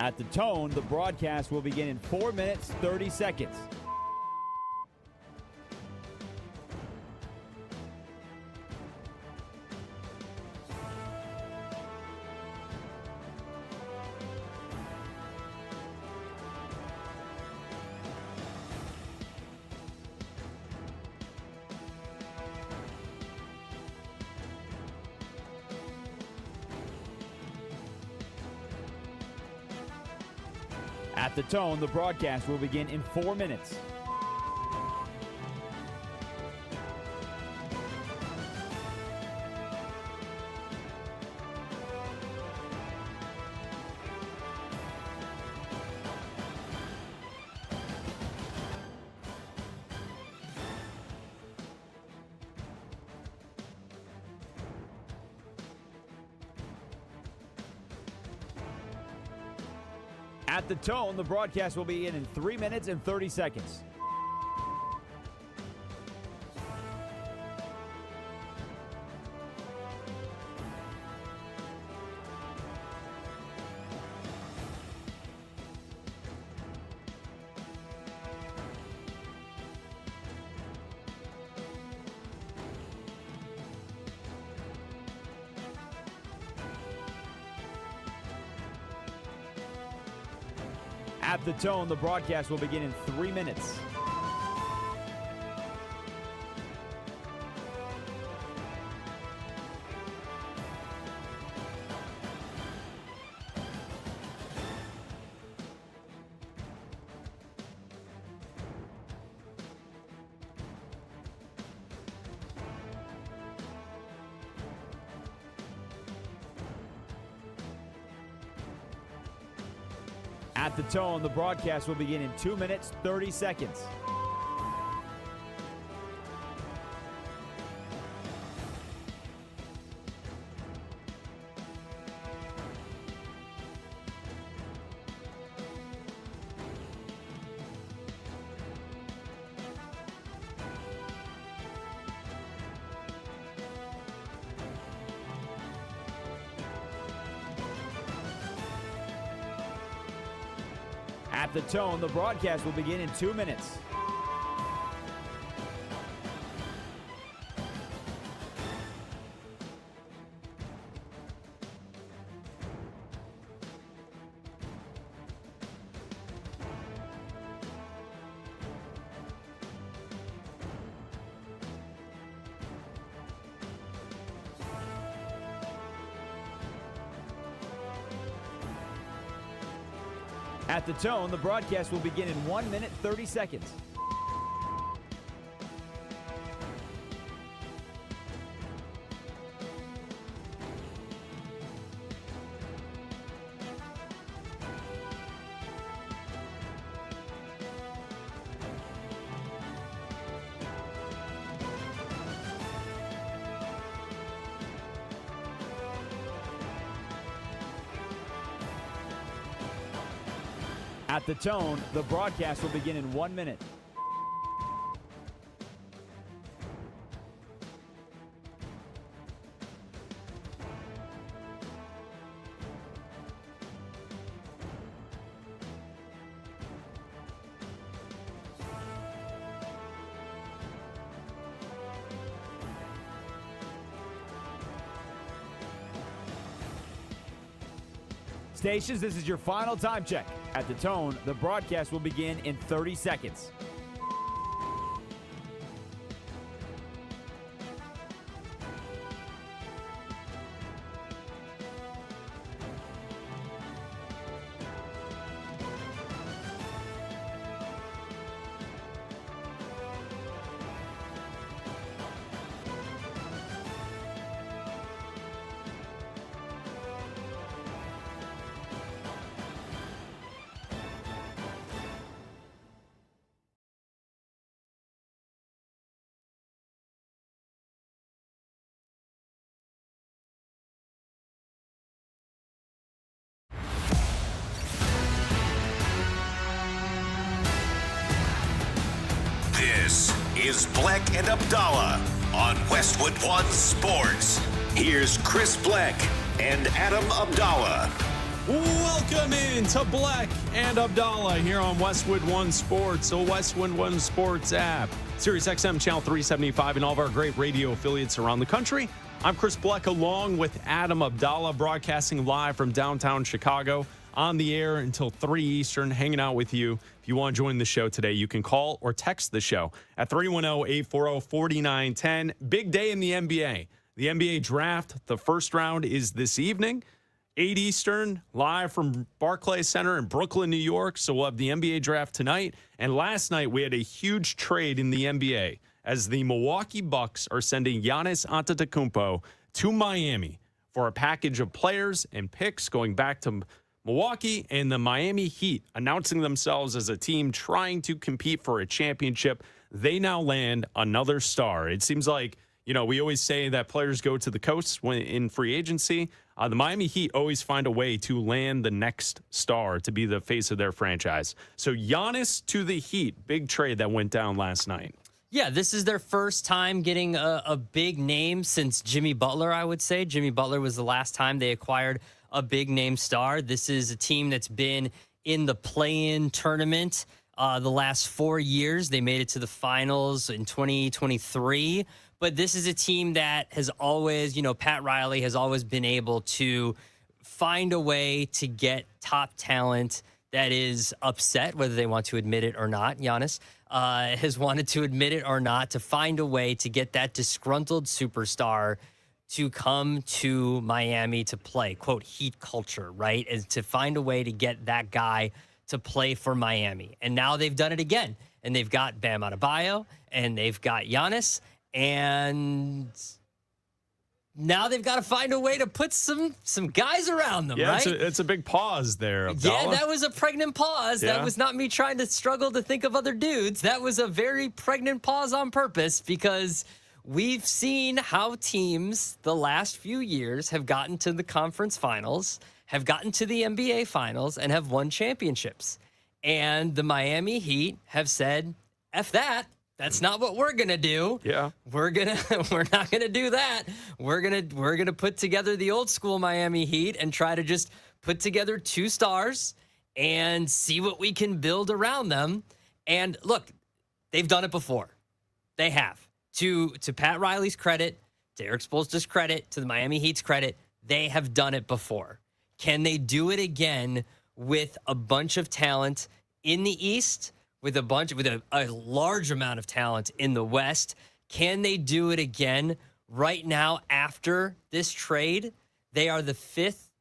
At the tone, the broadcast will begin in 4 minutes, 30 seconds. At the tone, the broadcast will begin in 4 minutes. At the tone, the broadcast will begin in 3 minutes and 30 seconds. At the tone, the broadcast will begin in 3 minutes. At the tone, the broadcast will begin in 2 minutes, 30 seconds. At the tone, the broadcast will begin in 2 minutes. At the tone, the broadcast will begin in 1 minute, 30 seconds. At the tone, the broadcast will begin in 1 minute. Stations, this is your final time check. At the tone, the broadcast will begin in 30 seconds. This is Bleck and Abdalla on Westwood One Sports. Here's Chris Bleck and Adam Abdalla. Welcome in to Bleck and Abdalla here on Westwood One Sports, the Westwood One Sports app, Sirius XM Channel 375, and all of our great radio affiliates around the country. I'm Chris Bleck along with Adam Abdalla, broadcasting live from downtown Chicago, on the air until 3 Eastern, hanging out with you. If you want to join the show today, you can call or text the show at 310-840-4910. Big day in the NBA. The NBA draft, the first round is this evening. 8 Eastern, live from Barclays Center in Brooklyn, New York. So we'll have the NBA draft tonight. And last night, we had a huge trade in the NBA as the Milwaukee Bucks are sending Giannis Antetokounmpo to Miami for a package of players and picks going back to Milwaukee, and the Miami Heat announcing themselves as a team trying to compete for a championship. They now land another star. It seems like, we always say that players go to the coast when in free agency. The Miami Heat always find a way to land the next star to be the face of their franchise. So Giannis to the Heat, big trade that went down last night. Yeah, this is their first time getting a big name since Jimmy Butler, I would say. Jimmy Butler was the last time they acquired a big name star. This is a team that's been in the play-in tournament the last 4 years. They made it to the finals in 2023. But this is a team that has always, Pat Riley has always been able to find a way to get top talent that is upset, whether they want to admit it or not. Giannis has wanted to admit it or not, to find a way to get that disgruntled superstar to come to Miami to play, quote, Heat culture, right? And to find a way to get that guy to play for Miami. And now they've done it again. And they've got Bam Adebayo, and they've got Giannis, and now they've got to find a way to put some guys around them, right? It's a big pause there, Abdalla. Yeah, that was a pregnant pause. Yeah. That was not me trying to struggle to think of other dudes. That was a very pregnant pause on purpose, because we've seen how teams the last few years have gotten to the conference finals, have gotten to the NBA finals, and have won championships. And the Miami Heat have said, F that. That's not what we're going to do. Yeah. We're not going to do that. We're going to put together the old school Miami Heat and try to just put together two stars and see what we can build around them. And look, they've done it before. They have. To Pat Riley's credit, to Eric Spoelstra's credit, to the Miami Heat's credit, they have done it before. Can they do it again with a bunch of talent in the East, with a large amount of talent in the West? Can they do it again right now after this trade? They are the fifth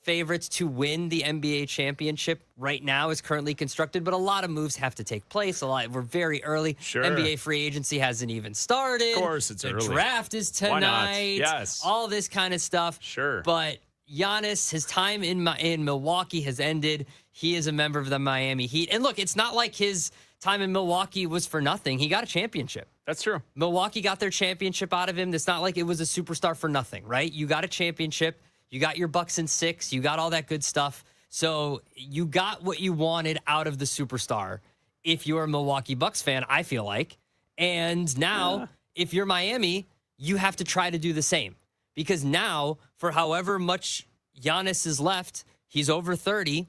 favorites to win the NBA championship right now as currently constructed, but a lot of moves have to take place. We're very early. Sure. NBA free agency hasn't even started. Of course it's the early. The draft is tonight. Why not? Yes. All this kind of stuff. Sure. But Giannis, his time in Milwaukee has ended. He is a member of the Miami Heat. And look, it's not like his time in Milwaukee was for nothing. He got a championship. That's true. Milwaukee got their championship out of him. It's not like it was a superstar for nothing, right? You got a championship. You got your Bucks in 6. You got all that good stuff. So you got what you wanted out of the superstar if you're a Milwaukee Bucks fan, I feel like. And now, if you're Miami, you have to try to do the same. Because now, for however much Giannis is left, he's over 30.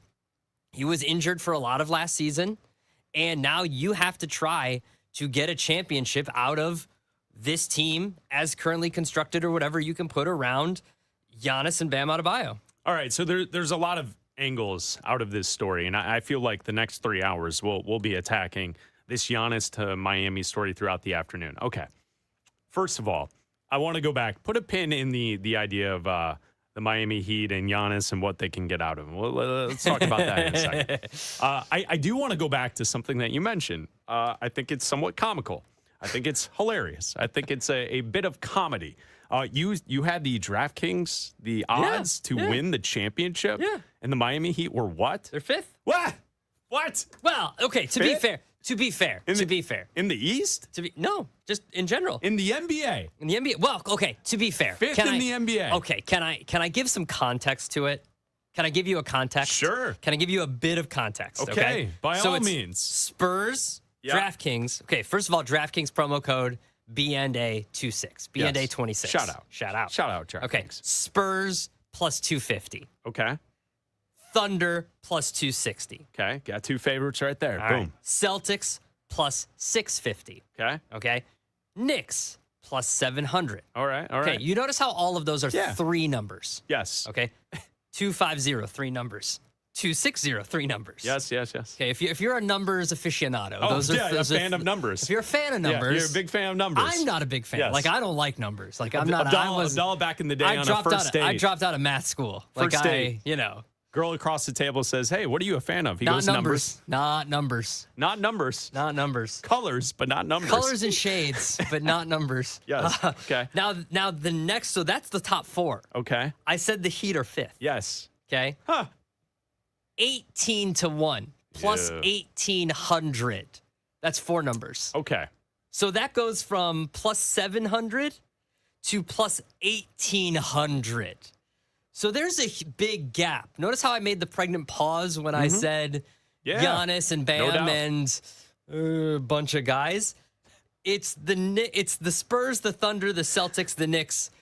He was injured for a lot of last season. And now you have to try to get a championship out of this team as currently constructed, or whatever you can put around Giannis and Bam Adebayo. All right, so there's a lot of angles out of this story, and I feel like the next 3 hours we'll be attacking this Giannis to Miami story throughout the afternoon. Okay, first of all, I want to go back, put a pin in the idea of the Miami Heat and Giannis and what they can get out of him. Well, let's talk about that in a second. I do want to go back to something that you mentioned. I think it's somewhat comical. I think it's hilarious. I think it's a bit of comedy. You had the DraftKings, the odds to win the championship, and the Miami Heat were what? They're fifth. What? Well, okay, to be fair. In the East? No, just in general. In the NBA? In the NBA. Well, okay, to be fair. Fifth in the NBA. Okay, can I give some context to it? Can I give you a context? Sure. Can I give you a bit of context? Okay, by all means. Spurs, DraftKings. Okay, first of all, DraftKings promo code BNA26. BNA26. Shout out. Shout out, DraftKings. Okay, Spurs plus 250. Okay. Thunder plus 260. Okay, got two favorites right there. All Boom. right. Celtics plus 650. Okay. Okay. Knicks plus 700. All right. All right. Okay, you notice how all of those are three numbers. Yes. Okay. 250, three numbers. 260, three numbers. Yes. Okay, if you're a numbers aficionado, those are a fan of numbers. If you're a fan of numbers, you're a big fan of numbers. I'm not a big fan. Yes. Like I don't like numbers. Like I'm not. Abdalla back in the day on a first date. I dropped out of math school. Like First date. Girl across the table says, "Hey, what are you a fan of?" He goes, "Numbers." Not numbers. Not numbers. Not numbers. Colors, but not numbers. Colors and shades, but not numbers. Yes. Okay. Now the next. So that's the top four. Okay. I said the Heat are fifth. Yes. Okay. Huh. 18-1 plus 1,800. That's four numbers. Okay. So that goes from plus 700 to plus 1,800. So there's a big gap. Notice how I made the pregnant pause when I said Giannis and Bam and a bunch of guys. It's the Spurs, the Thunder, the Celtics, the Knicks.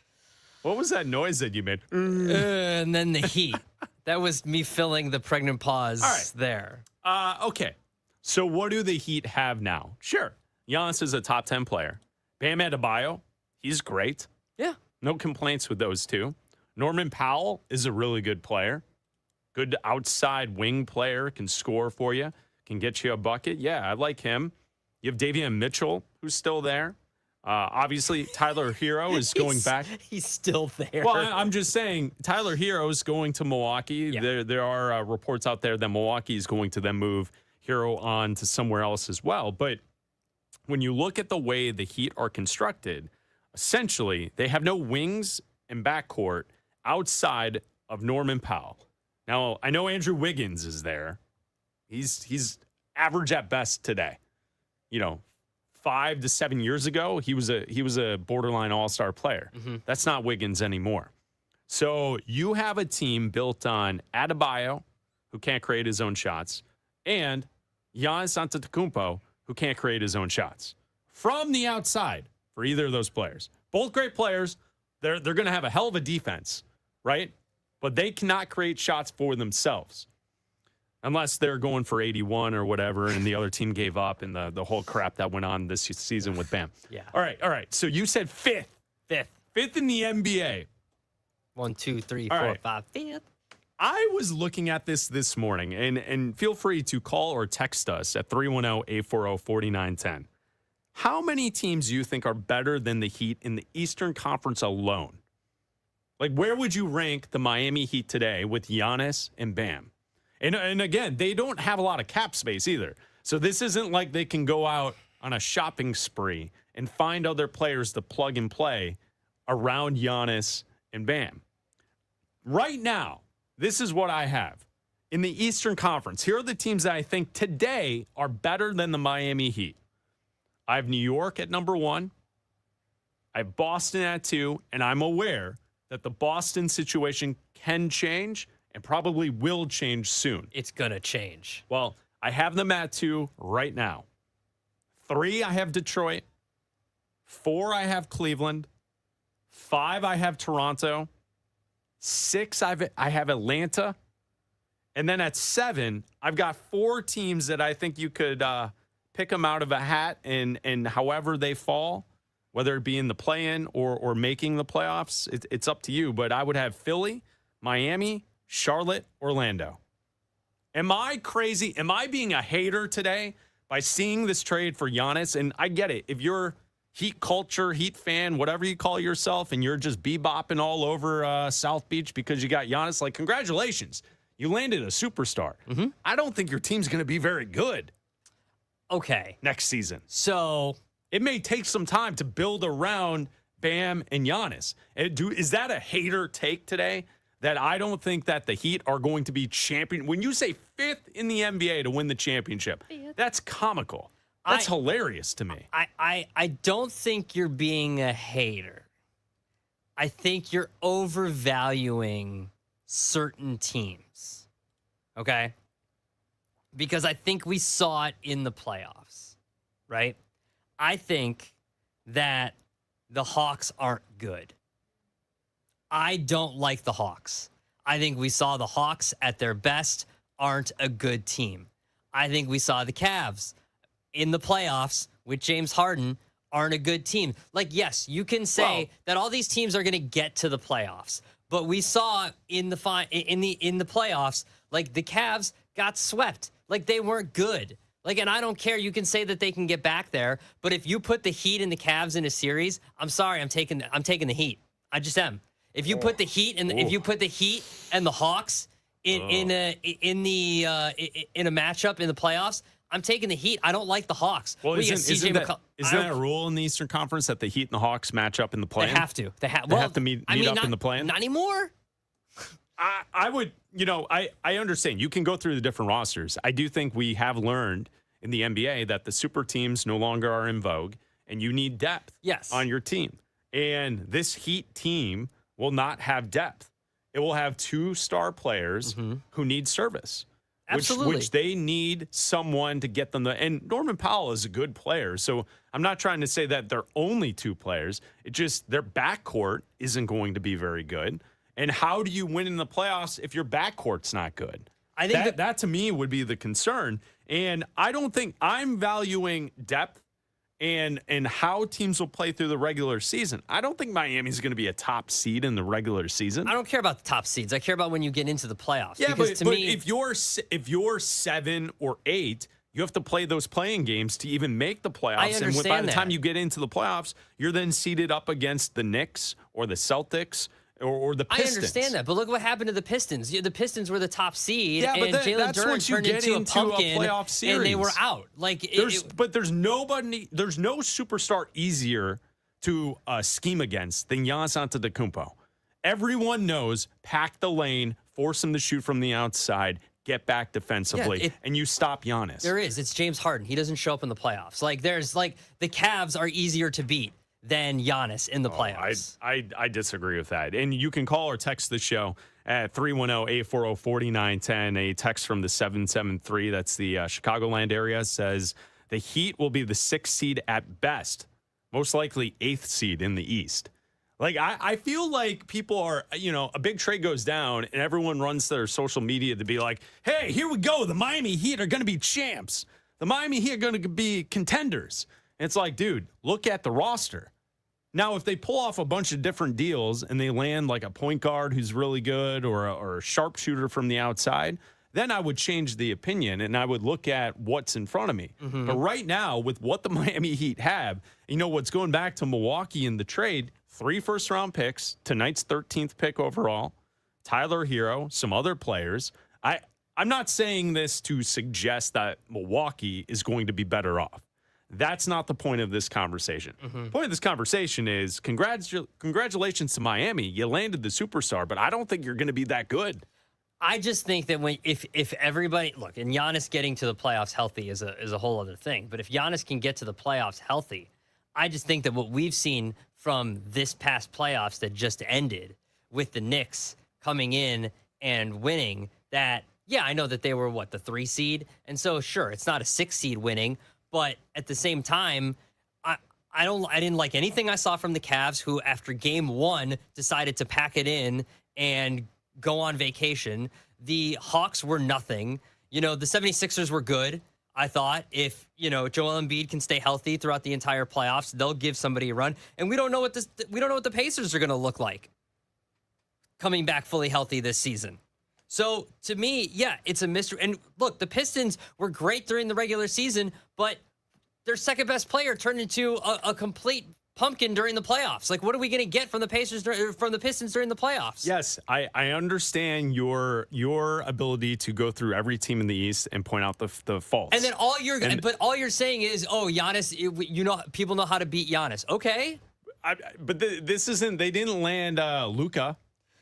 What was that noise that you made? And then the Heat. That was me filling the pregnant pause there. Okay. So what do the Heat have now? Sure. Giannis is a top 10 player. Bam Adebayo, he's great. Yeah. No complaints with those two. Norman Powell is a really good player. Good outside wing player, can score for you, can get you a bucket. Yeah, I like him. You have Davion Mitchell, who's still there. Obviously, Tyler Hero is going back. He's still there. Well, I'm just saying, Tyler Hero is going to Milwaukee. Yeah. There are reports out there that Milwaukee is going to then move Hero on to somewhere else as well. But when you look at the way the Heat are constructed, essentially, they have no wings and backcourt outside of Norman Powell. Now, I know Andrew Wiggins is there. He's average at best today. 5 to 7 years ago, he was a borderline all-star player. That's not Wiggins anymore. So you have a team built on Adebayo, who can't create his own shots, and Giannis Antetokounmpo, who can't create his own shots. From the outside for either of those players. Both great players. They're going to have a hell of a defense, right? But they cannot create shots for themselves. Unless they're going for 81 or whatever, and the other team gave up, and the whole crap that went on this season with Bam. Yeah. All right. So you said fifth. Fifth in the NBA. 1, 2, 3, All 4, right. 5, fifth. I was looking at this morning, and feel free to call or text us at 310-840-4910. How many teams do you think are better than the Heat in the Eastern Conference alone? Like, where would you rank the Miami Heat today with Giannis and Bam? And again, they don't have a lot of cap space either. So this isn't like they can go out on a shopping spree and find other players to plug and play around Giannis and Bam. Right now, this is what I have. In the Eastern Conference, here are the teams that I think today are better than the Miami Heat. I have New York at number 1. I have Boston at 2, and I'm aware that the Boston situation can change and probably will change soon. It's going to change. Well, I have them at 2 right now. 3, I have Detroit. 4, I have Cleveland. 5, I have Toronto. 6, I have Atlanta. And then at 7, I've got 4 teams that I think you could pick them out of a hat and however they fall, whether it be in the play-in or making the playoffs, it's up to you. But I would have Philly, Miami, Charlotte, Orlando. Am I crazy? Am I being a hater today by seeing this trade for Giannis? And I get it. If you're Heat culture, Heat fan, whatever you call yourself, and you're just bebopping all over South Beach because you got Giannis, like, congratulations. You landed a superstar. I don't think your team's going to be very good Okay. next season. So It may take some time to build around Bam and Giannis. Is that a hater take today? That I don't think that the Heat are going to be champion. When you say 5th in the NBA to win the championship, that's comical. That's hilarious to me. I don't think you're being a hater. I think you're overvaluing certain teams. Okay? Because I think we saw it in the playoffs, right? I think that the Hawks aren't good. I don't like the Hawks. I think we saw the Hawks at their best aren't a good team. I think we saw the Cavs in the playoffs with James Harden aren't a good team. Like, yes, you can say that all these teams are going to get to the playoffs, but we saw in the playoffs, like the Cavs got swept. Like they weren't good. Like, and I don't care. You can say that they can get back there, but if you put the Heat and the Cavs in a series, I'm sorry, I'm taking the Heat. I just am. If you put the Heat and if you put the Heat and the Hawks in a matchup in the playoffs, I'm taking the Heat. I don't like the Hawks. Well, isn't that a rule in the Eastern Conference that the Heat and the Hawks match up in the play-in? They have to. They have to meet up in the play-in? Not anymore. I would, I understand. You can go through the different rosters. I do think we have learned in the NBA that the super teams no longer are in vogue, and you need depth on your team. And this Heat team will not have depth. It will have 2 star players who need service. Absolutely. Which they need someone to get them. And Norman Powell is a good player. So I'm not trying to say that they're only 2 players. It just their backcourt isn't going to be very good. And how do you win in the playoffs if your backcourt's not good? I think that to me would be the concern. And I don't think I'm valuing depth and how teams will play through the regular season. I don't think Miami's going to be a top seed in the regular season. I don't care about the top seeds. I care about when you get into the playoffs. Yeah, but if you're 7 or 8, you have to play those playing games to even make the playoffs. I understand and by the time you get into the playoffs, you're then seeded up against the Knicks or the Celtics or the Pistons. I understand that, but look what happened to the Pistons. The Pistons were the top seed, and Jalen Duren once you turned get into a pumpkin, playoff series. and they were out. But there's no superstar easier to scheme against than Giannis Antetokounmpo. Everyone knows, pack the lane, force him to shoot from the outside, get back defensively, and you stop Giannis. It's James Harden. He doesn't show up in the playoffs. The Cavs are easier to beat than Giannis in the playoffs. I disagree with that. And you can call or text the show at 310-840-4910. A text from the 773, that's the Chicagoland area, says the Heat will be the 6th seed at best, most likely 8th seed in the East. Like, I feel like people are, a big trade goes down and everyone runs to their social media to be like, hey, here we go. The Miami Heat are going to be champs. The Miami Heat are going to be contenders. And it's like, dude, look at the roster. Now, if they pull off a bunch of different deals and they land like a point guard who's really good or a sharpshooter from the outside, then I would change the opinion and I would look at what's in front of me. But right now, with what the Miami Heat have, what's going back to Milwaukee in the trade, 3 first-round picks, tonight's 13th pick overall, Tyler Hero, some other players. I'm not saying this to suggest that Milwaukee is going to be better off. That's not the point of this conversation. The point of this conversation is congratulations to Miami. You landed the superstar, but I don't think you're going to be that good. I just think that if everybody look, and Giannis getting to the playoffs healthy is a whole other thing. But if Giannis can get to the playoffs healthy, I just think that what we've seen from this past playoffs that just ended with the Knicks coming in and winning, that I know that they were the 3 seed, and so sure, it's not a 6 seed winning. But at the same time, I didn't like anything I saw from the Cavs, who after game 1 decided to pack it in and go on vacation. The Hawks were nothing. The 76ers were good. I thought if, Joel Embiid can stay healthy throughout the entire playoffs, they'll give somebody a run. And we don't know what the Pacers are going to look like coming back fully healthy this season. So, to me, it's a mystery. And look, the Pistons were great during the regular season, but their second-best player turned into a complete pumpkin during the playoffs. Like, what are we going to get from the Pistons during the playoffs? Yes, I understand your ability to go through every team in the East and point out the faults. And then all you're saying is, Giannis, people know how to beat Giannis. Okay. But this isn't, they didn't land Luka.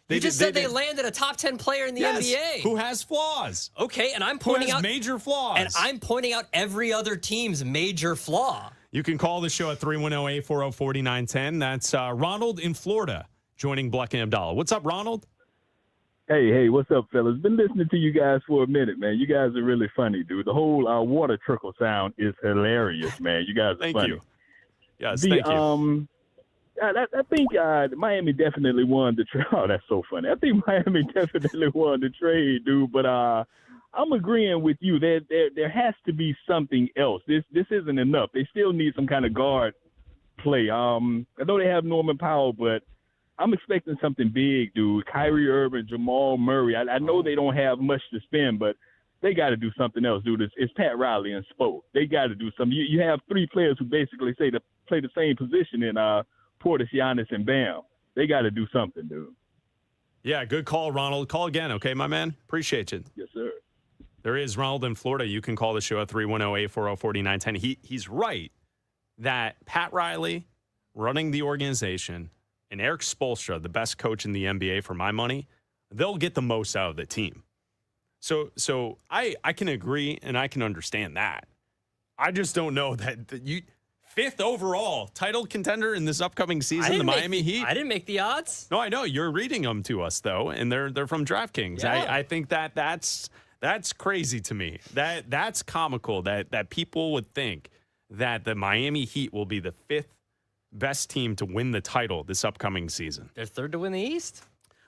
You just said they landed a top 10 player in the NBA. Who has flaws. Okay, and I'm pointing out major flaws. And I'm pointing out every other team's major flaw. You can call the show at 310-840-4910. That's Ronald in Florida joining Bleck Abdalla. What's up, Ronald? Hey, what's up, fellas? Been listening to you guys for a minute, man. You guys are really funny, dude. The whole water trickle sound is hilarious, man. You guys are funny. Thank you. Yes, thank you. I think Miami definitely won the trade. Oh, that's so funny. I think Miami definitely won the trade, dude. But I'm agreeing with you. There has to be something else. This isn't enough. They still need some kind of guard play. I know they have Norman Powell, but I'm expecting something big, dude. Kyrie Irving, Jamal Murray. I know they don't have much to spend, but they got to do something else, dude. It's Pat Riley and Spo. They got to do something. You have three players who basically play the same position in Portis, Giannis, and Bam. They got to do something, dude. Yeah, good call, Ronald. Call again, okay, my man? Appreciate you. Yes, sir. There is Ronald in Florida. You can call the show at 310-840-4910. He's right that Pat Riley running the organization and Eric Spoelstra, the best coach in the NBA for my money, they'll get the most out of the team. So I can agree and I can understand that. I just don't know that you fifth overall title contender in this upcoming season, the Miami Heat. I didn't make the odds. No, I know you're reading them to us though, and they're from DraftKings. Yeah. I think that's crazy to me. That's comical that people would think that the Miami Heat will be the fifth best team to win the title this upcoming season. They're third to win the East.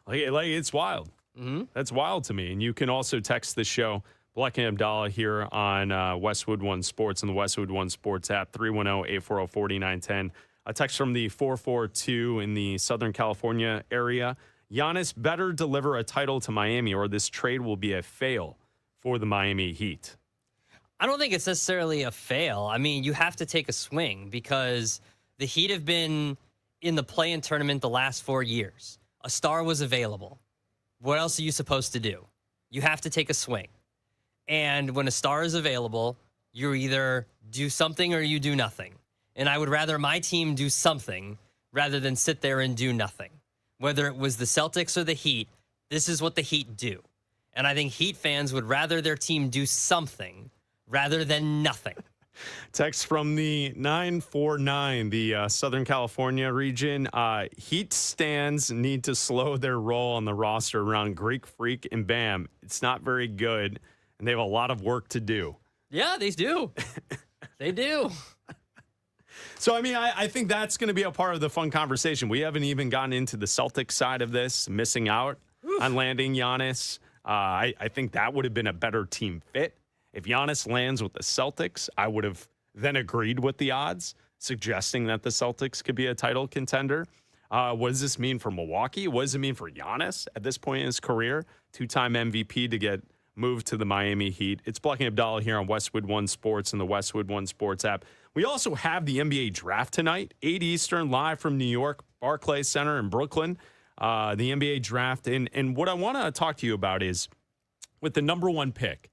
Like it's wild. Mm-hmm. That's wild to me. And you can also text the show, Bleck Abdalla here on Westwood One Sports and the Westwood One Sports app, 310-840-4910. A text from the 442 in the Southern California area. Giannis better deliver a title to Miami or this trade will be a fail for the Miami Heat. I don't think it's necessarily a fail. I mean, you have to take a swing because the Heat have been in the play-in tournament the last 4 years. A star was available. What else are you supposed to do? You have to take a swing. And when a star is available, you either do something or you do nothing. And I would rather my team do something rather than sit there and do nothing. Whether it was the Celtics or the Heat, this is what the Heat do. And I think Heat fans would rather their team do something rather than nothing. Text from the 949, the Southern California region. Heat stands need to slow their roll on the roster around Greek Freak and Bam. It's not very good, and they have a lot of work to do. Yeah, they do. They do. So, I mean, I think that's going to be a part of the fun conversation. We haven't even gotten into the Celtics side of this, missing out on landing Giannis. I think that would have been a better team fit. If Giannis lands with the Celtics, I would have then agreed with the odds, suggesting that the Celtics could be a title contender. What does this mean for Milwaukee? What does it mean for Giannis at this point in his career? Two-time MVP to get moved to the Miami Heat. It's Bleck Abdalla here on Westwood One Sports and the Westwood One Sports app. We also have the NBA draft tonight, 8 Eastern, live from New York, Barclays Center in Brooklyn. The NBA draft. And what I want to talk to you about is with the number one pick,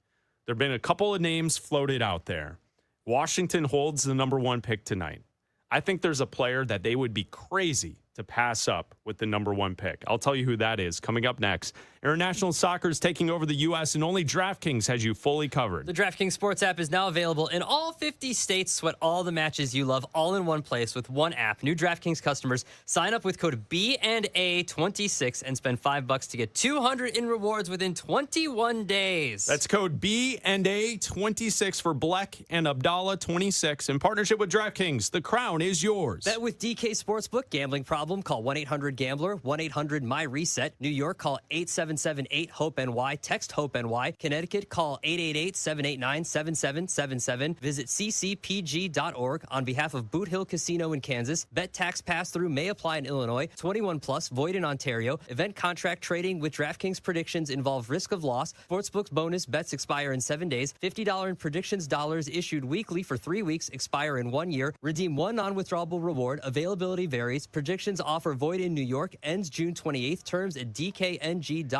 there have been a couple of names floated out there. Washington holds the number one pick tonight. I think there's a player that they would be crazy to pass up with the number one pick. I'll tell you who that is coming up next. International soccer is taking over the U.S. and only DraftKings has you fully covered. The DraftKings Sports app is now available in all 50 states. Sweat all the matches you love all in one place with one app. New DraftKings customers sign up with code B&A26 and spend $5 to get $200 in rewards within 21 days. That's code B&A26 for Bleck and Abdalla 26 in partnership with DraftKings. The crown is yours. Bet with DK Sportsbook. Gambling problem? Call 1-800-GAMBLER. 1-800-MY-RESET. New York, call 877-8-HOPE-NY. Text HOPE-NY. Connecticut, call 888-789-7777. Visit ccpg.org. On behalf of Boot Hill Casino in Kansas, bet tax pass-through may apply in Illinois. 21 plus, void in Ontario. Event contract trading with DraftKings predictions involve risk of loss. Sportsbook's bonus bets expire in 7 days. $50 in predictions dollars issued weekly for 3 weeks, expire in 1 year. Redeem one non-withdrawable reward. Availability varies. Predictions offer void in New York. Ends June 28th. Terms at dkng.co/audio.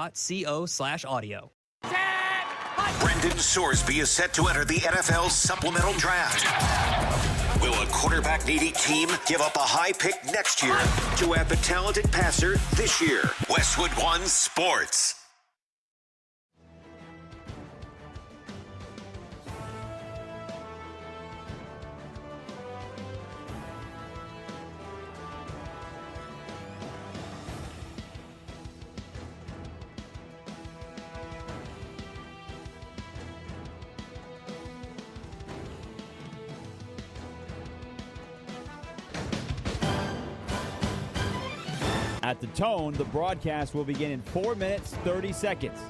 Brendan Sorsby is set to enter the NFL supplemental draft. Will a quarterback-needy team give up a high pick next year to have the talented passer this year? Westwood One Sports. At the tone, the broadcast will begin in 4 minutes, 30 seconds.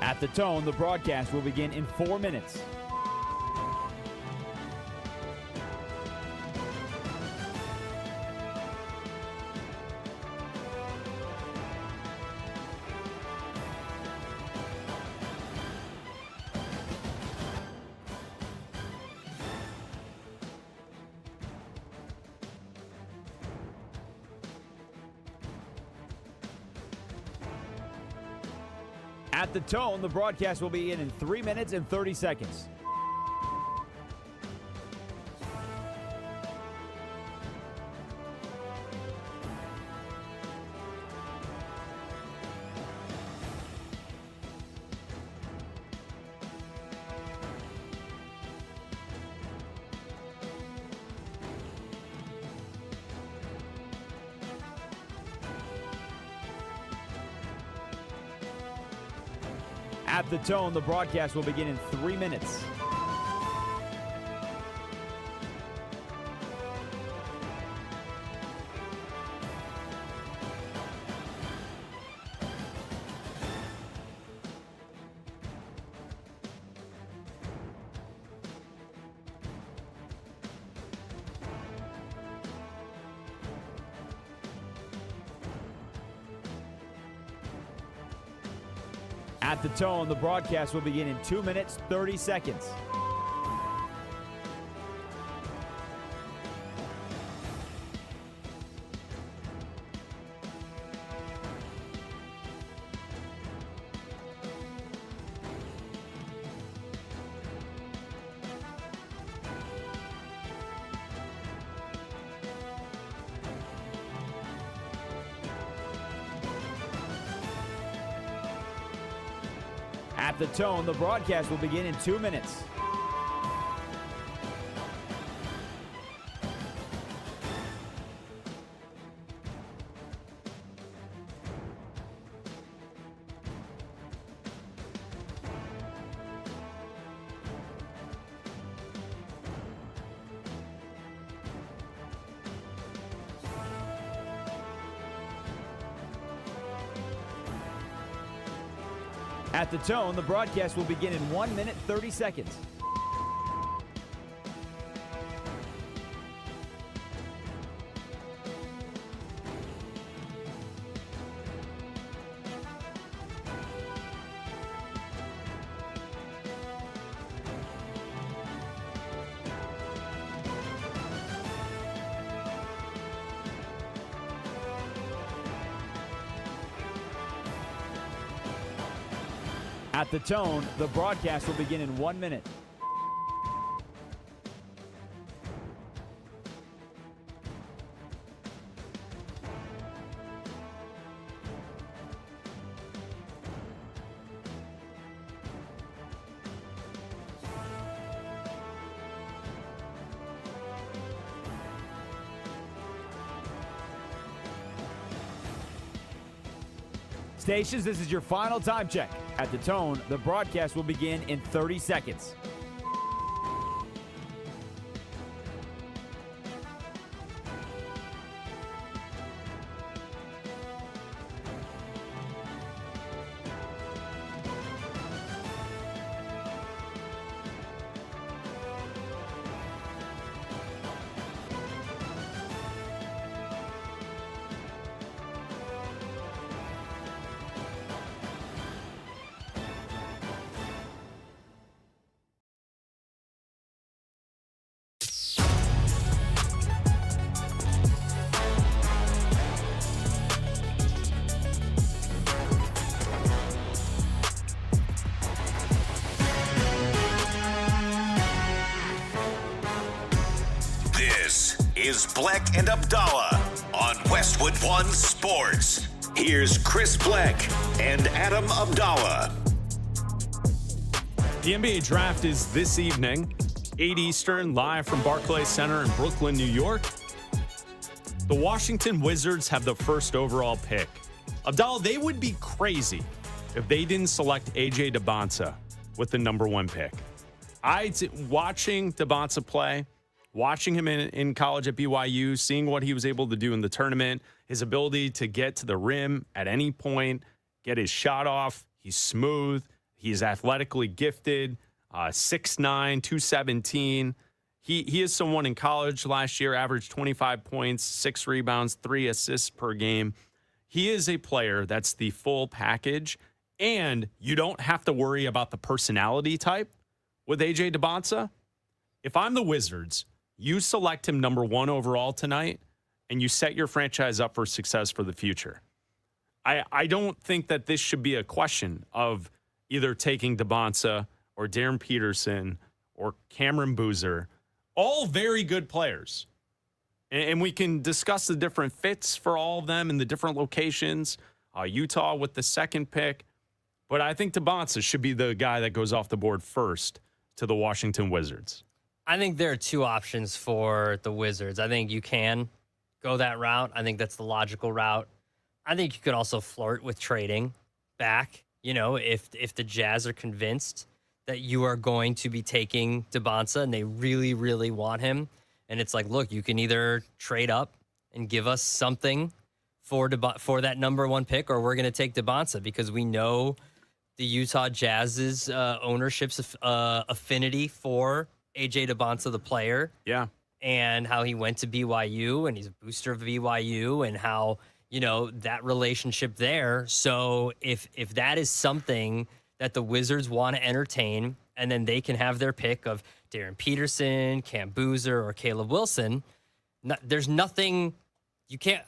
At the tone, the broadcast will begin in 4 minutes. At the tone, the broadcast will begin in 3 minutes and 30 seconds. At the tone, the broadcast will begin in 3 minutes. At the tone, the broadcast will begin in 2 minutes, 30 seconds. At the tone, the broadcast will begin in 2 minutes. At the tone, the broadcast will begin in 1 minute, 30 seconds. At the tone, the broadcast will begin in 1 minute. Stations, this is your final time check. At the tone, the broadcast will begin in 30 seconds. This is Bleck and Abdalla on Westwood One Sports. Here's Chris Bleck and Adam Abdalla. The NBA draft is this evening, 8 Eastern, live from Barclays Center in Brooklyn, New York. The Washington Wizards have the first overall pick. Abdalla, they would be crazy if they didn't select A.J. Debonsa with the number 1 pick. Watching Debonsa play, watching him in college at BYU, seeing what he was able to do in the tournament, his ability to get to the rim at any point, get his shot off. He's smooth. He's athletically gifted, 6'9", 217. He is someone in college last year, averaged 25 points, 6 rebounds, 3 assists per game. He is a player that's the full package, and you don't have to worry about the personality type with A.J. Debonsa. If I'm the Wizards, you select him number 1 overall tonight, and you set your franchise up for success for the future. I don't think that this should be a question of either taking Debonsa or Darren Peterson or Cameron Boozer, all very good players. And we can discuss the different fits for all of them in the different locations. Utah with the 2nd pick. But I think Debonsa should be the guy that goes off the board first to the Washington Wizards. I think there are 2 options for the Wizards. I think you can go that route. I think that's the logical route. I think you could also flirt with trading back. You know, if the Jazz are convinced that you are going to be taking Debonsa and they really, really want him, and it's like, look, you can either trade up and give us something for that number 1 pick, or we're going to take Debonsa because we know the Utah Jazz's ownership's affinity for A.J. Debonsa, the player. Yeah. And how he went to BYU, and he's a booster of BYU, and how, you know, that relationship there. So if that is something that the Wizards want to entertain, and then they can have their pick of Darren Peterson, Cam Boozer, or Caleb Wilson, there's nothing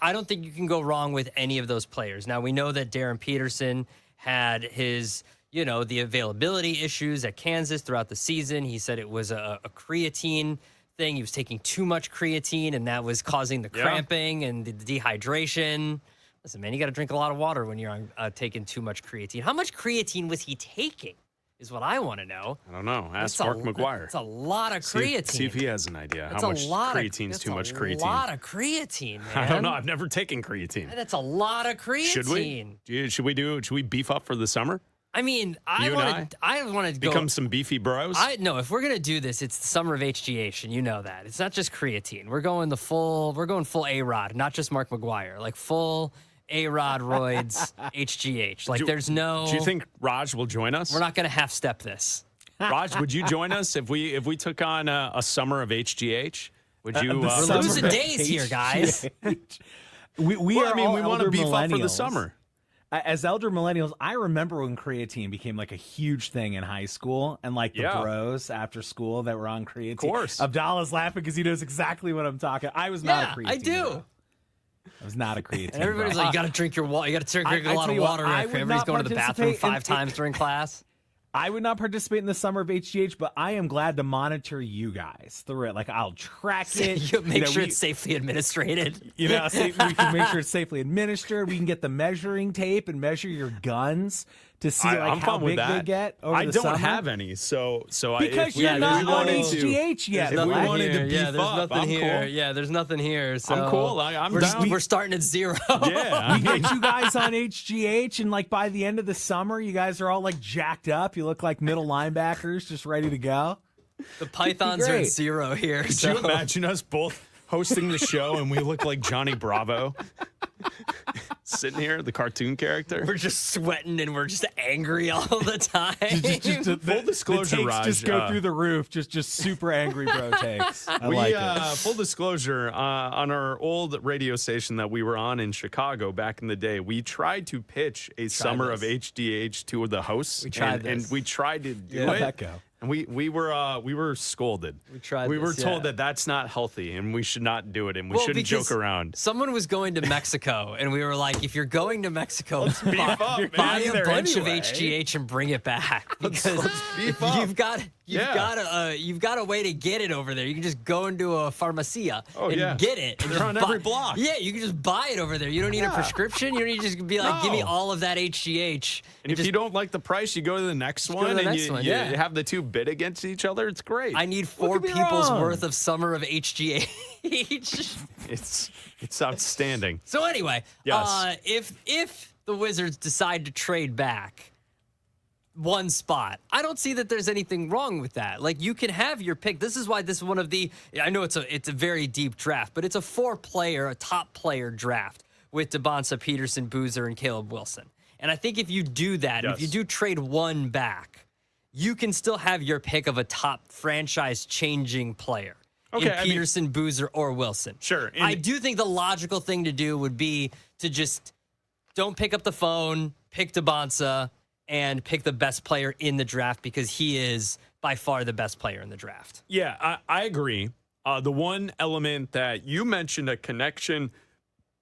I don't think you can go wrong with any of those players. Now, we know that Darren Peterson had his, you know, the availability issues at Kansas throughout the season. He said it was a creatine thing. He was taking too much creatine, and that was causing the cramping and the dehydration. Listen, man, you got to drink a lot of water when you're taking too much creatine. How much creatine was he taking is what I want to know. I don't know. Ask Mark McGuire. It's a lot of creatine. See if he has an idea. How much creatine is too much creatine? That's a lot of creatine, man. I don't know. I've never taken creatine. That's a lot of creatine. Should we beef up for the summer? I mean, I want to become some beefy bros. No, if we're gonna do this, it's the summer of HGH, and you know that it's not just creatine. We're going full A-Rod, not just Mark McGuire, like full A-Rod roids HGH. Like there's no. Do you think Raj will join us? We're not gonna half step this. Raj, would you join us if we took on a summer of HGH? Would you? We're losing days here, guys. we want to beef up for the summer. As elder millennials, I remember when creatine became like a huge thing in high school, and like the bros after school that were on creatine. Of course. Abdalla's laughing because he knows exactly what I'm talking. I was not a creatine. I do. Bro. I was not a creatine. And everybody's bro. like, you got to drink your water. You got to drink a lot of water. Everybody's going to the bathroom 5 times during class. I would not participate in the summer of HGH, but I am glad to monitor you guys through it. Like, I'll track it. You make sure it's safely administrated. You know, we can make sure it's safely administered. We can get the measuring tape and measure your guns to see how big they get over the summer. I don't have any, so because you're not on HGH yet. If we wanted to beef there's up, nothing I'm here. cool. Yeah, there's nothing here. So I'm cool. I'm down. We're starting at 0. Yeah, we get you guys on HGH, and like by the end of the summer, you guys are all like jacked up. You look like middle linebackers, just ready to go. The Pythons are at 0 here. Could you imagine us both hosting the show and we look like Johnny Bravo? Sitting here, the cartoon character. We're just sweating and we're just angry all the time. Full disclosure, the takes Raj, just go through the roof. Just super angry bro takes. I like it. Full disclosure, on our old radio station that we were on in Chicago back in the day, we tried to pitch a summer of HDH to the hosts. We tried and we tried to do How'd it. that go? And we were scolded. We were told that that's not healthy and we should not do it and we shouldn't joke around. Someone was going to Mexico, and we were like, if you're going to Mexico, beef up, man. buy You're a there bunch anyway. of HGH and bring it back because Let's beef up. you've got a way to get it over there. You can just go into a farmacia and get it. And They're on every block. Yeah, you can just buy it over there. You don't need a prescription. You don't need to just be like, give me all of that HGH. And if you don't like the price, you go to the next one, you have the two bid against each other. It's great. I need 4 people's worth of summer of HGH. It's outstanding. So anyway, yes. If the Wizards decide to trade back one spot, I don't see that there's anything wrong with that. Like, you can have your pick. This is why this is one of the, I know it's a very deep draft, but it's a 4-player, a top player draft with DeBonsa, Peterson, Boozer, and Caleb Wilson. And I think if you do that, if you do trade one back, you can still have your pick of a top franchise-changing player. Okay, Peterson, Boozer, or Wilson. Sure. I do think the logical thing to do would be to just don't pick up the phone, pick DeBonsa, and pick the best player in the draft because he is by far the best player in the draft. Yeah, I agree. The one element that you mentioned, a connection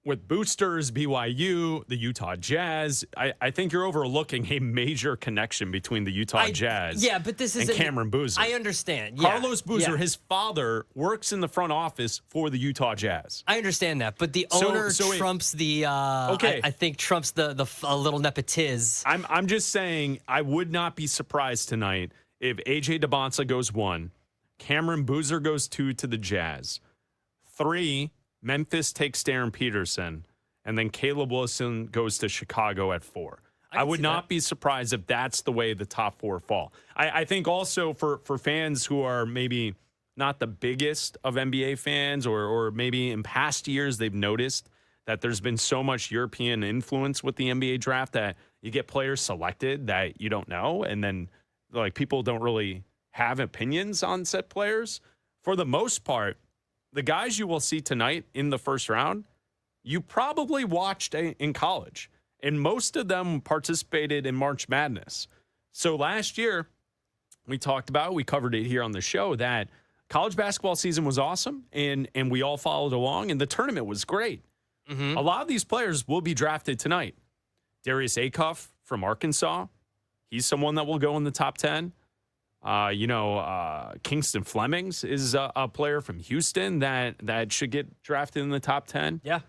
with boosters, BYU, the Utah Jazz, I think you're overlooking a major connection between the Utah Jazz but this is and Cameron Boozer. I understand. Carlos Boozer, his father, works in the front office for the Utah Jazz. I understand that, but the owner trumps the I think trumps the little nepotiz. I'm just saying I would not be surprised tonight if AJ DeBonsa goes 1, Cameron Boozer goes 2 to the Jazz, 3 Memphis takes Darren Peterson, and then Caleb Wilson goes to Chicago at 4. I would not be surprised if that's the way the top 4 fall. I think also for fans who are maybe not the biggest of NBA fans or maybe in past years they've noticed that there's been so much European influence with the NBA draft that you get players selected that you don't know, and then like people don't really have opinions on said players. For the most part, the guys you will see tonight in the first round, you probably watched in college, and most of them participated in March Madness. So last year, we covered it here on the show, that college basketball season was awesome, and we all followed along, and the tournament was great. Mm-hmm. A lot of these players will be drafted tonight. Darius Acuff from Arkansas, he's someone that will go in the top 10. Kingston Flemings is a player from Houston that should get drafted in the top 10. Yeah.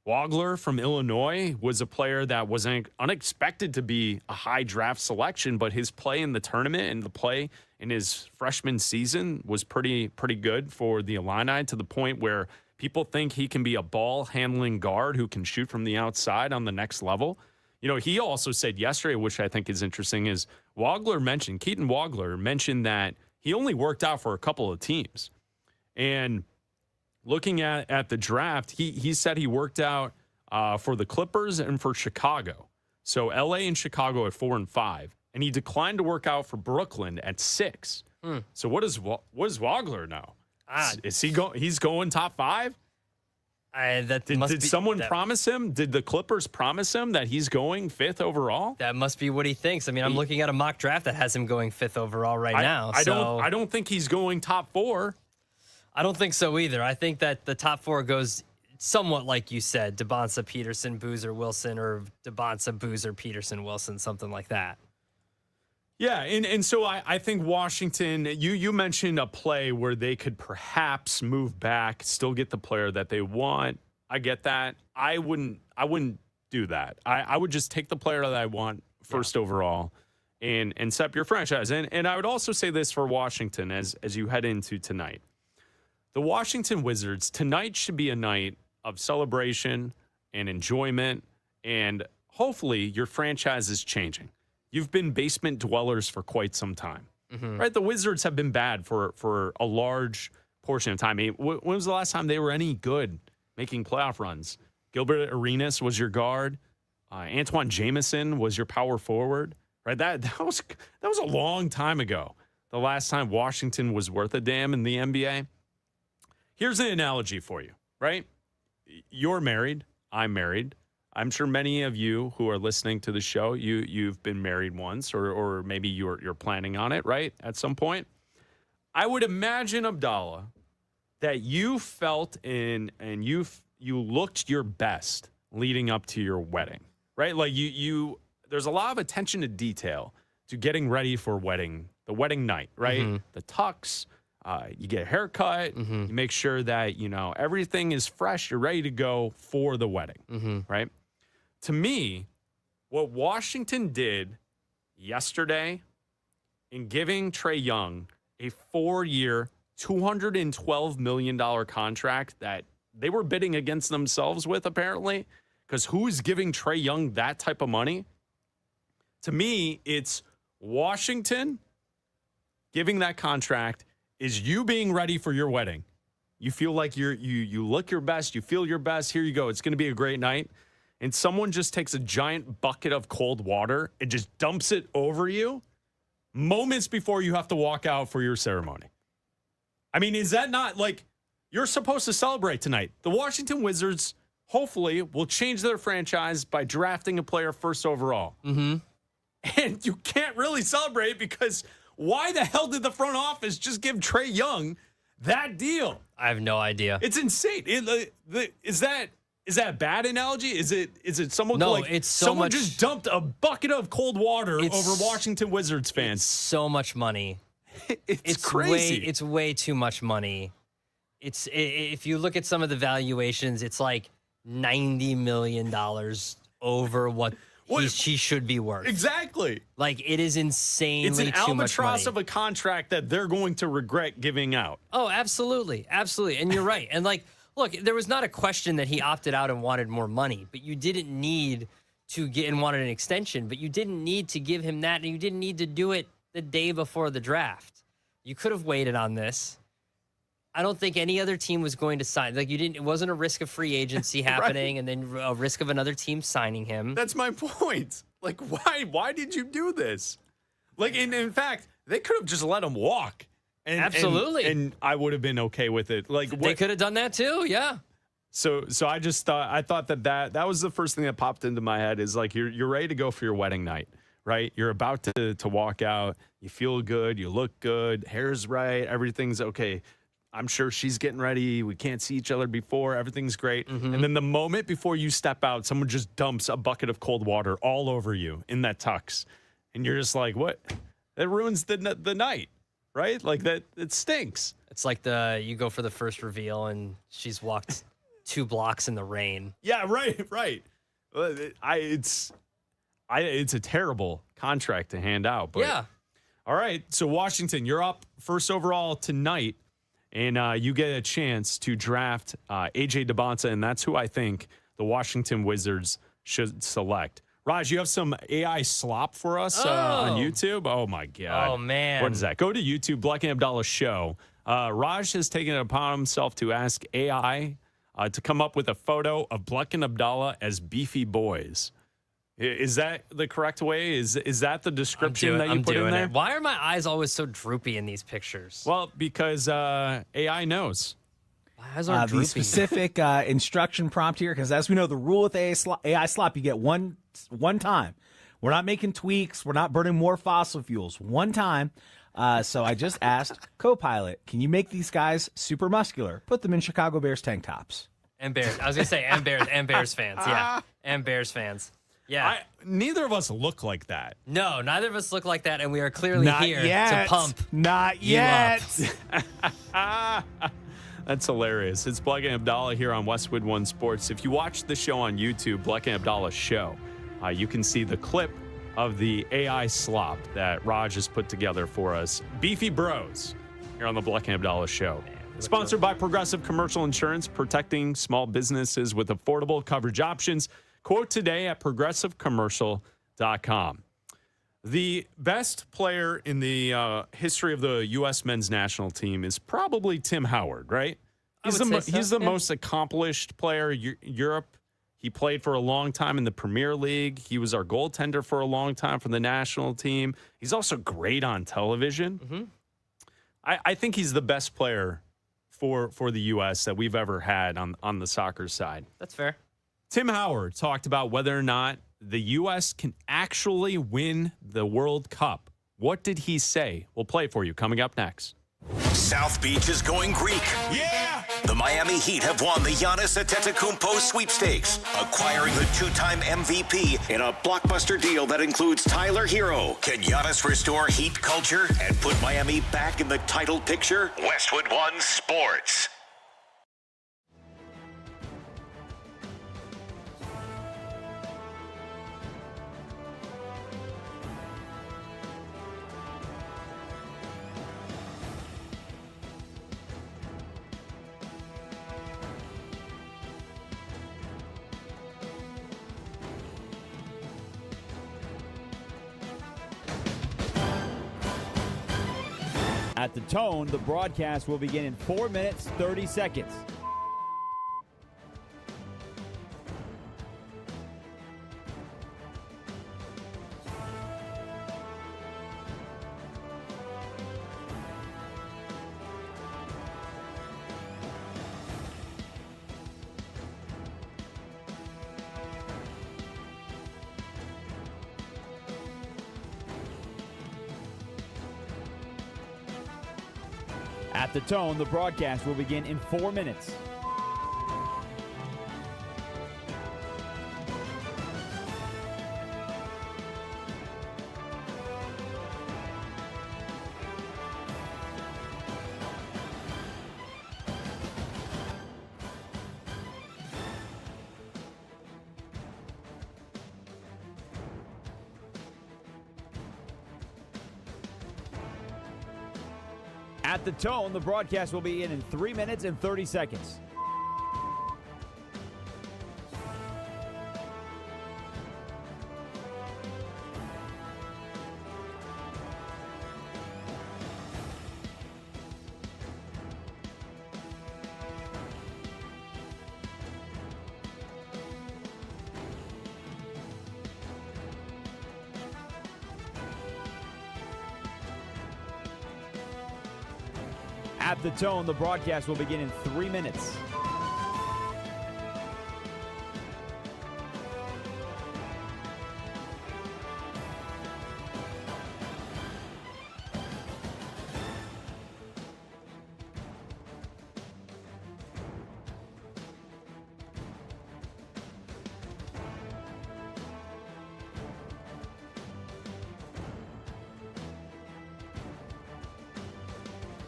Wagler from Illinois was a player that wasn't unexpected to be a high draft selection, but his play in the tournament and the play in his freshman season was pretty good for the Illini, to the point where people think he can be a ball handling guard who can shoot from the outside on the next level. You know, he also said yesterday, which I think is interesting, is Keaton Wagler mentioned that he only worked out for a couple of teams. And looking at the draft, he said he worked out for the Clippers and for Chicago. So LA and Chicago at 4 and 5. And he declined to work out for Brooklyn at 6. So what does Wagler know? Is he's going top 5? Did someone promise him? Did the Clippers promise him that he's going 5th overall? That must be what he thinks. I mean, I'm looking at a mock draft that has him going 5th overall now. I don't think he's going top 4. I don't think so either. I think that the top 4 goes somewhat like you said, DeBonsa, Peterson, Boozer, Wilson, or DeBonsa, Boozer, Peterson, Wilson, something like that. Yeah, and so I think Washington, you mentioned a play where they could perhaps move back, still get the player that they want. I get that. I wouldn't do that. I would just take the player that I want first overall and set up your franchise. And I would also say this for Washington as you head into tonight. The Washington Wizards, tonight should be a night of celebration and enjoyment, and hopefully your franchise is changing. You've been basement dwellers for quite some time, right? The Wizards have been bad for a large portion of time. I mean, when was the last time they were any good making playoff runs? Gilbert Arenas was your guard. Antoine Jamison was your power forward, right? That was a long time ago. The last time Washington was worth a damn in the NBA. Here's an analogy for you, right? You're married. I'm married. I'm sure many of you who are listening to the show, you've been married once, or maybe you're planning on it, right? At some point. I would imagine, Abdalla, that you felt and looked your best leading up to your wedding, right? Like you there's a lot of attention to detail to getting ready for the wedding night, right? Mm-hmm. The tux, you get a haircut, Mm-hmm. you make sure that, everything is fresh, you're ready to go for the wedding, Mm-hmm. right? To me, what Washington did yesterday in giving Trae Young a 4-year, $212 million contract that they were bidding against themselves with, apparently, because who's giving Trae Young that type of money? To me, it's Washington giving that contract is you being ready for your wedding. You feel like you look your best, you feel your best. Here you go. It's going to be a great night. And someone just takes a giant bucket of cold water and just dumps it over you moments before you have to walk out for your ceremony. I mean, is that not like you're supposed to celebrate tonight? The Washington Wizards hopefully will change their franchise by drafting a player first overall. Mm-hmm. And you can't really celebrate because why the hell did the front office just give Trae Young that deal? I have no idea. It's insane. Is that a bad analogy? Is it someone No, like it's so someone much- just dumped a bucket of cold water over Washington Wizards It's fans? so much money. It's crazy. It's way too much money. If you look at some of the valuations, it's like $90 million over what she should be worth. Exactly. Like, it is insanely It's an too much albatross money. of a contract that they're going to regret giving out. Oh, absolutely. Absolutely. And you're right. And like, look, there was not a question that he opted out and wanted more money, but you didn't need to get and wanted an extension, but you didn't need to give him that, and you didn't need to do it the day before the draft. You could have waited on this. I don't think any other team was going to sign. Like, it wasn't a risk of free agency happening and then a risk of another team signing him. That's my point. Like, why did you do this? Like, in fact, they could have just let him walk. Absolutely. And I would have been okay with it. Like, They could have done that too, yeah. So I thought that was the first thing that popped into my head is like you're ready to go for your wedding night, right? You're about to walk out. You feel good. You look good. Hair's right. Everything's okay. I'm sure she's getting ready. We can't see each other before. Everything's great. Mm-hmm. And then the moment before you step out, someone just dumps a bucket of cold water all over you in that tux. And you're just like, what? That ruins the night, right? Like that, it stinks. It's like you go for the first reveal and she's walked 2 blocks in the rain. Yeah, right. It's a terrible contract to hand out. But Yeah. All right, so Washington, you're up first overall tonight, and you get a chance to draft A.J. DeBonta, and that's who I think the Washington Wizards should select. Raj, you have some AI slop for us on YouTube? Oh, my God. Oh, man. What is that? Go to YouTube, Bleck Abdalla Show. Raj has taken it upon himself to ask AI to come up with a photo of Bleck and Abdalla as beefy boys. Is that the correct way? Is that the description that you put in there? Why are my eyes always so droopy in these pictures? Well, because AI knows. My eyes are droopy. The specific instruction prompt here, because as we know, the rule with AI slop, you get one time. We're not making tweaks. We're not burning more fossil fuels. One time. So I just asked Copilot, can you make these guys super muscular? Put them in Chicago Bears tank tops. And Bears. I was going to say, and Bears fans. Yeah. And Bears fans. Yeah. Neither of us look like that. No, neither of us look like that, and we are clearly Not here yet. to pump. Not you yet. That's hilarious. It's Bleck and Abdalla here on Westwood One Sports. If you watch the show on YouTube, Bleck and Abdalla Show, you can see the clip of the AI slop that Raj has put together for us. Beefy Bros here on the Bleck and Abdalla Show. Sponsored by Progressive Commercial Insurance, protecting small businesses with affordable coverage options. Quote today at progressivecommercial.com. The best player in the history of the U.S. men's national team is probably Tim Howard, right? He's the most accomplished player. Europe. He played for a long time in the Premier League. He was our goaltender for a long time for the national team. He's also great on television. Mm-hmm. I think he's the best player for the U.S. that we've ever had on the soccer side. That's fair. Tim Howard talked about whether or not the U.S. can actually win the World Cup. What did he say? We'll play for you coming up next. South Beach is going Greek. Yeah! The Miami Heat have won the Giannis Antetokounmpo sweepstakes, acquiring the two-time MVP in a blockbuster deal that includes Tyler Hero. Can Giannis restore Heat culture and put Miami back in the title picture? Westwood One Sports. At the tone, the broadcast will begin in 4 minutes, 30 seconds. At the tone, the broadcast will begin in 4 minutes. At the tone, the broadcast will be in 3 minutes and 30 seconds. At the tone, the broadcast will begin in 3 minutes.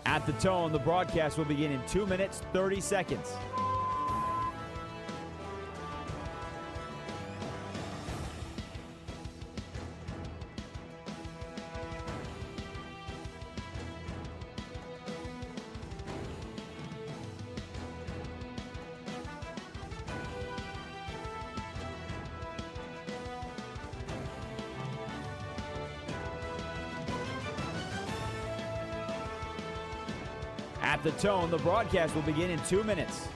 At the tone, the broadcast will begin in 2 minutes, 30 seconds. At the tone, the broadcast will begin in 2 minutes.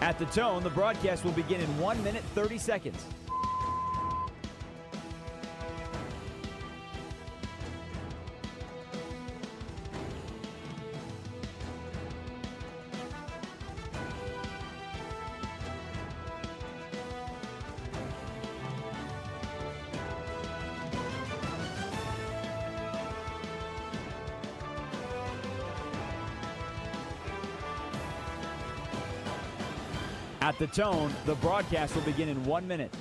At the tone, the broadcast will begin in 1 minute, 30 seconds. At the tone, the broadcast will begin in 1 minute.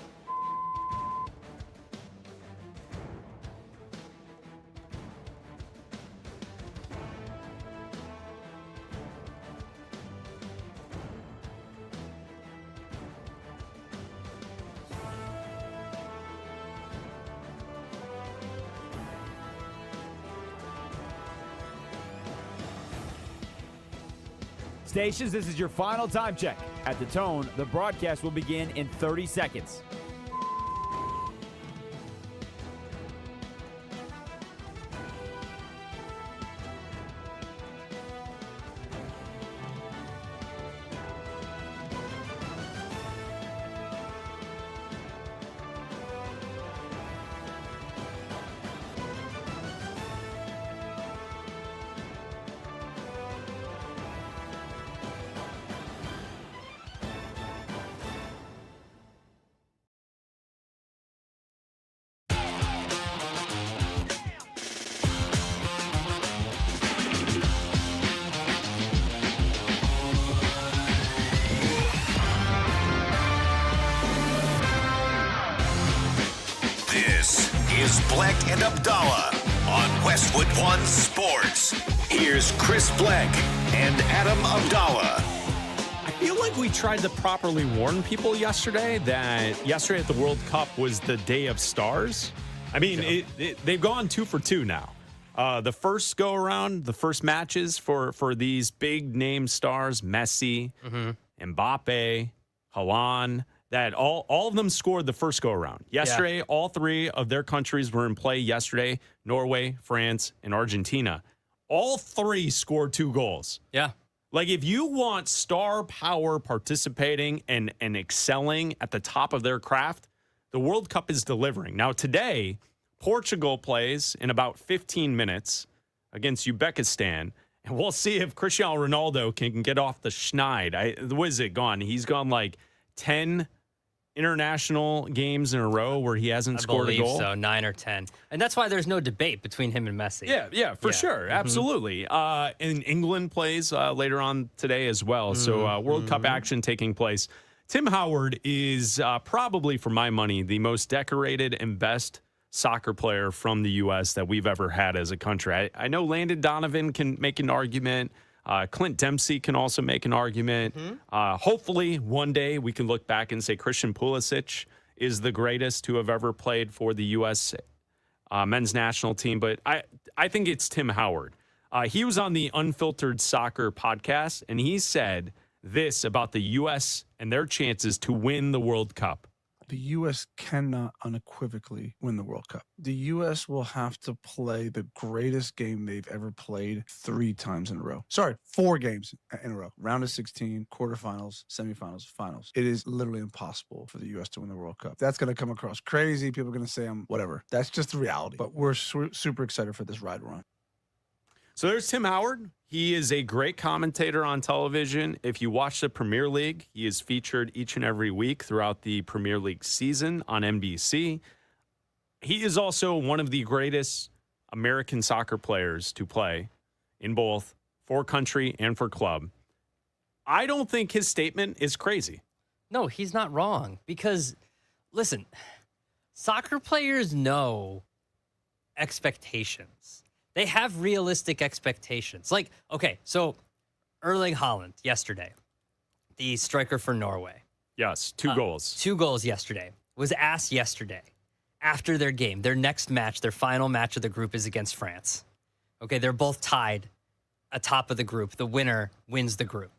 Stations, this is your final time check. At the tone, the broadcast will begin in 30 seconds. Bleck and Abdalla on Westwood One Sports. Here's Chris Bleck and Adam Abdalla. I feel like we tried to properly warn people yesterday that yesterday at the World Cup was the day of stars. I mean, they've gone 2 for 2 now. The first go around, the first matches for these big name stars, Messi, Mbappe, Haaland, that all of them scored the first go around. Yesterday, all 3 of their countries were in play yesterday, Norway, France, and Argentina. All 3 scored 2 goals. Yeah. Like, if you want star power participating and excelling at the top of their craft, the World Cup is delivering. Now, today, Portugal plays in about 15 minutes against Uzbekistan, and we'll see if Cristiano Ronaldo can get off the schneid. What is it gone? He's gone like 10 international games in a row where he hasn't scored a goal. So 9 or 10, and that's why there's no debate between him and Messi. Yeah, for sure, absolutely. And England plays later on today as well. So World Cup action taking place. Tim Howard is probably, for my money, the most decorated and best soccer player from the U.S. that we've ever had as a country. I know Landon Donovan can make an argument. Clint Dempsey can also make an argument. Hopefully, one day we can look back and say Christian Pulisic is the greatest to have ever played for the U.S. Men's national team. But I think it's Tim Howard. He was on the Unfiltered Soccer podcast, and he said this about the U.S. and their chances to win the World Cup. The U.S. cannot unequivocally win the World Cup. The U.S. will have to play the greatest game they've ever played 3 times in a row. Sorry, 4 games in a row. Round of 16, quarterfinals, semifinals, finals. It is literally impossible for the U.S. to win the World Cup. That's going to come across crazy. People are going to say I'm whatever. That's just the reality. But we're super excited for this ride we're on. So there's Tim Howard. He is a great commentator on television. If you watch the Premier League, he is featured each and every week throughout the Premier League season on NBC. He is also one of the greatest American soccer players to play in both for country and for club. I don't think his statement is crazy. No, he's not wrong because, listen, soccer players know expectations. They have realistic expectations. Like, okay, so Erling Haaland yesterday, the striker for Norway. Yes, 2 goals. 2 goals yesterday. Was asked yesterday after their game, their next match, their final match of the group is against France. Okay, they're both tied atop of the group. The winner wins the group.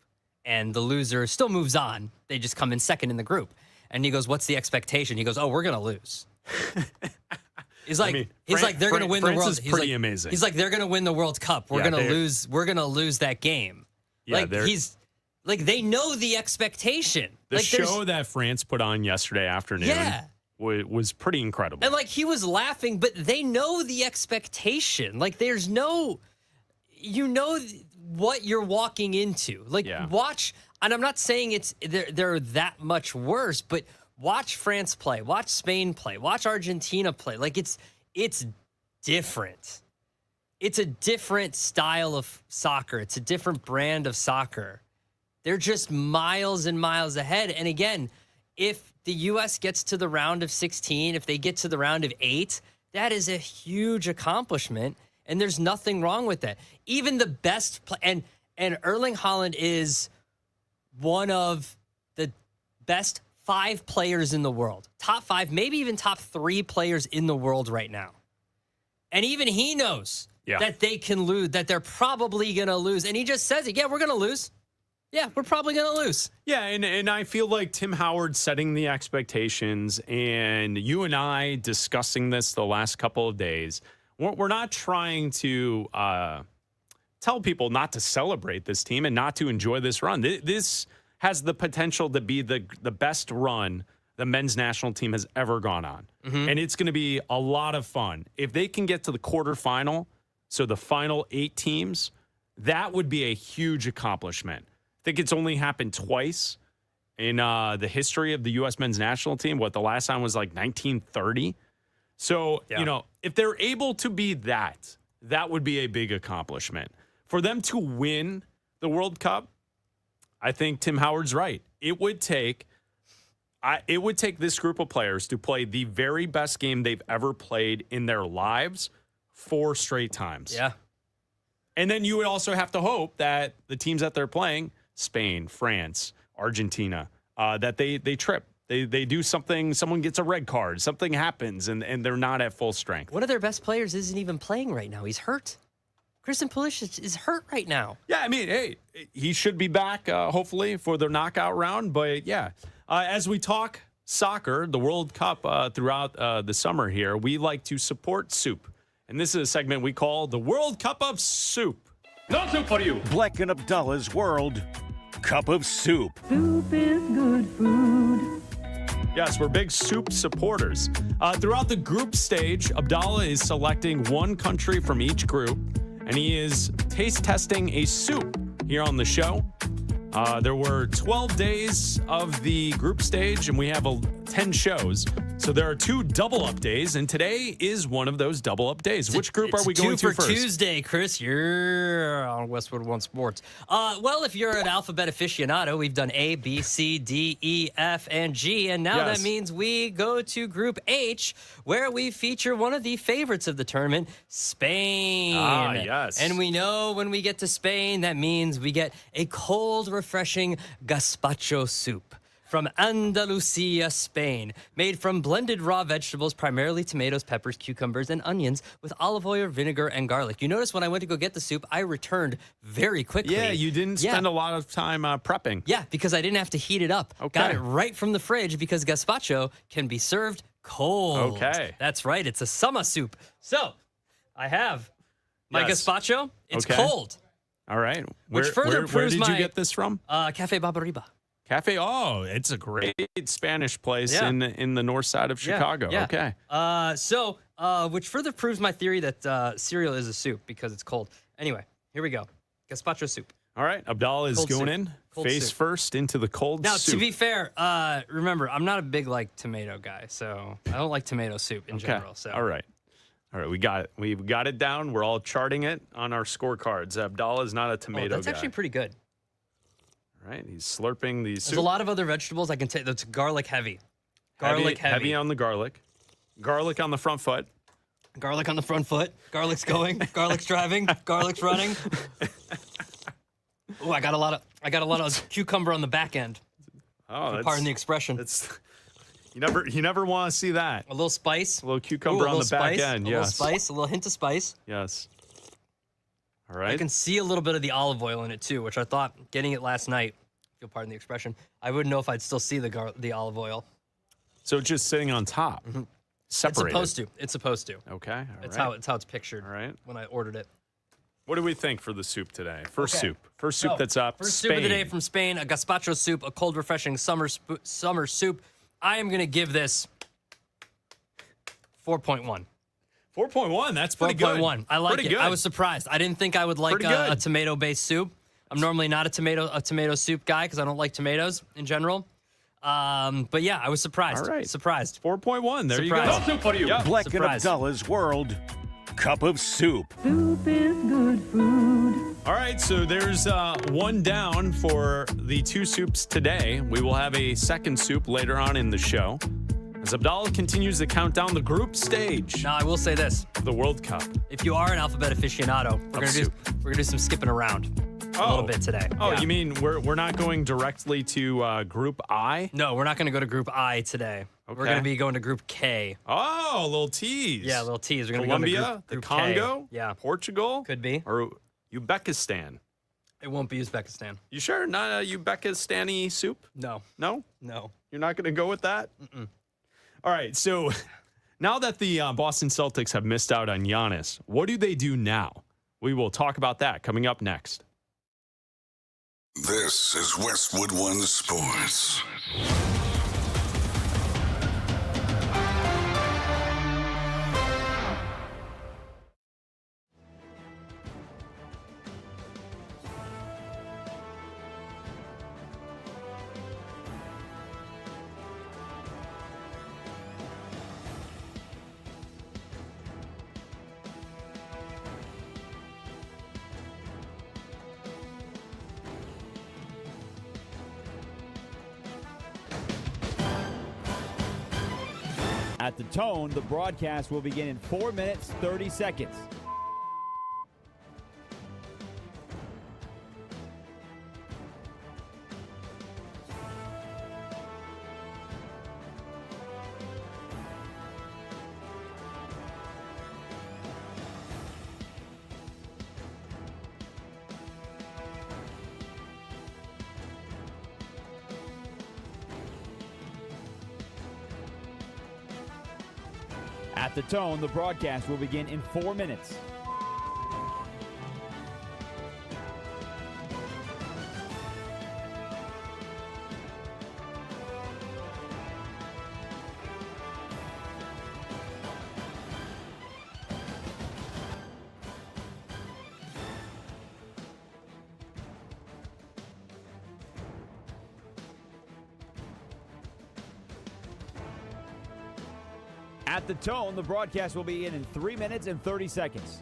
And the loser still moves on. They just come in second in the group. And he goes, what's the expectation? He goes, oh, we're going to lose. He's like, they're going to win the World. Is pretty amazing. He's like, they're going to win the World Cup. We're going to lose. We're going to lose that game. Yeah, they know the expectation. The show that France put on yesterday afternoon was pretty incredible. And like he was laughing, but they know the expectation. Like there's no, what you're walking into. Like watch, and I'm not saying they're that much worse, but watch France play, watch Spain play, watch Argentina play. Like it's different. It's a different style of soccer. It's a different brand of soccer. They're just miles and miles ahead. And again, if the U.S. gets to the round of 16, if they get to the round of 8, that is a huge accomplishment. And there's nothing wrong with that. Even the best and Erling Haaland is one of the best 5 players in the world. Top 5, maybe even top 3 players in the world right now. And even he knows that they can lose, that they're probably going to lose. And he just says it. Yeah, we're going to lose. Yeah, we're probably going to lose. Yeah, and I feel like Tim Howard setting the expectations, and you and I discussing this the last couple of days. We're not trying to tell people not to celebrate this team and not to enjoy this run. This has the potential to be the best run the men's national team has ever gone on. And it's going to be a lot of fun. If they can get to the quarterfinal, so the final 8 teams, that would be a huge accomplishment. I think it's only happened twice in the history of the U.S. men's national team. The last time was like 1930. So, if they're able to be that would be a big accomplishment. For them to win the World Cup, I think Tim Howard's right. It would take, It would take this group of players to play the very best game they've ever played in their lives 4 straight times. Yeah. And then you would also have to hope that the teams that they're playing, Spain, France, Argentina, that they trip. They do something, someone gets a red card, something happens, and they're not at full strength. One of their best players isn't even playing right now. He's hurt. Christian Pulisic is hurt right now. Yeah, I mean, hey, he should be back, hopefully, for their knockout round. But, yeah, as we talk soccer, the World Cup throughout the summer here, we like to support soup. And this is a segment we call the World Cup of Soup. No soup for you. Bleck and Abdalla's World Cup of Soup. Soup is good food. Yes, we're big soup supporters. Throughout the group stage, Abdalla is selecting one country from each group, and he is taste testing a soup here on the show. There were 12 days of the group stage, and we have 10 shows. So there are 2 double-up days, and today is one of those double-up days. Which group are we going to first? 2 for Tuesday, Chris. You're on Westwood One Sports. Well, if you're an alphabet aficionado, we've done A, B, C, D, E, F, and G, and now that means we go to Group H, where we feature one of the favorites of the tournament, Spain. Ah, yes. And we know when we get to Spain, that means we get a cold, refreshing gazpacho soup from Andalusia, Spain, made from blended raw vegetables, primarily tomatoes, peppers, cucumbers, and onions, with olive oil, vinegar, and garlic. You notice when I went to go get the soup, I returned very quickly. Yeah, you didn't spend a lot of time prepping. Yeah, because I didn't have to heat it up. Okay. Got it right from the fridge because gazpacho can be served cold. Okay. That's right. It's a summer soup. So, I have my Yes. gazpacho. It's Okay. cold. All right. Which further where proves did you my- get this from? Cafe Barbariba. Cafe. Oh, it's a great Spanish place Yeah. in the north side of Chicago. Yeah. Okay. Which further proves my theory that cereal is a soup because it's cold. Anyway, here we go. Gazpacho soup. All right. Abdalla is Cold going soup. in Cold face soup. first into the cold Now, soup. to be fair, remember, I'm not a big tomato guy, so I don't like tomato soup in general. So All right. We got it. We've got it down. We're all charting it on our scorecards. Abdalla is not a tomato that's guy. actually pretty good. All right. He's slurping the soup. There's a lot of other vegetables I can take. That's garlic heavy. Garlic heavy. Heavy on the garlic. Garlic on the front foot. Garlic on the front foot. Garlic's going. Garlic's driving. Garlic's running. Oh, I got a lot of cucumber on the back end. Oh, Pardon the expression. That's you never want to see that. A little spice. A little cucumber on the back end. A little spice. A little hint of spice. Yes. All I right. can see a little bit of the olive oil in it too, which I thought getting it last night. If you'll pardon the expression. I wouldn't know if I'd still see the olive oil. So it's just sitting on top. Separated. It's supposed to. Okay. All It's right. how it's pictured. All right. When I ordered it. What do we think for the soup today? First Okay. soup. First soup So, that's up. First Spain. soup of the day from Spain, a gazpacho soup, a cold, refreshing summer soup. I am going to give this 4.1. 4.1. That's pretty good. 4.1. I like Pretty it. good. I was surprised. I didn't think I would like Pretty good. a tomato-based soup. I'm normally not a tomato soup guy because I don't like tomatoes in general. But yeah, I was surprised. All right. Surprised. 4.1. There Surprised. you go. No soup for you. Yep. Bleck Surprise. and Abdalla's World Cup of Soup. Soup is good food. All right, so there's one down for the 2 soups today. We will have a second soup later on in the show as Abdalla continues to count down the group stage Now, I will say this. of the World Cup. If you are an alphabet aficionado, we're soup. gonna do some skipping around a little bit today. Oh, Yeah. you mean we're not going directly to Group I? No, we're not going to go to Group I today. We're Okay. going to be going to Group K. Oh, a little tease. Yeah, a little tease. We're going to Colombia, go to the Group Congo, K. Yeah, Portugal, could be. or Uzbekistan. It won't be Uzbekistan. You sure? Not a Uzbekistani soup? No, No? no. You're not going to go with that? All right, so now that the Boston Celtics have missed out on Giannis, what do they do now? We will talk about that coming up next. This is Westwood One Sports. At the tone, the broadcast will begin in 4 minutes, 30 seconds. At the tone, the broadcast will begin in 4 minutes. At the tone, the broadcast will begin in 3 minutes and 30 seconds.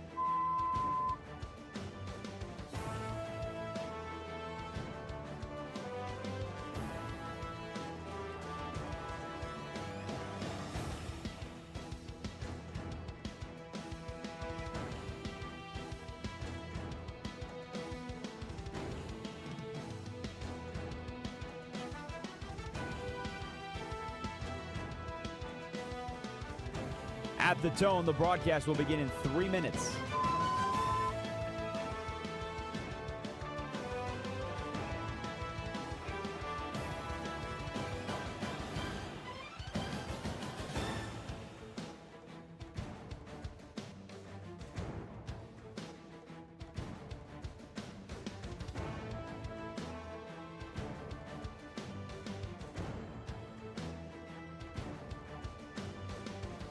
At the tone, the broadcast will begin in 3 minutes.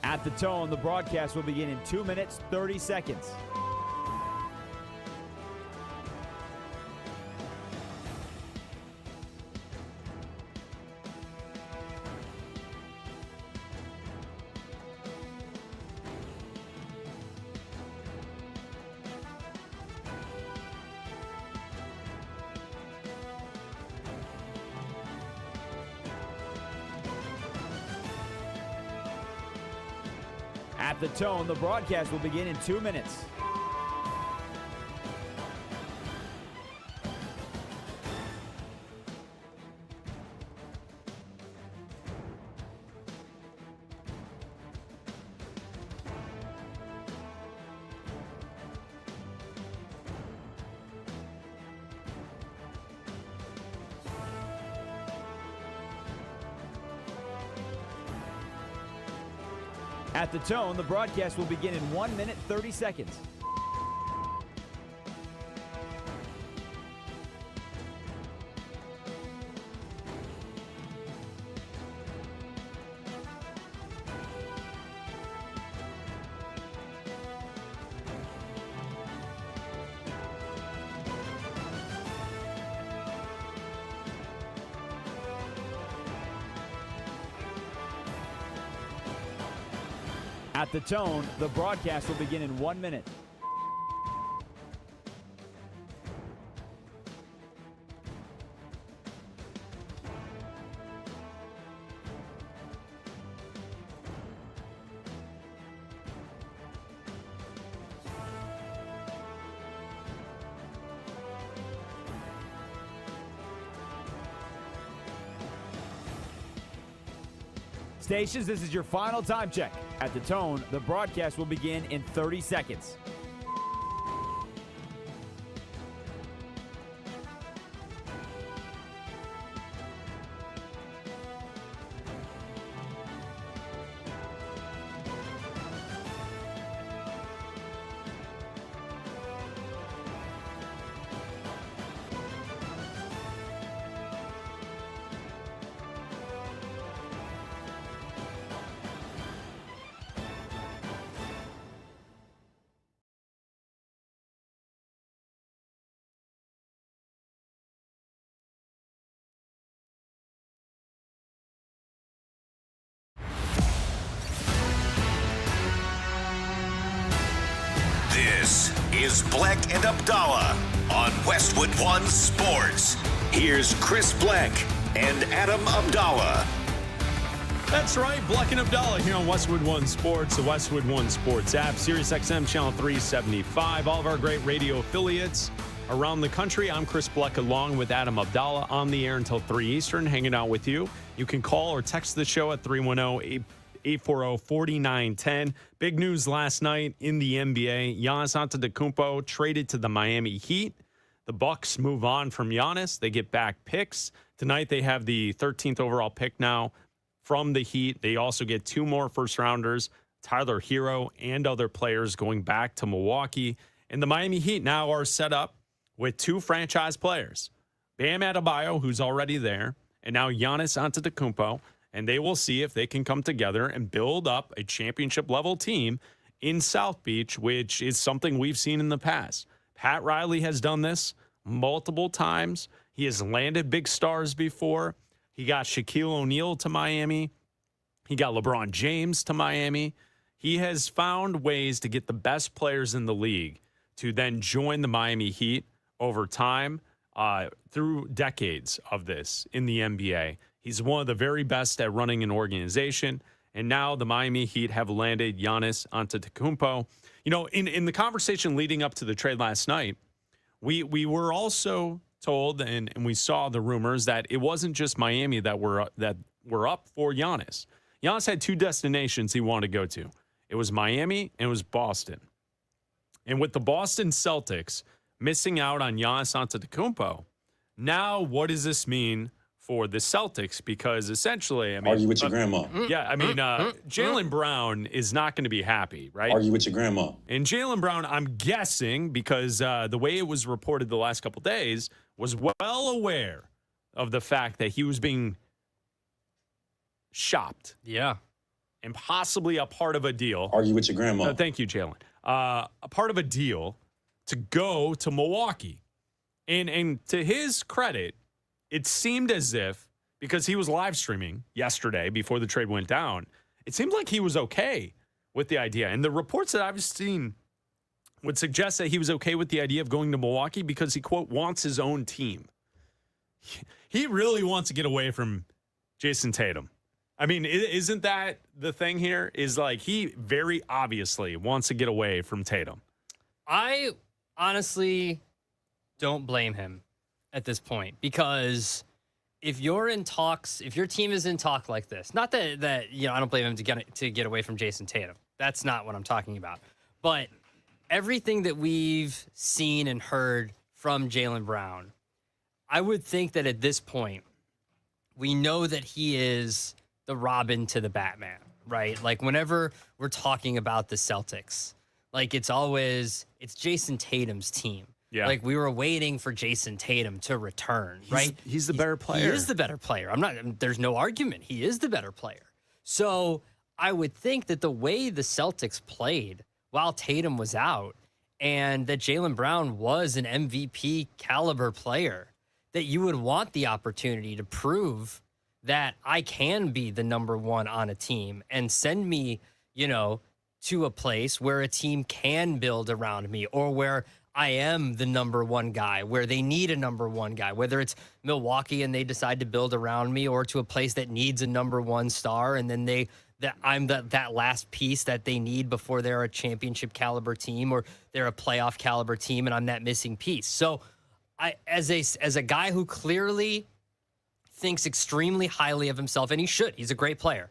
At the tone, the broadcast will begin in 2 minutes, 30 seconds. At the tone, the broadcast will begin in 2 minutes. At the tone, the broadcast will begin in 1 minute, 30 seconds. At the tone, the broadcast will begin in 1 minute. Stations, this is your final time check. At the tone, the broadcast will begin in 30 seconds. This is Bleck and Abdalla on Westwood One Sports. Here's Chris Bleck and Adam Abdalla. That's right. Bleck Abdalla here on Westwood One Sports, the Westwood One Sports app, Sirius XM Channel 375, all of our great radio affiliates around the country. I'm Chris Bleck along with Adam Abdalla on the air until 3 Eastern, hanging out with you. You can call or text the show at 310-840-4910. Big news last night in the NBA. Giannis Antetokounmpo traded to the Miami Heat. The Bucks move on from Giannis. They get back picks. Tonight they have the 13th overall pick now from the Heat. They also get 2 more first-rounders, Tyler Hero and other players going back to Milwaukee. And the Miami Heat now are set up with 2 franchise players, Bam Adebayo, who's already there, and now Giannis Antetokounmpo. And they will see if they can come together and build up a championship-level team in South Beach, which is something we've seen in the past. Pat Riley has done this multiple times. He has landed big stars before. He got Shaquille O'Neal to Miami. He got LeBron James to Miami. He has found ways to get the best players in the league to then join the Miami Heat over time through decades of this in the NBA. He's one of the very best at running an organization. And now the Miami Heat have landed Giannis Antetokounmpo. You know, in the conversation leading up to the trade last night, we were also told, and we saw the rumors that it wasn't just Miami that were up for Giannis. Giannis had 2 destinations he wanted to go to. It was Miami and it was Boston. And with the Boston Celtics missing out on Giannis Antetokounmpo, now what does this mean for the Celtics? Because essentially, I mean, argue with your grandma. Yeah, I mean, Jaylen Brown is not going to be happy, right? Argue with your grandma. And Jaylen Brown, I'm guessing, because the way it was reported the last couple days, was well aware of the fact that he was being shopped. Yeah. And possibly a part of a deal. Argue with your grandma. Thank you, Jalen. A part of a deal to go to Milwaukee. And to his credit, it seemed as if, because he was live streaming yesterday before the trade went down, it seemed like he was okay with the idea. And the reports that I've seen would suggest that he was okay with the idea of going to Milwaukee because he, quote, wants his own team. He really wants to get away from Jason Tatum. I mean, isn't that the thing here? Is like he very obviously wants to get away from Tatum. I honestly don't blame him at this point, because if you're in talks, if your team is in talk like this, not that you know, I don't blame him to get away from Jason Tatum. That's not what I'm talking about. But everything that we've seen and heard from Jaylen Brown, I would think that at this point, we know that he is the Robin to the Batman, right? Like whenever we're talking about the Celtics, like it's Jason Tatum's team. Yeah. Like we were waiting for Jason Tatum to return, right? He's the better player. He is the better player. There's no argument. He is the better player. So I would think that the way the Celtics played while Tatum was out, and that Jaylen Brown was an MVP caliber player, that you would want the opportunity to prove that I can be the number one on a team and send me, you know, to a place where a team can build around me, or where I am the number one guy, where they need a number one guy, whether it's Milwaukee and they decide to build around me, or to a place that needs a number one star, and then I'm that last piece that they need before they're a championship caliber team or they're a playoff caliber team, and I'm that missing piece. So I, as a guy who clearly thinks extremely highly of himself, and he should, he's a great player.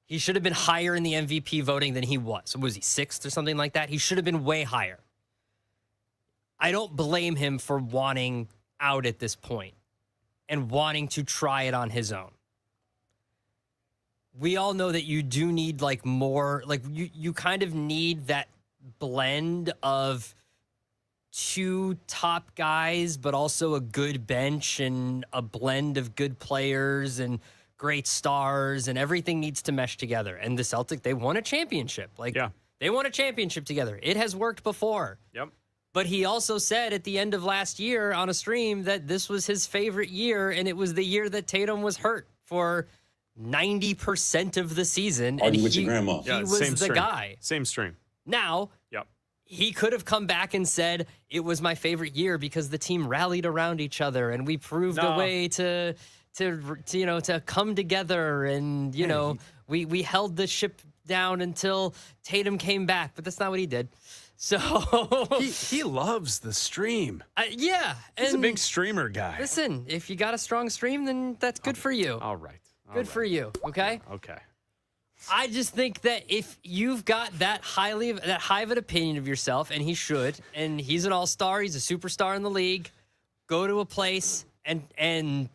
He should have been higher in the MVP voting than he was. Was he 6th or something like that? He should have been way higher. I don't blame him for wanting out at this point and wanting to try it on his own. We all know that you do need like more, like you kind of need that blend of 2 top guys, but also a good bench and a blend of good players and great stars, and everything needs to mesh together. And the Celtics, they won a championship. They won a championship together. It has worked before. Yep. But he also said at the end of last year on a stream that this was his favorite year, and it was the year that Tatum was hurt for 90% of the season. Argue with your grandma. He was the guy. Same stream. Now, yep. He could have come back and said, it was my favorite year because the team rallied around each other and we proved a way to to come together, and we held the ship down until Tatum came back, but that's not what he did. So he loves the stream. Yeah, he's a big streamer guy. Listen, if you got a strong stream, then that's good for you. All right, good for you. Okay. Okay. I just think that if you've got that high of an opinion of yourself, and he should, and he's an all-star, he's a superstar in the league, go to a place and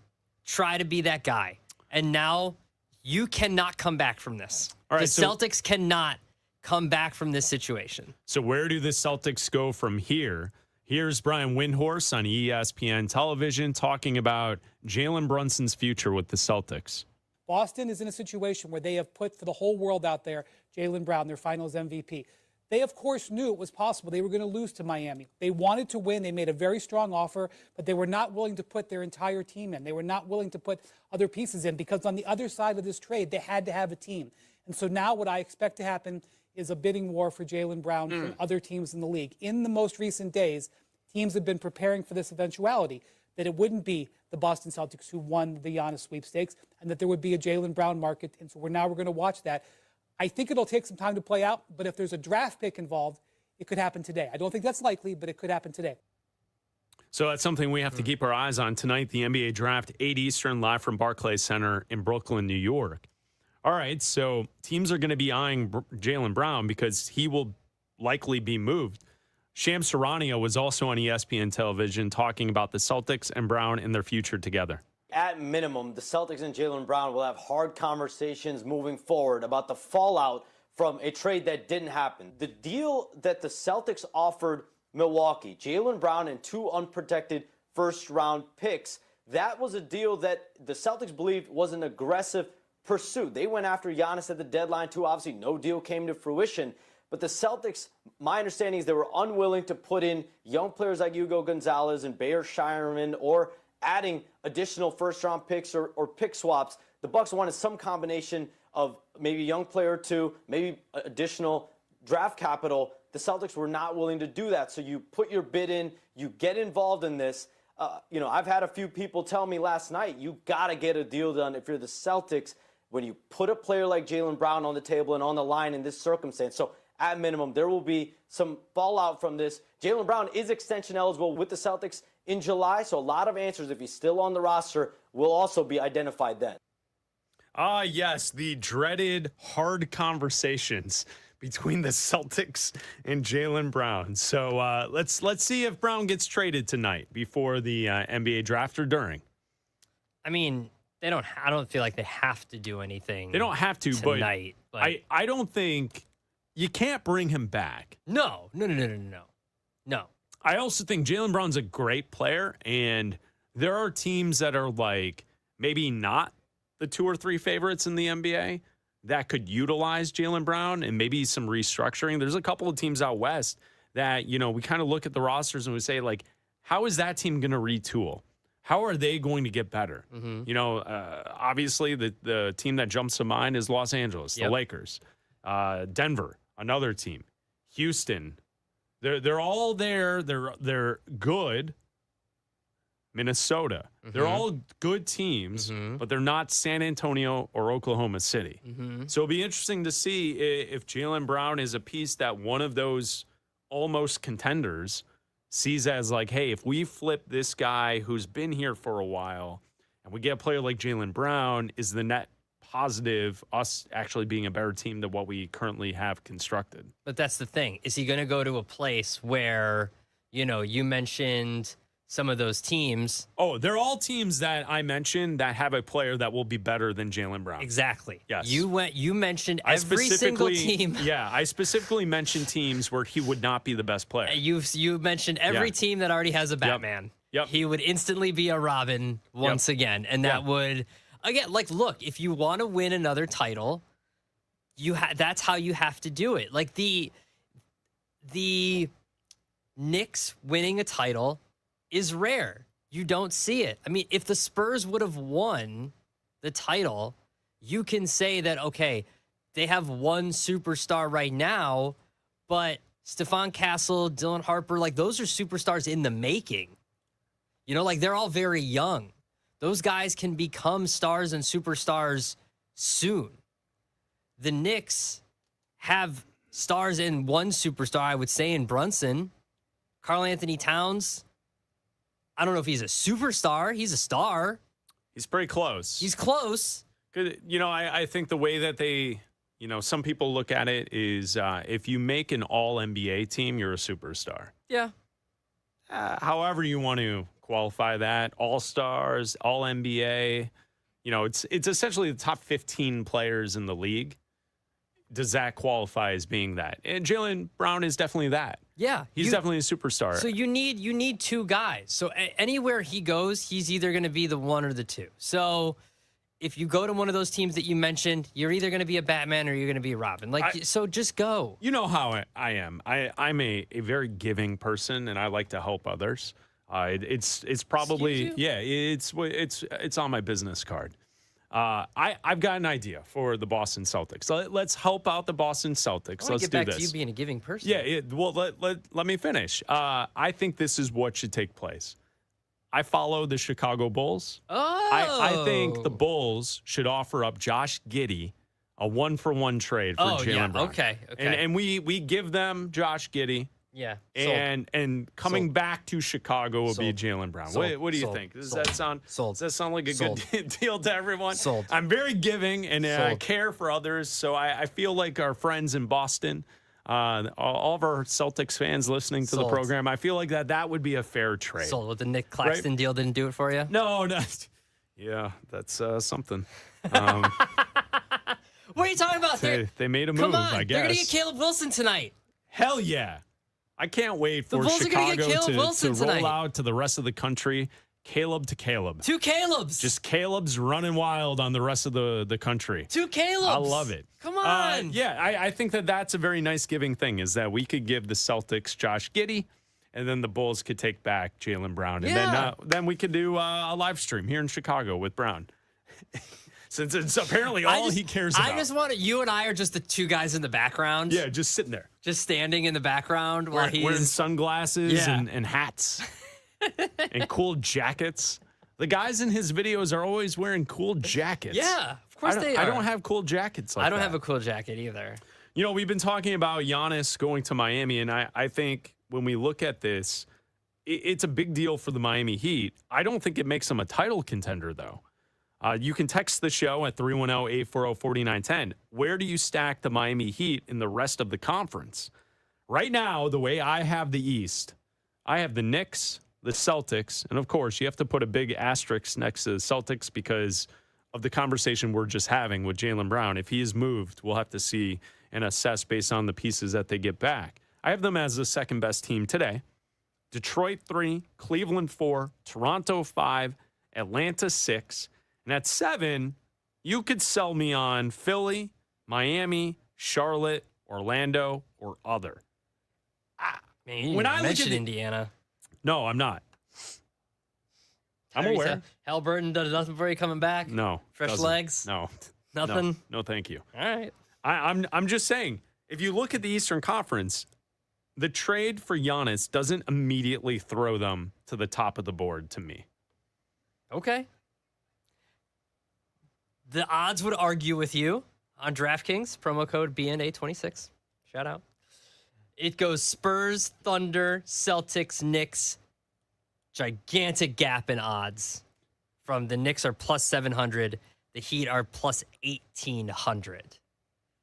try to be that guy. And now you cannot come back from this. All right, the Celtics cannot come back from this situation. So where do the Celtics go from here? Here's Brian Windhorst on ESPN television talking about Jalen Brunson's future with the Celtics. Boston is in a situation where they have put for the whole world out there Jaylen Brown, their finals MVP. They, of course, knew it was possible they were going to lose to Miami. They wanted to win. They made a very strong offer, but they were not willing to put their entire team in. They were not willing to put other pieces in because on the other side of this trade, they had to have a team. And so now what I expect to happen is a bidding war for Jaylen Brown from other teams in the league. In the most recent days, teams have been preparing for this eventuality, that it wouldn't be the Boston Celtics who won the Giannis sweepstakes and that there would be a Jaylen Brown market. And so we're going to watch that. I think it'll take some time to play out, but if there's a draft pick involved, it could happen today. I don't think that's likely, but it could happen today. So that's something we have to keep our eyes on tonight. The NBA Draft, 8 Eastern, live from Barclays Center in Brooklyn, New York. All right, so teams are going to be eyeing Jaylen Brown because he will likely be moved. Shams Charania was also on ESPN television talking about the Celtics and Brown and their future together. At minimum, the Celtics and Jaylen Brown will have hard conversations moving forward about the fallout from a trade that didn't happen. The deal that the Celtics offered Milwaukee, Jaylen Brown and 2 unprotected first-round picks, that was a deal that the Celtics believed was an aggressive pursuit. They went after Giannis at the deadline, too. Obviously, no deal came to fruition. But the Celtics, my understanding is they were unwilling to put in young players like Hugo Gonzalez and Bayer Shireman or adding additional first-round picks or pick swaps. The Bucks wanted some combination of maybe a young player or 2, maybe additional draft capital. The Celtics were not willing to do that. So you put your bid in, you get involved in this. I've had a few people tell me last night, you got to get a deal done if you're the Celtics when you put a player like Jaylen Brown on the table and on the line in this circumstance. So at minimum, there will be some fallout from this. Jaylen Brown is extension eligible with the Celtics in July, so a lot of answers, if he's still on the roster, will also be identified then. Yes, the dreaded hard conversations between the Celtics and Jaylen Brown. So let's see if Brown gets traded tonight before the NBA draft or during. I mean, I don't feel like they have to do anything. They don't have to tonight. But I don't think you can't bring him back. No. I also think Jaylen Brown's a great player, and there are teams that are like maybe not the 2 or 3 favorites in the NBA that could utilize Jaylen Brown and maybe some restructuring. There's a couple of teams out west that, we kind of look at the rosters and we say, like, how is that team going to retool? How are they going to get better? Mm-hmm. Obviously the team that jumps to mind is Los Angeles, the Lakers, Denver, another team, Houston. They're all there. They're good. Minnesota. Mm-hmm. They're all good teams, but they're not San Antonio or Oklahoma City. Mm-hmm. So it'll be interesting to see if Jaylen Brown is a piece that one of those almost contenders sees as like, hey, if we flip this guy who's been here for a while and we get a player like Jaylen Brown, is the net positive us actually being a better team than what we currently have constructed? But that's the thing. Is he going to go to a place where, you mentioned some of those teams? Oh, they're all teams that I mentioned that have a player that will be better than Jaylen Brown. Exactly. Yes. You mentioned every single team. Yeah, I specifically mentioned teams where he would not be the best player. You mentioned every team that already has a Batman. Yep. He would instantly be a Robin once again. And that would, again, look, if you want to win another title, that's how you have to do it. Like the Knicks winning a title is rare. You don't see it. I mean, if the Spurs would have won the title, you can say that, okay, they have one superstar right now, but Stephon Castle, Dylan Harper, those are superstars in the making. They're all very young. Those guys can become stars and superstars soon. The Knicks have stars in one superstar, I would say, in Brunson. Karl Anthony Towns, I don't know if he's a superstar. He's a star. He's pretty close. He's close. Good. I think the way that they, some people look at it is if you make an all-NBA team, you're a superstar. Yeah. However you want to qualify that, all-stars, all-NBA, it's essentially the top 15 players in the league. Does that qualify as being that? And Jaylen Brown is definitely that. Yeah. He's definitely a superstar. So you need two guys. So anywhere he goes, he's either going to be the one or the two. So if you go to one of those teams that you mentioned, you're either going to be a Batman or you're going to be a Robin. So just go. You know how I am. I'm a very giving person, and I like to help others. It's probably it's on my business card. I've got an idea for the Boston Celtics. Let's help out the Boston Celtics. Let's get do back this. to you being a giving person. Yeah. Let me finish. I think this is what should take place. I follow the Chicago Bulls. Oh. I think the Bulls should offer up Josh Giddey a 1-for-1 trade for Jaylen Brown. Okay. And we give them Josh Giddey. Yeah. And coming back to Chicago will be Jaylen Brown. What do you Sold. think? Does Sold. that sound Sold. Does that sound like a Sold. good deal to everyone? Sold. I'm very giving and I Sold. care for others. So I feel like our friends in Boston, all of our Celtics fans listening to the Sold. program, I feel like that would be a fair trade. Sold. With the Nick Claxton deal didn't do it for you? No. Yeah, that's something. What are you talking about? They made a move, Come on. I guess. They're going to get Caleb Wilson tonight. Hell yeah. I can't wait for Bulls are gonna get Chicago Caleb Wilson to roll tonight. out to the rest of the country. Caleb to Caleb. Two Calebs. Just Caleb's running wild on the rest of the country. Two Calebs. I love it. Come on. I think that's a very nice giving thing is that we could give the Celtics Josh Giddey, and then the Bulls could take back Jaylen Brown. And then we could do a live stream here in Chicago with Brown. Since it's apparently all he cares about. I just want you and I are just the two guys in the background. Yeah, just sitting there. Just standing in the background while he's wearing sunglasses Yeah. and hats and cool jackets. The guys in his videos are always wearing cool jackets. Yeah, of course they are. I don't have cool jackets like that. I don't have a cool jacket either. We've been talking about Giannis going to Miami, and I think when we look at this, it's a big deal for the Miami Heat. I don't think it makes them a title contender, though. You can text the show at 310-840-4910. Where do you stack the Miami Heat in the rest of the conference? Right now, the way I have the East, I have the Knicks, the Celtics, and of course, you have to put a big asterisk next to the Celtics because of the conversation we're just having with Jaylen Brown. If he is moved, we'll have to see and assess based on the pieces that they get back. I have them as the second best team today. Detroit 3, Cleveland 4, Toronto 5, Atlanta 6. And at 7, you could sell me on Philly, Miami, Charlotte, Orlando, or other. Man, you When I look mentioned at Indiana. No, I'm not. I'm aware. Halliburton does nothing for you coming back? No. Fresh doesn't. legs? No. Nothing? No, thank you. All right. I'm just saying, if you look at the Eastern Conference, the trade for Giannis doesn't immediately throw them to the top of the board to me. Okay. The odds would argue with you on DraftKings, promo code BNA26. Shout out. It goes Spurs, Thunder, Celtics, Knicks. Gigantic gap in odds. From the Knicks are plus 700. The Heat are plus 1,800.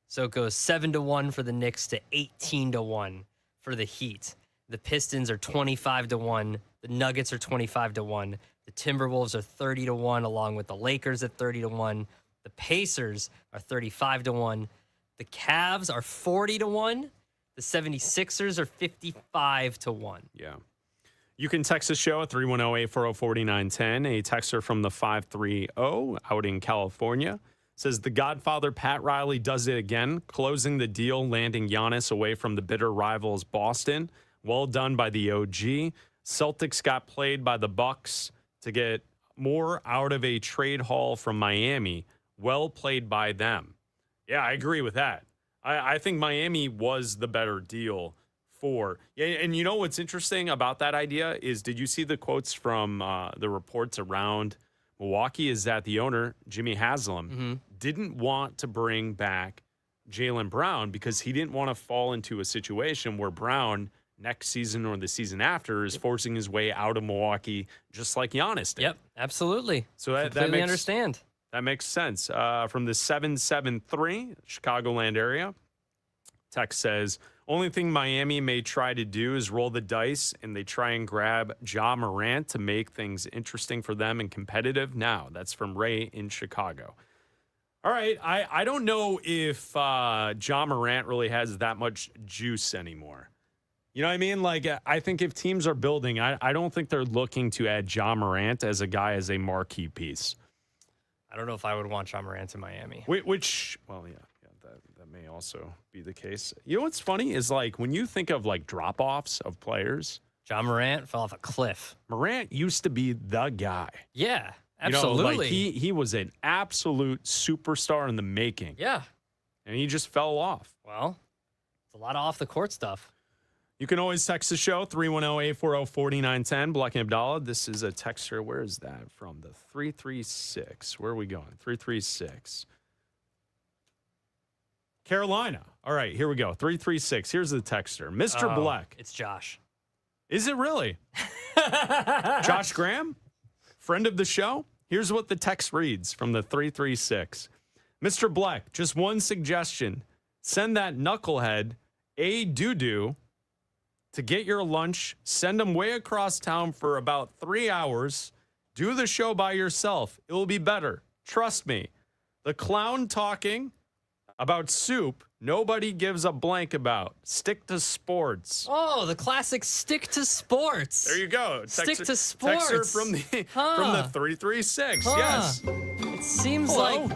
So it goes 7-1 for the Knicks to 18-1 for the Heat. The Pistons are 25-1. The Nuggets are 25-1. The Timberwolves are 30-1, along with the Lakers at 30-1. The Pacers are 35-1. The Cavs are 40-1. The 76ers are 55-1. Yeah. You can text the show at 310-840-4910. A texter from the 530 out in California says the Godfather Pat Riley does it again, closing the deal, landing Giannis away from the bitter rivals Boston. Well done by the OG. Celtics got played by the Bucks to get more out of a trade haul from Miami. Well played by them. Yeah, I agree with that. I think Miami was the better deal for. Yeah, and you know what's interesting about that idea is, did you see the quotes from the reports around Milwaukee is that the owner, Jimmy Haslam, didn't want to bring back Jaylen Brown because he didn't want to fall into a situation where Brown next season or the season after is forcing his way out of Milwaukee, just like Giannis did. Yep, absolutely. So that Completely makes, understand. That makes sense. From the 773 Chicagoland area, text says, only thing Miami may try to do is roll the dice and they try and grab Ja Morant to make things interesting for them and competitive. Now, that's from Ray in Chicago. All right, I don't know if Ja Morant really has that much juice anymore. You know what I mean? Like, I think if teams are building, I don't think they're looking to add Ja Morant as a guy as a marquee piece. I don't know if I would want Ja Morant in Miami. Which well, yeah, that may also be the case. You know what's funny is, like, when you think of, like, drop-offs of players. Ja Morant fell off a cliff. Morant used to be the guy. Yeah, absolutely. You know, like he was an absolute superstar in the making. Yeah. And he just fell off. Well, it's a lot of off-the-court stuff. You can always text the show, 310-840-4910. Bleck Abdalla. This is a texter. Where is that from? The 336. Where are we going? 336. Carolina. All right, here we go. 336. Here's the texter. Mr. Bleck. It's Josh. Is it really? Josh Graham, friend of the show? Here's what the text reads from the 336. Mr. Bleck, just one suggestion. Send that knucklehead, A. Doo-Doo, to get your lunch, send him way across town for about 3 hours. Do the show by yourself. It will be better. Trust me. The clown talking about soup, nobody gives a blank about. Stick to sports. Oh, the classic stick to sports. There you go. Stick to sports. Texter from the 336. Huh. Yes. It seems Hello.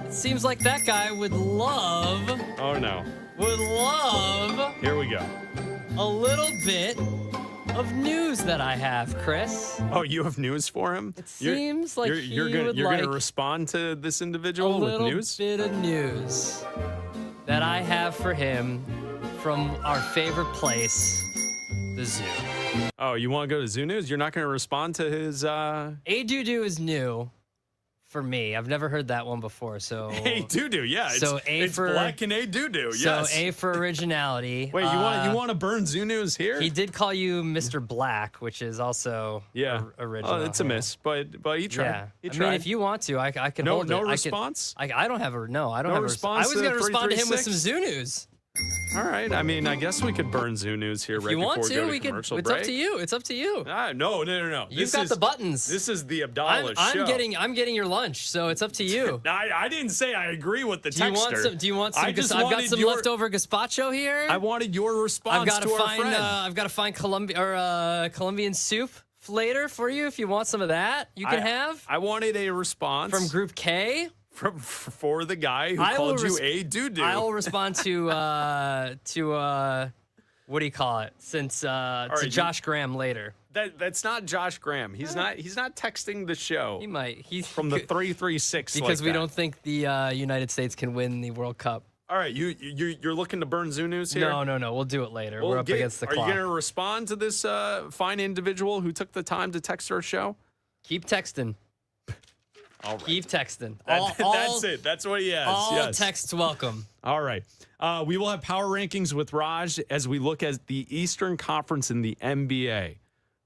like that guy would love. Oh no. Would love. Here we go. A little bit of news that I have, Chris. Oh, you have news for him? It seems like you're would gonna like respond to this a individual with little news? bit of news that I have for him from our favorite place, the zoo. Oh, you want to go to Zoo News? You're not going to respond to his... A Doo-Doo is new for me. I've never heard that one before, so... A Doo-Doo, yeah. So it's Bleck and A Doo-Doo, yes. So A for originality. Wait, you want to burn Zoo News here? He did call you Mr. Black, which is also original. Oh, it's a miss, but he tried. Yeah. He I tried. mean, if you want to, I can hold it. No response? I don't have a I don't No have a response I was to going to respond to him with 336? some zoo news. All right. I mean, I guess we could burn Zoo News here If right you before want we go to, to we could. commercial It's break. up to you. It's up to you. No. You've got the buttons. This is the Abdalla I'm show. I'm getting your lunch, so it's up to you. No, I didn't say I agree with the Do you want texter. some? Do you want some? I just I've got wanted some your- leftover gazpacho here. I wanted your response I've got to our friend. I've got to find Colombian soup later for you if you want some of that. You can have. I wanted a response From Group K. For the guy who called you A Doo-Doo. I will respond to what do you call it? Since to Josh Graham later. That's not Josh Graham. He's not texting the show. He might. He's from the 336 because like we that. don't think the United States can win the World Cup. All right, you're looking to burn Zoo News here? No. We'll do it later. We're up against the clock. Are you going to respond to this fine individual who took the time to text our show? Keep texting. All right. Keep texting. That's it. That's what he has. All texts welcome. All right. We will have power rankings with Raj as we look at the Eastern Conference in the NBA.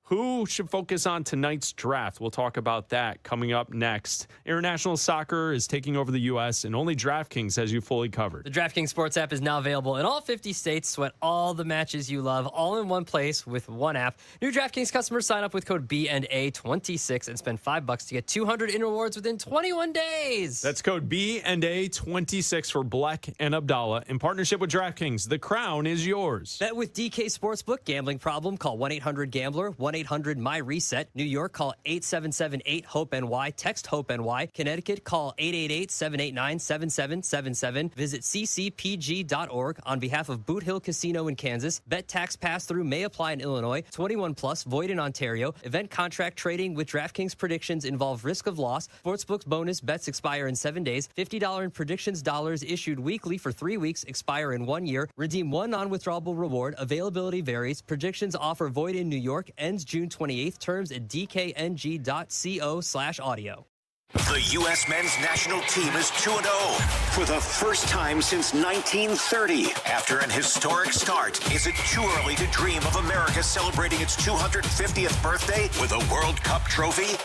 Who should focus on tonight's draft? We'll talk about that coming up next. International soccer is taking over the U.S., and only DraftKings has you fully covered. The DraftKings Sports app is now available in all 50 states. Sweat all the matches you love, all in one place with one app. New DraftKings customers sign up with code B&A26 and spend $5 to get $200 in rewards within 21 days. That's code B&A26 for Bleck and Abdalla. In partnership with DraftKings, the crown is yours. Bet with DK Sportsbook. Gambling problem? Call 1-800-GAMBLER, 1-800-MY-RESET. New York, call 877-8-HOPE-NY. Text HOPE-NY. Connecticut, call 888-789-7777. Visit ccpg.org. On behalf of Boot Hill Casino in Kansas, bet tax pass-through may apply in Illinois. 21 plus, void in Ontario. Event contract trading with DraftKings predictions involve risk of loss. Sportsbook's bonus bets expire in 7 days. $50 in predictions dollars issued weekly for 3 weeks, expire in 1 year. Redeem one non-withdrawable reward. Availability varies. Predictions offer void in New York. Ends June 28th. Terms at dkng.co/audio. The U.S. men's national team is 2-0 for the first time since 1930. After an historic start, is it too early to dream of America celebrating its 250th birthday with a World Cup trophy?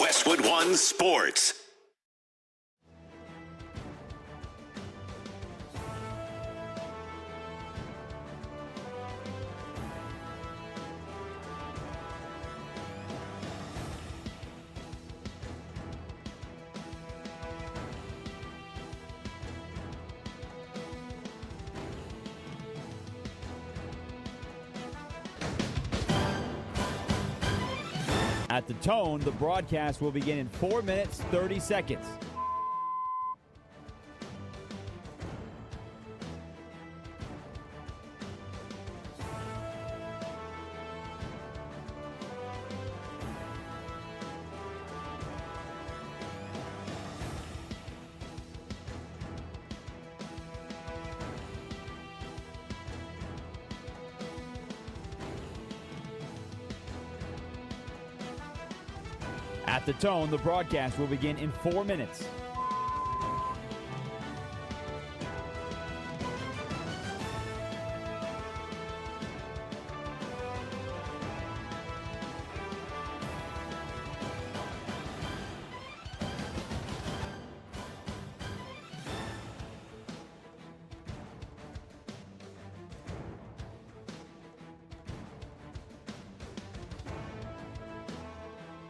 Westwood One Sports. At the tone, the broadcast will begin in 4 minutes, 30 seconds. At the tone, the broadcast will begin in 4 minutes.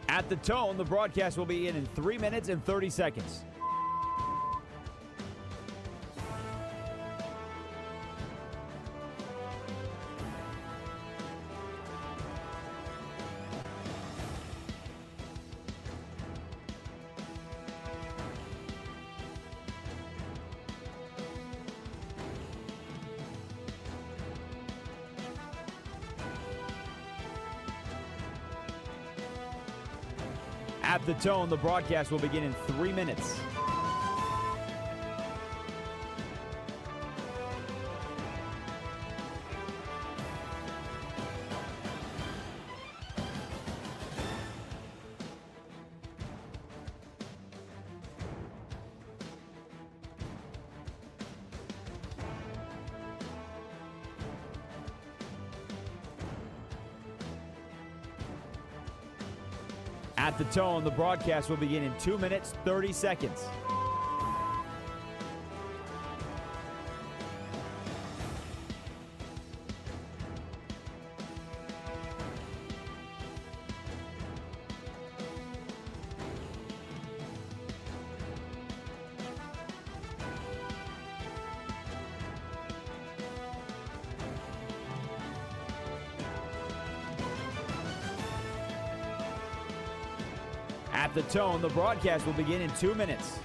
At the tone, the broadcast will be in 3 minutes and 30 seconds. At the tone, the broadcast will begin in 3 minutes. At the tone, the broadcast will begin in 2 minutes, 30 seconds. At the tone, the broadcast will begin in 2 minutes.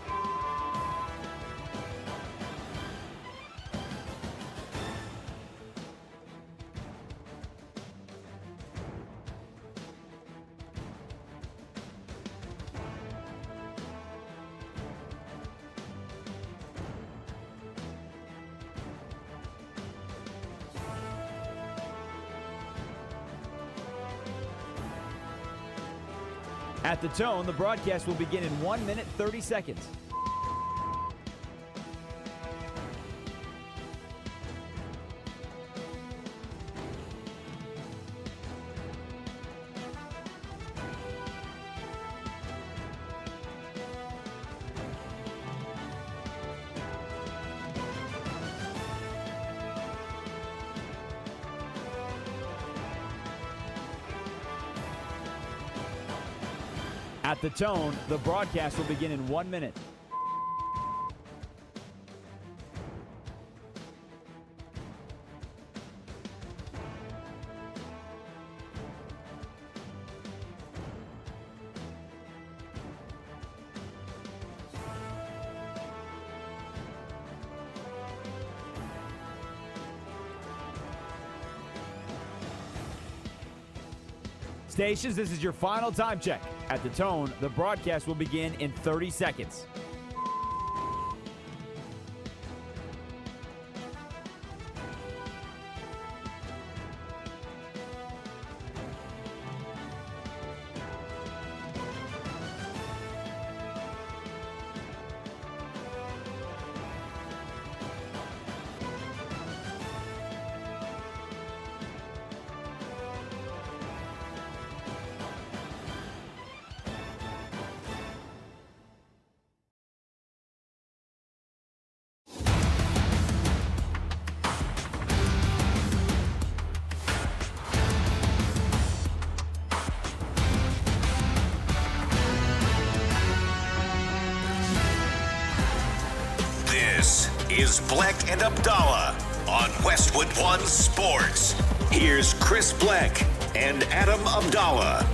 At the tone, the broadcast will begin in 1 minute, 30 seconds. At the tone, the broadcast will begin in 1 minute. Stations, this is your final time check. At the tone, the broadcast will begin in 30 seconds. is Bleck and Abdalla on Westwood One Sports. Here's Chris Bleck and Adam Abdalla.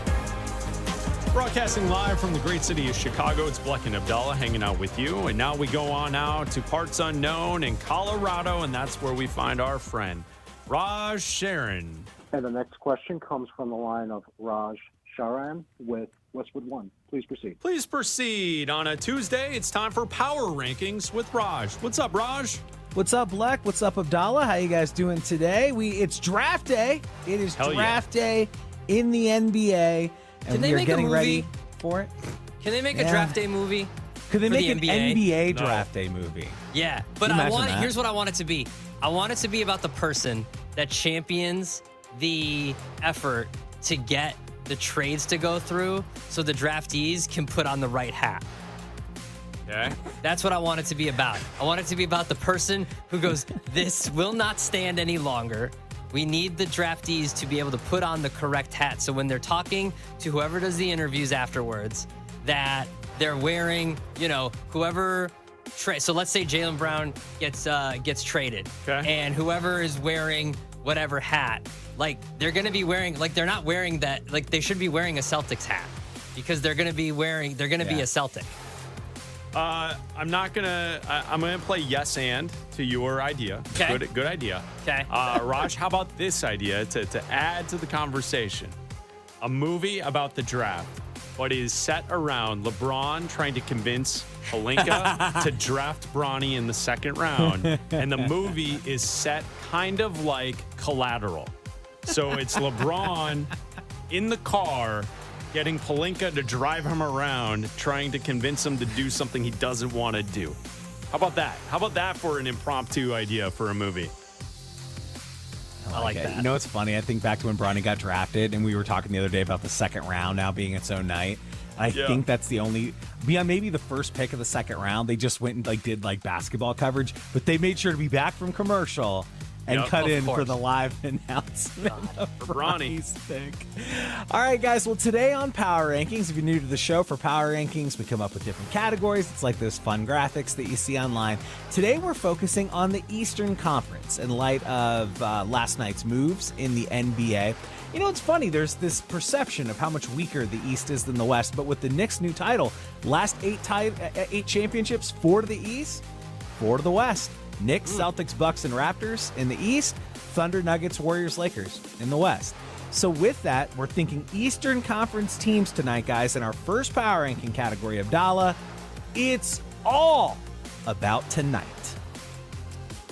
Broadcasting live from the great city of Chicago, it's Bleck and Abdalla hanging out with you. And now we go on out to parts unknown in Colorado, and that's where we find our friend, Raj Sharon. And the next question comes from the line of Raj Sharan with Westwood One. Please proceed. Please proceed. On a Tuesday, it's time for Power Rankings with Raj. What's up, Raj? What's up, Bleck? What's up, Abdalla? How you guys doing today? It's draft day. It is draft day in the NBA. And we are getting ready for it. Can they make a draft day movie? Could they make an NBA No. draft day movie? Yeah, but Can you imagine that? Here's what I want it to be. I want it to be about the person that champions the effort to get the trades to go through so the draftees can put on the right hat. Okay. That's what I want it to be about. I want it to be about the person who goes, this will not stand any longer. We need the draftees to be able to put on the correct hat. So when they're talking to whoever does the interviews afterwards, that they're wearing, whoever. So let's say Jaylen Brown gets traded, and whoever is wearing whatever hat, like they're going to be wearing, like they're not wearing that, like they should be wearing a Celtics hat because they're going to be a Celtic. I'm gonna play yes and to your idea. Okay. Good idea. Okay. Raj, how about this idea to add to the conversation? A movie about the draft, but is set around LeBron trying to convince Pelinka to draft Bronny in the second round, and the movie is set kind of like Collateral. So it's LeBron in the car getting Pelinka to drive him around, trying to convince him to do something he doesn't want to do. How about that? How about that for an impromptu idea for a movie? I like that. You know what's funny? I think back to when Bronny got drafted, and we were talking the other day about the second round now being its own night. I think that's the only, beyond maybe the first pick of the second round, they just went and did basketball coverage, but they made sure to be back from commercial and cut in for the live announcement of Bronny's pick. All right, guys. Well, today on Power Rankings, if you're new to the show, for Power Rankings, we come up with different categories. It's like those fun graphics that you see online. Today, we're focusing on the Eastern Conference in light of last night's moves in the NBA. You know, it's funny. There's this perception of how much weaker the East is than the West, but with the Knicks' new title, last eight championships, 4 to the East, 4 to the West. Knicks, Celtics, Bucks, and Raptors in the East. Thunder, Nuggets, Warriors, Lakers in the West. So with that, we're thinking Eastern Conference teams tonight, guys. In our first power ranking category, Abdalla, it's all about tonight.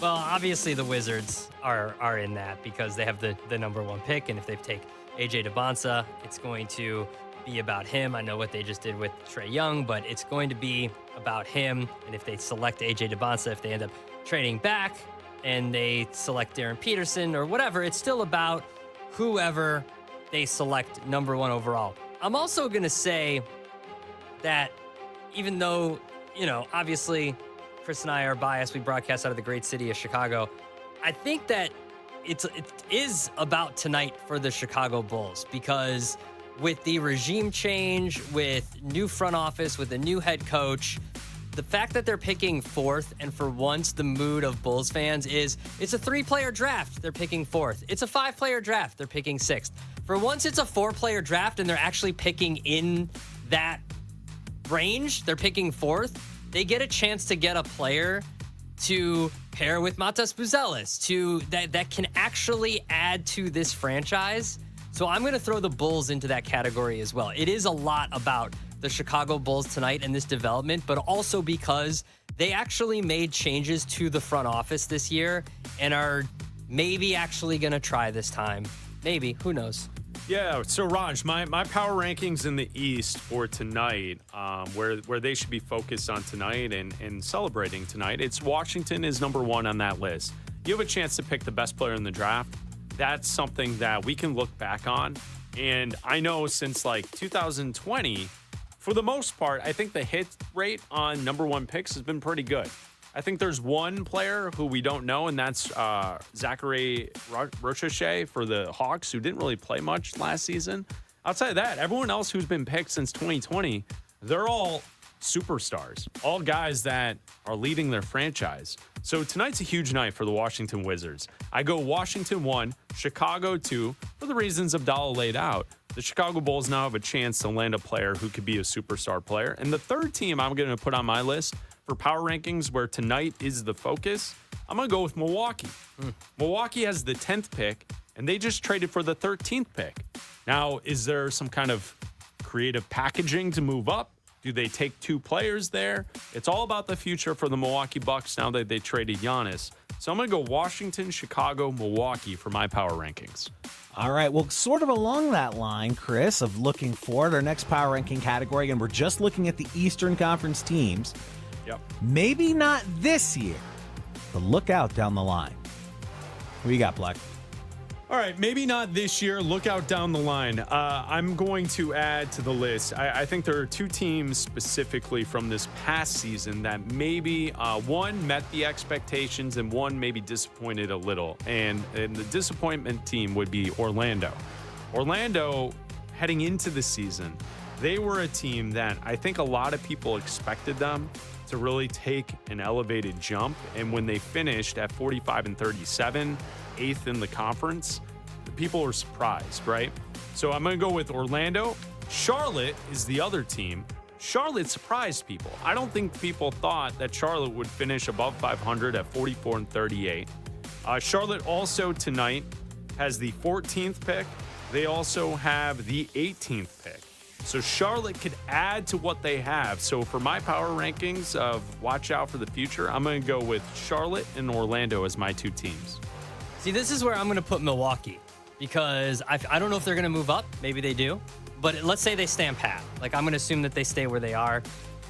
Well, obviously the Wizards are in that because they have the number one pick, and if they take AJ DeBonsa, it's going to be about him. I know what they just did with Trae Young, but it's going to be about him. And if they select AJ DeBonsa, if they end up trading back and they select Darren Peterson or whatever, it's still about whoever they select number one overall. I'm also going to say that even though, obviously Chris and I are biased, we broadcast out of the great city of Chicago, I think that it is about tonight for the Chicago Bulls because with the regime change, with new front office, with a new head coach, the fact that they're picking fourth, and for once the mood of Bulls fans is it's a 3-player draft, they're picking fourth. It's a 5-player draft, they're picking sixth. For once it's a 4-player draft and they're actually picking in that range, they're picking fourth, they get a chance to get a player to pair with Matas Buzelis that can actually add to this franchise. So I'm going to throw the Bulls into that category as well. It is a lot about the Chicago Bulls tonight and this development, but also because they actually made changes to the front office this year and are maybe actually going to try this time. Maybe. Who knows? Yeah. So, Raj, my power rankings in the East for tonight, where they should be focused on tonight and celebrating tonight, it's Washington is number one on that list. You have a chance to pick the best player in the draft. That's something that we can look back on. And I know since 2020, for the most part, I think the hit rate on number one picks has been pretty good. I think there's one player who we don't know, and that's Zachary Rochechet for the Hawks, who didn't really play much last season. Outside of that, everyone else who's been picked since 2020, they're all superstars, all guys that are leading their franchise. So tonight's a huge night for the Washington Wizards. I go Washington 1, Chicago 2, for the reasons Abdalla laid out. The Chicago Bulls now have a chance to land a player who could be a superstar player. And the third team I'm going to put on my list for power rankings where tonight is the focus, I'm going to go with Milwaukee. Milwaukee has the 10th pick, and they just traded for the 13th pick. Now, is there some kind of creative packaging to move up? Do they take 2 players there? It's all about the future for the Milwaukee Bucks now that they traded Giannis. So I'm going to go Washington, Chicago, Milwaukee for my power rankings. All right, well, sort of along that line, Chris, of looking forward, our next power ranking category, and we're just looking at the Eastern Conference teams. Yep. Maybe not this year, but look out down the line. What you got, Bleck? All right, maybe not this year. Look out down the line. I'm going to add to the list. I think there are 2 teams specifically from this past season that maybe one met the expectations and one maybe disappointed a little. And the disappointment team would be Orlando. Orlando, heading into the season, they were a team that I think a lot of people expected them to really take an elevated jump. And when they finished at 45-37, 8th in the conference, the people were surprised, right? So I'm going to go with Orlando. Charlotte is the other team. Charlotte surprised people. I don't think people thought that Charlotte would finish above 500 at 44-38. Charlotte also tonight has the 14th pick. They also have the 18th pick. So Charlotte could add to what they have. So for my power rankings of watch out for the future, I'm going to go with Charlotte and Orlando as my 2 teams. See, this is where I'm going to put Milwaukee because I don't know if they're going to move up. Maybe they do. But let's say they stand pat. Like, I'm going to assume that they stay where they are.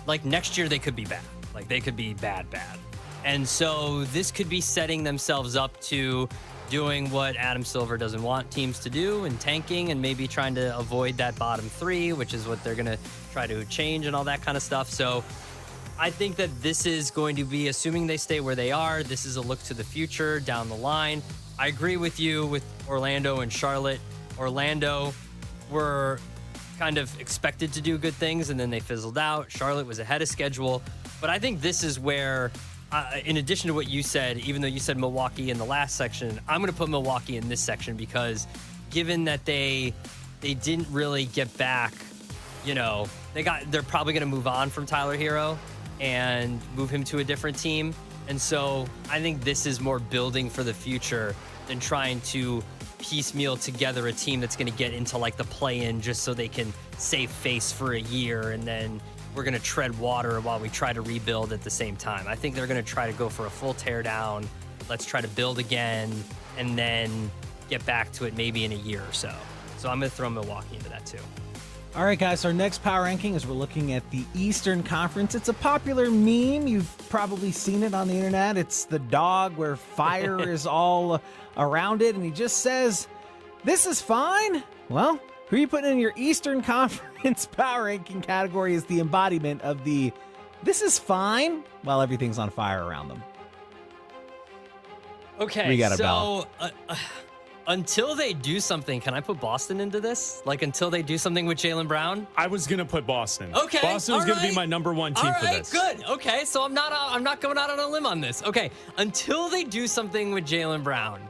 Like, next year they could be bad. Like, they could be bad. And so this could be setting themselves up to doing what Adam Silver doesn't want teams to do and tanking and maybe trying to avoid that bottom 3, which is what they're going to try to change and all that kind of stuff. So I think that this is going to be, assuming they stay where they are, this is a look to the future down the line. I agree with you with Orlando and Charlotte. Orlando were kind of expected to do good things, and then they fizzled out. Charlotte was ahead of schedule. But I think this is where, in addition to what you said, even though you said Milwaukee in the last section, I'm going to put Milwaukee in this section because given that they didn't really get back, they're probably going to move on from Tyler Hero and move him to a different team. And so I think this is more building for the future than trying to piecemeal together a team that's going to get into like the play-in just so they can save face for a year and then we're going to tread water while we try to rebuild at the same time. I think they're going to try to go for a full tear down. Let's try to build again and then get back to it maybe in a year or so. So I'm going to throw Milwaukee into that too. All right, guys, our next power ranking is we're looking at the Eastern Conference. It's a popular meme. You've probably seen it on the internet. It's the dog where fire is all around it, and he just says, "This is fine." Well, who are you putting in your Eastern Conference power ranking category is the embodiment of the "this is fine" while everything's on fire around them? Okay, We got so until they do something, can I put Boston into this? Like until they do something with Jaylen Brown? I was going to put Boston. Okay, Boston was going to be my number 1 team for this. Good. Okay, so I'm not going out on a limb on this. Okay, until they do something with Jaylen Brown,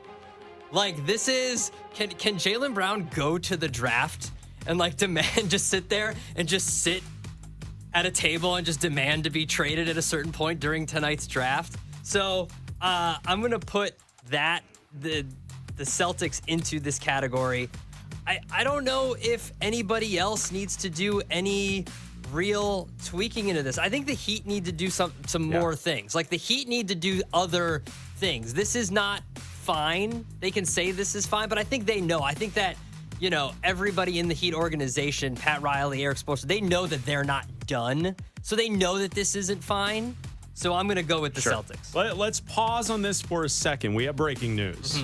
like this is can Jaylen Brown go to the draft and like demand just sit there and just sit at a table and just demand to be traded at a certain point during tonight's draft? So I'm gonna put the Celtics into this category. I don't know if anybody else needs to do any real tweaking into this. I think the Heat need to do some more things. Like the Heat need to do other things. This is not fine. They can say this is fine, but I think they know. I think that, everybody in the Heat organization, Pat Riley, Eric Spoelstra, they know that they're not done. So they know that this isn't fine. So I'm going to go with the Celtics. Let's pause on this for a second. We have breaking news.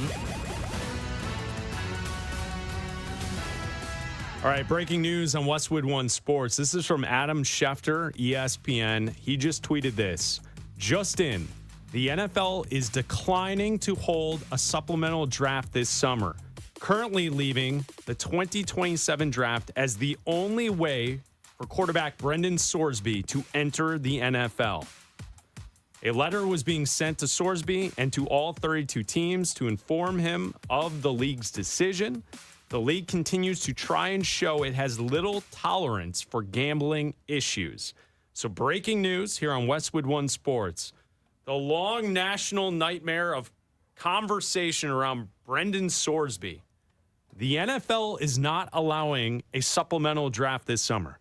All right, breaking news on Westwood One Sports. This is from Adam Schefter, ESPN. He just tweeted this. Just in, the NFL is declining to hold a supplemental draft this summer, currently leaving the 2027 draft as the only way for quarterback Brendan Sorsby to enter the NFL. A letter was being sent to Sorsby and to all 32 teams to inform him of the league's decision. The league continues to try and show it has little tolerance for gambling issues. So breaking news here on Westwood One Sports. The long national nightmare of conversation around Brendan Sorsby. The NFL is not allowing a supplemental draft this summer.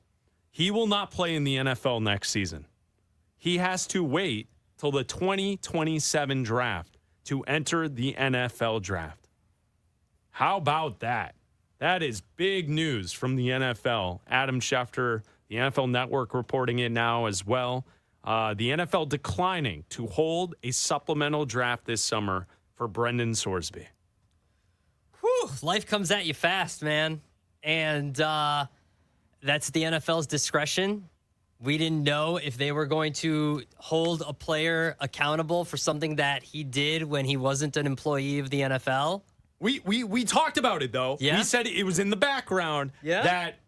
He will not play in the NFL next season. He has to wait till the 2027 draft to enter the NFL draft. How about that? That is big news from the NFL. Adam Schefter, the NFL Network, reporting it now as well. The NFL declining to hold a supplemental draft this summer for Brendan Sorsby. Whew, life comes at you fast, man. And that's the NFL's discretion. We didn't know if they were going to hold a player accountable for something that he did when he wasn't an employee of the NFL. We talked about it, though. Yeah. We said it was in the background that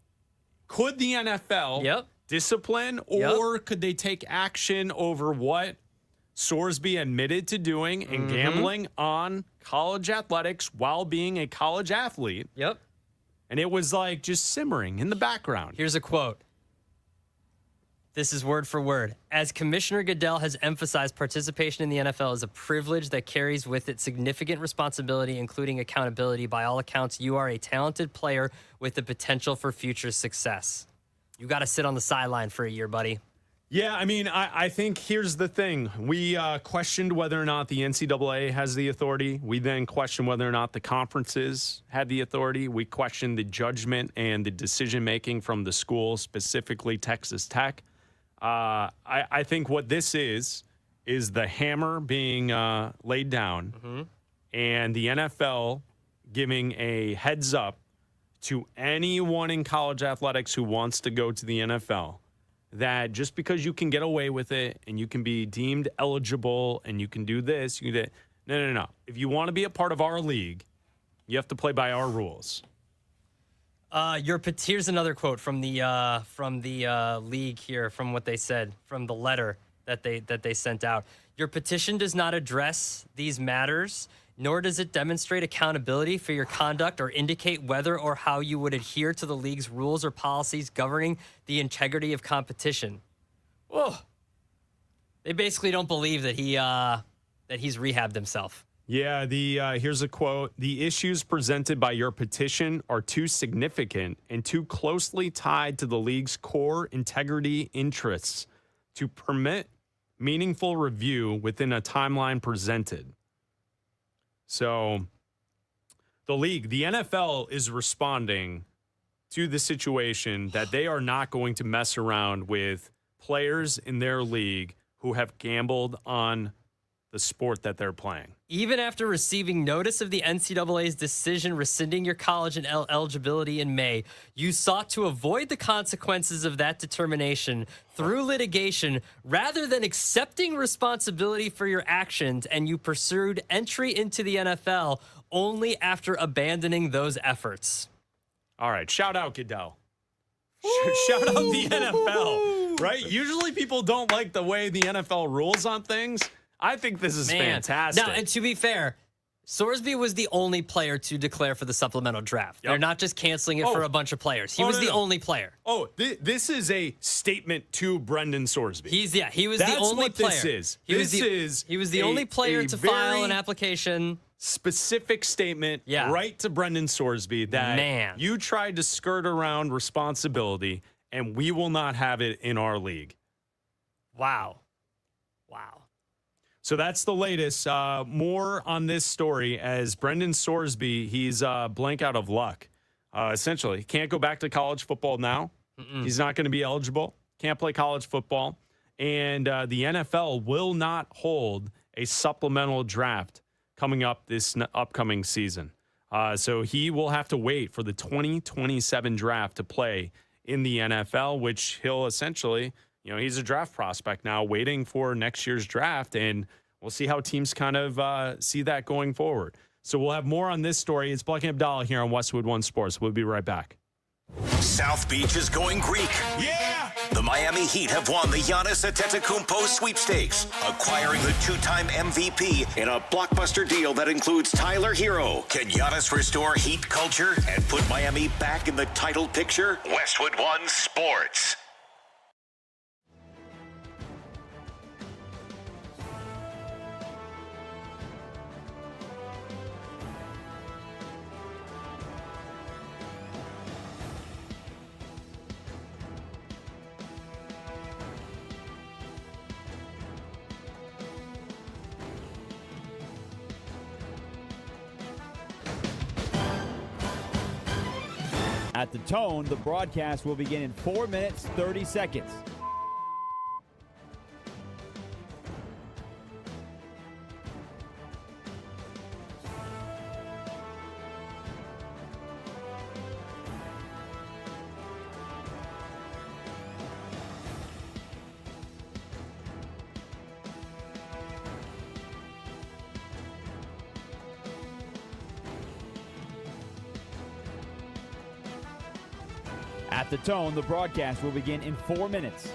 could the NFL discipline or could they take action over what Sorsby admitted to doing and gambling on college athletics while being a college athlete. Yep. And it was like just simmering in the background. Here's a quote. This is word for word. As Commissioner Goodell has emphasized, participation in the NFL is a privilege that carries with it significant responsibility, including accountability. By all accounts, you are a talented player with the potential for future success. You got to sit on the sideline for a year, buddy. Yeah, I mean, I think here's the thing. We questioned whether or not the NCAA has the authority. We then questioned whether or not the conferences had the authority. We questioned the judgment and the decision-making from the school, specifically Texas Tech. I think what this is the hammer being laid down and the NFL giving a heads up to anyone in college athletics who wants to go to the NFL that just because you can get away with it and you can be deemed eligible and you can do this, you can do that. No. If you want to be a part of our league, you have to play by our rules. Here's another quote from the league here, from what they said, from the letter that they sent out. Your petition does not address these matters, nor does it demonstrate accountability for your conduct or indicate whether or how you would adhere to the league's rules or policies governing the integrity of competition. Whoa. They basically don't believe that he's rehabbed himself. Yeah, here's a quote. The issues presented by your petition are too significant and too closely tied to the league's core integrity interests to permit meaningful review within a timeline presented. So the NFL is responding to the situation that they are not going to mess around with players in their league who have gambled on the sport that they're playing. Even after receiving notice of the NCAA's decision rescinding your college and eligibility in May, you sought to avoid the consequences of that determination through litigation rather than accepting responsibility for your actions, and you pursued entry into the NFL only after abandoning those efforts. All right, shout out Goodell. Shout out the NFL, right? Usually people don't like the way the NFL rules on things. I think this is fantastic. Now, and to be fair, Sorsby was the only player to declare for the supplemental draft. Yep. They're not just canceling it for a bunch of players. He was the only player. Oh, this is a statement to Brendan Sorsby. He was the only player. This is. He was the only player to file an application. Specific statement right to Brendan Sorsby that you tried to skirt around responsibility and we will not have it in our league. Wow. So that's the latest. More on this story as Brendan Sorsby, he's blank out of luck. Essentially, can't go back to college football now. He's not going to be eligible. Can't play college football. And the NFL will not hold a supplemental draft coming up this upcoming season. So he will have to wait for the 2027 draft to play in the NFL, which he'll essentially... he's a draft prospect now waiting for next year's draft, and we'll see how teams kind of see that going forward. So we'll have more on this story. It's Bleck Abdalla here on Westwood One Sports. We'll be right back. South Beach is going Greek. Yeah! The Miami Heat have won the Giannis Antetokounmpo sweepstakes, acquiring the two-time MVP in a blockbuster deal that includes Tyler Hero. Can Giannis restore Heat culture and put Miami back in the title picture? Westwood One Sports. At the tone, the broadcast will begin in 4 minutes, 30 seconds. At the tone, the broadcast will begin in 4 minutes.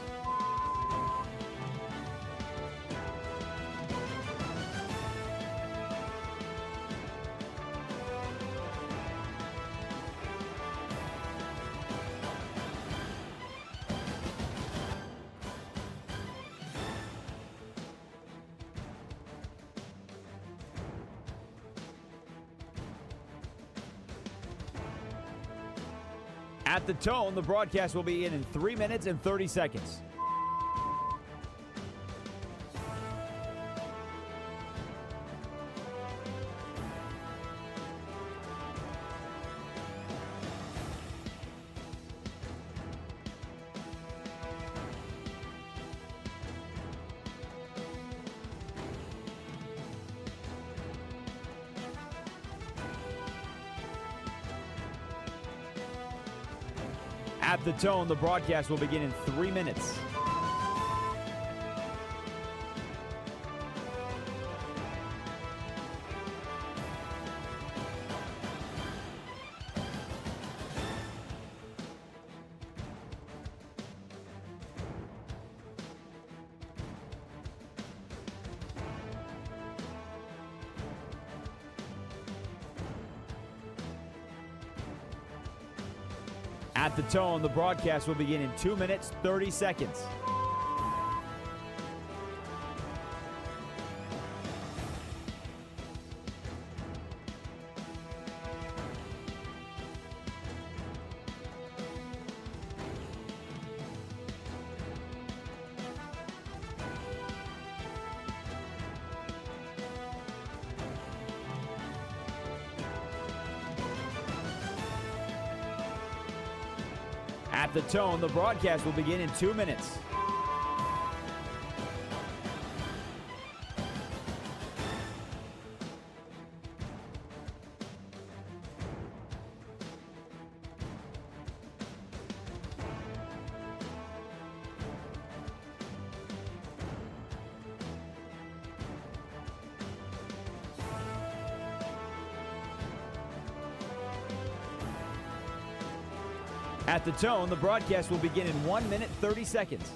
At the tone, the broadcast will begin in 3 minutes and 30 seconds. At the tone, the broadcast will begin in 3 minutes. At the tone, the broadcast will begin in 2 minutes, 30 seconds. At the tone, the broadcast will begin in 2 minutes. At the tone, the broadcast will begin in 1 minute, 30 seconds.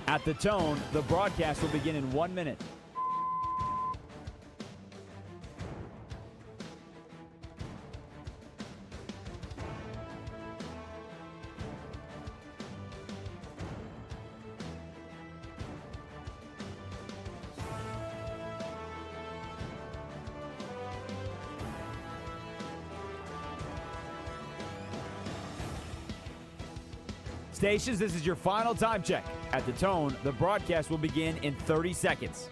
At the tone, the broadcast will begin in 1 minute. Stations, this is your final time check. At the tone, the broadcast will begin in 30 seconds.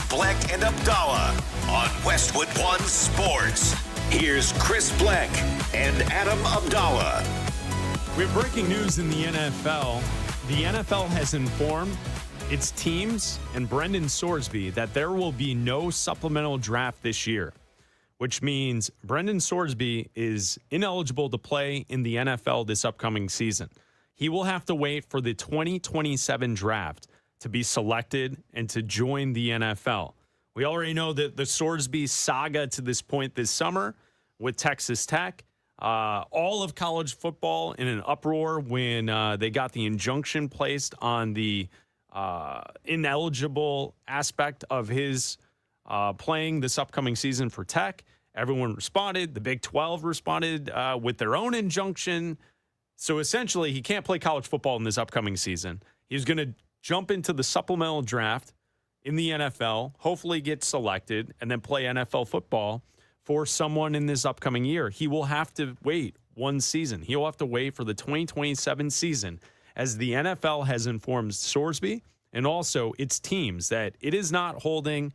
Bleck and Abdalla on Westwood One Sports. Here's Chris Bleck and Adam Abdalla. We have breaking news in the NFL. The NFL has informed its teams and Brendan Sorsby that there will be no supplemental draft this year, which means Brendan Sorsby is ineligible to play in the NFL this upcoming season. He will have to wait for the 2027 draft to be selected and to join the NFL. We already know that the Sorsby saga to this point this summer with Texas Tech, all of college football in an uproar when they got the injunction placed on the ineligible aspect of his playing this upcoming season for Tech. Everyone responded. The Big 12 responded with their own injunction. So essentially, he can't play college football in this upcoming season. He's going to jump into the supplemental draft in the NFL, hopefully get selected, and then play NFL football for someone in this upcoming year. He will have to wait one season. He will have to wait for the 2027 season, as the NFL has informed Sorsby and also its teams that it is not holding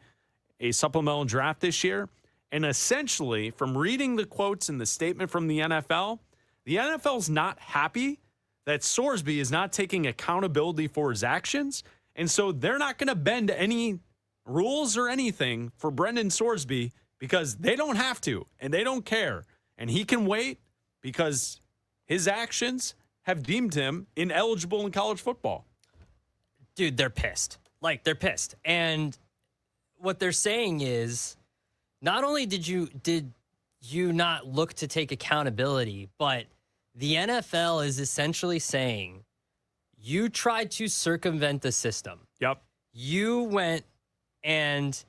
a supplemental draft this year. And essentially, from reading the quotes in the statement from the NFL's not happy that Sorsby is not taking accountability for his actions. And so they're not going to bend any rules or anything for Brendan Sorsby because they don't have to and they don't care. And he can wait because his actions have deemed him ineligible in college football. Dude, they're pissed. Like, they're pissed. And what they're saying is, not only did you not look to take accountability, but the NFL is essentially saying you tried to circumvent the system. Yep. You went and,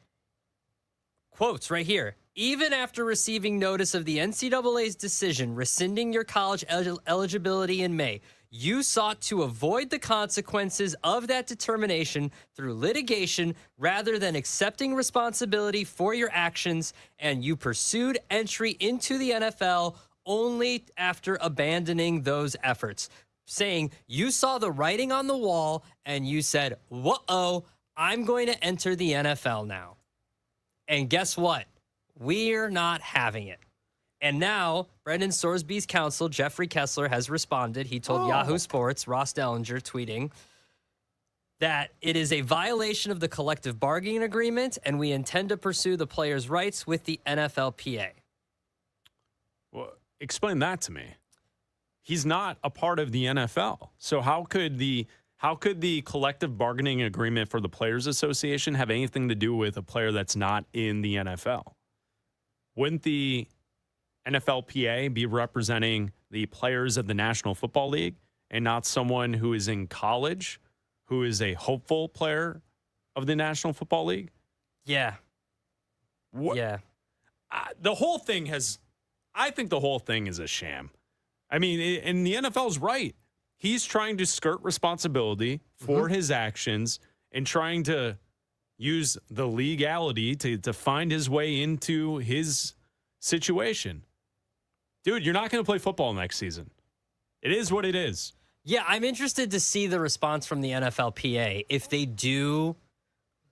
quotes right here, even after receiving notice of the NCAA's decision rescinding your college eligibility in May, you sought to avoid the consequences of that determination through litigation rather than accepting responsibility for your actions, and you pursued entry into the NFL only after abandoning those efforts, saying you saw the writing on the wall and you said, whoa, I'm going to enter the NFL now. And guess what? We're not having it. And now, Brendan Sorsby's counsel, Jeffrey Kessler, has responded. He told Yahoo Sports, Ross Dellinger, tweeting that it is a violation of the collective bargaining agreement, and we intend to pursue the players' rights with the NFLPA. Well, explain that to me. He's not a part of the NFL. So how could the collective bargaining agreement for the Players Association have anything to do with a player that's not in the NFL? Wouldn't the NFLPA be representing the players of the National Football League and not someone who is in college, who is a hopeful player of the National Football League? Yeah. Yeah. The whole thing I think the whole thing is a sham. I mean, and the NFL's right. He's trying to skirt responsibility for his actions and trying to use the legality to find his way into his situation. Dude, you're not going to play football next season. It is what it is. Yeah, I'm interested to see the response from the NFLPA. If they do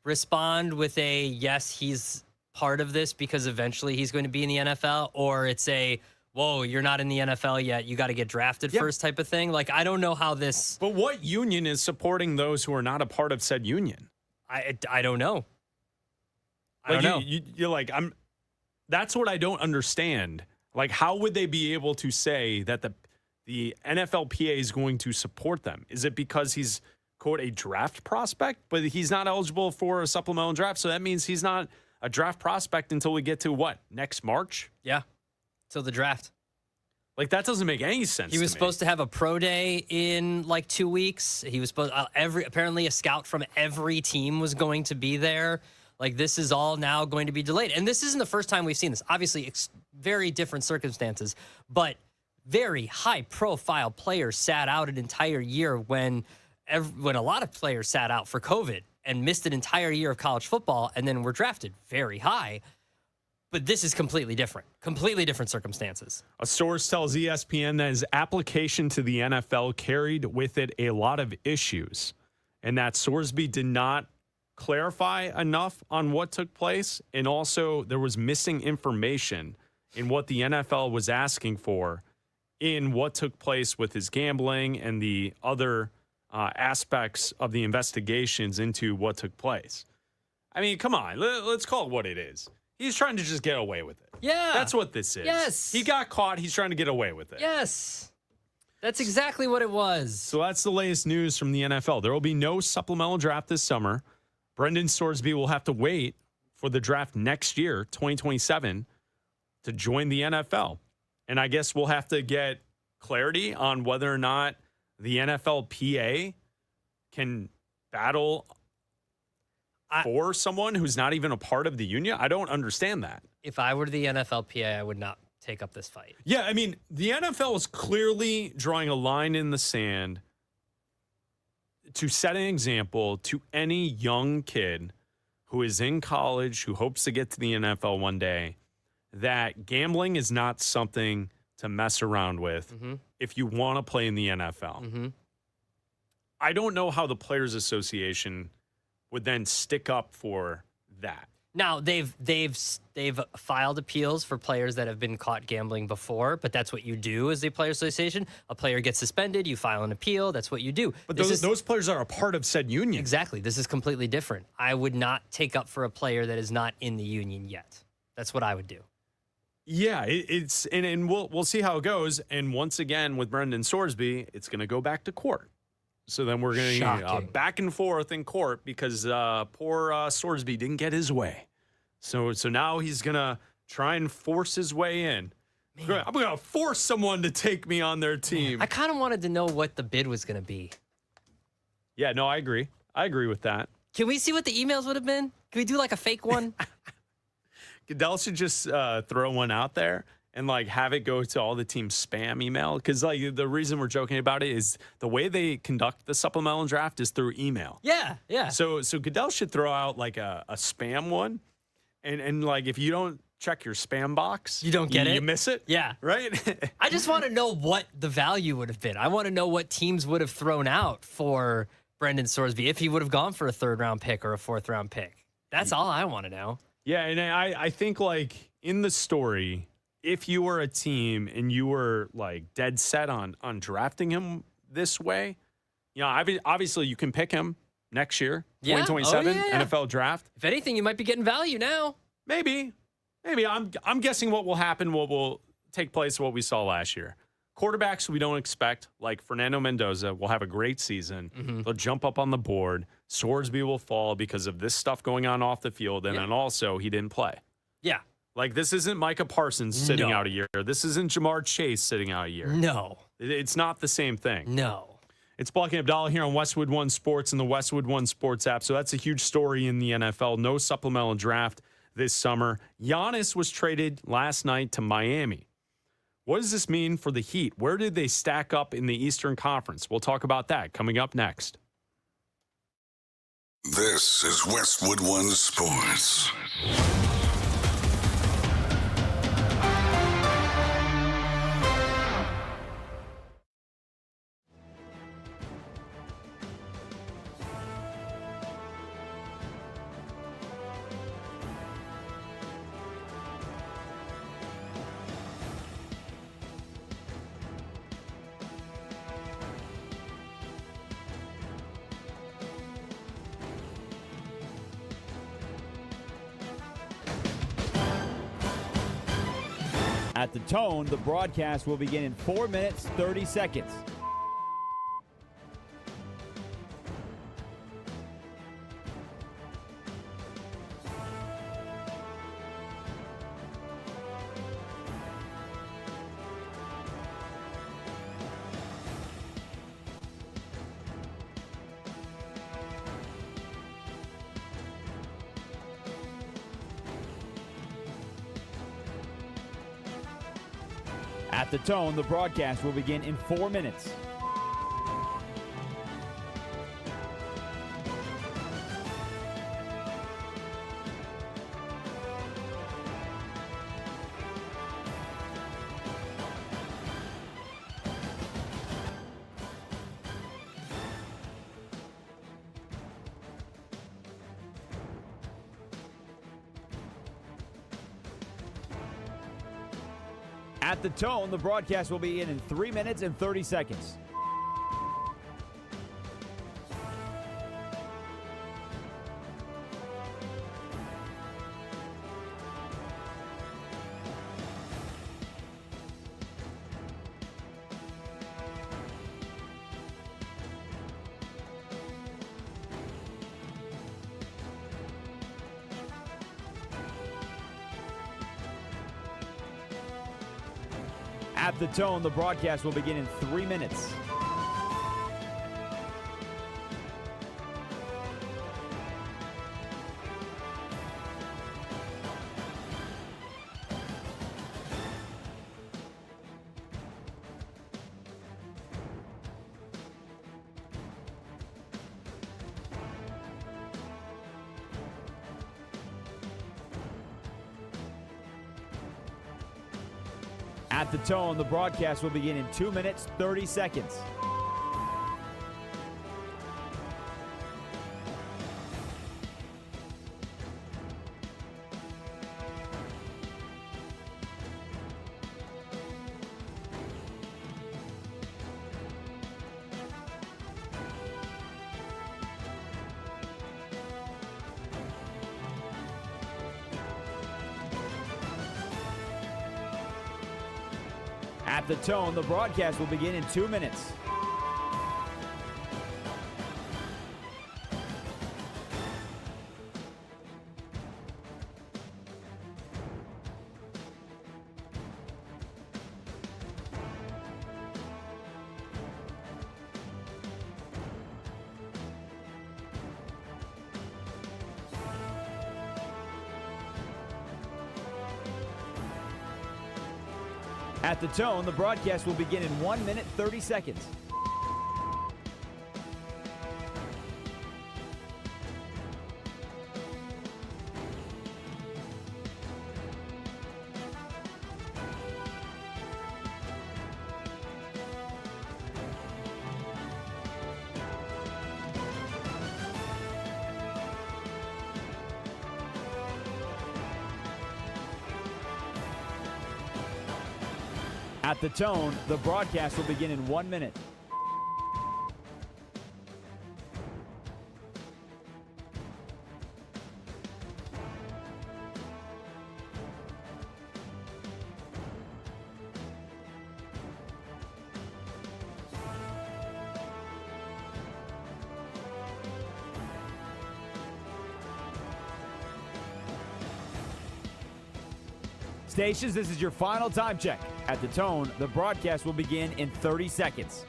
respond with a, yes, he's part of this because eventually he's going to be in the NFL, or it's a, whoa, you're not in the NFL yet, you got to get drafted first type of thing. Like, I don't know how this... But what union is supporting those who are not a part of said union? I don't know. I don't know. You're like, that's what I don't understand. Like, how would they be able to say that the NFLPA is going to support them? Is it because he's, quote, a draft prospect, but he's not eligible for a supplemental draft? So that means he's not a draft prospect until we get to what, next March? Yeah, till the draft. Like, that doesn't make any sense. He was supposed to have a pro day in like 2 weeks. He was supposed apparently a scout from every team was going to be there. Like, this is all now going to be delayed. And this isn't the first time we've seen this. Obviously, very different circumstances, but very high-profile players sat out an entire year when a lot of players sat out for COVID and missed an entire year of college football and then were drafted very high. But this is completely different circumstances. A source tells ESPN that his application to the NFL carried with it a lot of issues, and that Sorsby did not clarify enough on what took place. And also, there was missing information in what the NFL was asking for in what took place with his gambling and the other aspects of the investigations into what took place. I mean, come on, let's call it what it is. He's trying to just get away with it. Yeah. That's what this is. Yes. He got caught. He's trying to get away with it. Yes. That's exactly what it was. So that's the latest news from the NFL. There will be no supplemental draft this summer. Brendan Sorsby will have to wait for the draft next year, 2027, to join the NFL. And I guess we'll have to get clarity on whether or not the NFLPA can battle for someone who's not even a part of the union. I don't understand that. If I were the NFLPA, I would not take up this fight. Yeah, I mean, the NFL is clearly drawing a line in the sand to set an example to any young kid who is in college, who hopes to get to the NFL one day, that gambling is not something to mess around with if you want to play in the NFL. I don't know how the Players Association would then stick up for that. Now they've filed appeals for players that have been caught gambling before, but that's what you do as a player association. A player gets suspended, you file an appeal. That's what you do. But those players are a part of said union. Exactly. This is completely different. I would not take up for a player that is not in the union yet. That's what I would do. Yeah, and we'll see how it goes. And once again, with Brendan Sorsby, it's going to go back to court. So then we're going to back and forth in court because poor Sorsby didn't get his way. So now he's going to try and force his way in. Man. I'm going to force someone to take me on their team. Man, I kind of wanted to know what the bid was going to be. Yeah, no, I agree. I agree with that. Can we see what the emails would have been? Can we do like a fake one? Goodell should just throw one out there and like have it go to all the team's spam email. Because like the reason we're joking about it is the way they conduct the supplemental draft is through email. Yeah, yeah. So Goodell should throw out like a spam one. And like if you don't check your spam box, you don't get it. You miss it. Yeah. Right? I just want to know what the value would have been. I want to know what teams would have thrown out for Brendan Sorsby if he would have gone for a 3rd round pick or a 4th round pick. That's all I want to know. Yeah, and I think like in the story, if you were a team and you were like dead set on drafting him this way, you know, obviously you can pick him next year, 2027 NFL draft. If anything, you might be getting value now. Maybe. I'm guessing what will happen, what will take place, what we saw last year. Quarterbacks we don't expect, like Fernando Mendoza, will have a great season. They'll jump up on the board. Sorsby will fall because of this stuff going on off the field, and then also he didn't play. Yeah. Like, this isn't Micah Parsons sitting out a year. This isn't Jamar Chase sitting out a year. No. It's not the same thing. No. It's Bleck Abdalla here on Westwood One Sports and the Westwood One Sports app. So that's a huge story in the NFL. No supplemental draft this summer. Giannis was traded last night to Miami. What does this mean for the Heat? Where did they stack up in the Eastern Conference? We'll talk about that coming up next. This is Westwood One Sports. At the tone, the broadcast will begin in 4 minutes, 30 seconds. At the tone, the broadcast will begin in 4 minutes. At the tone, the broadcast will begin in 3 minutes and 30 seconds. At the tone, the broadcast will begin in 3 minutes. At the tone, the broadcast will begin in 2 minutes, 30 seconds. At the tone, the broadcast will begin in 2 minutes. At the tone, the broadcast will begin in 1 minute, 30 seconds. At the tone, the broadcast will begin in 1 minute. Stations, this is your final time check. At the tone, the broadcast will begin in 30 seconds.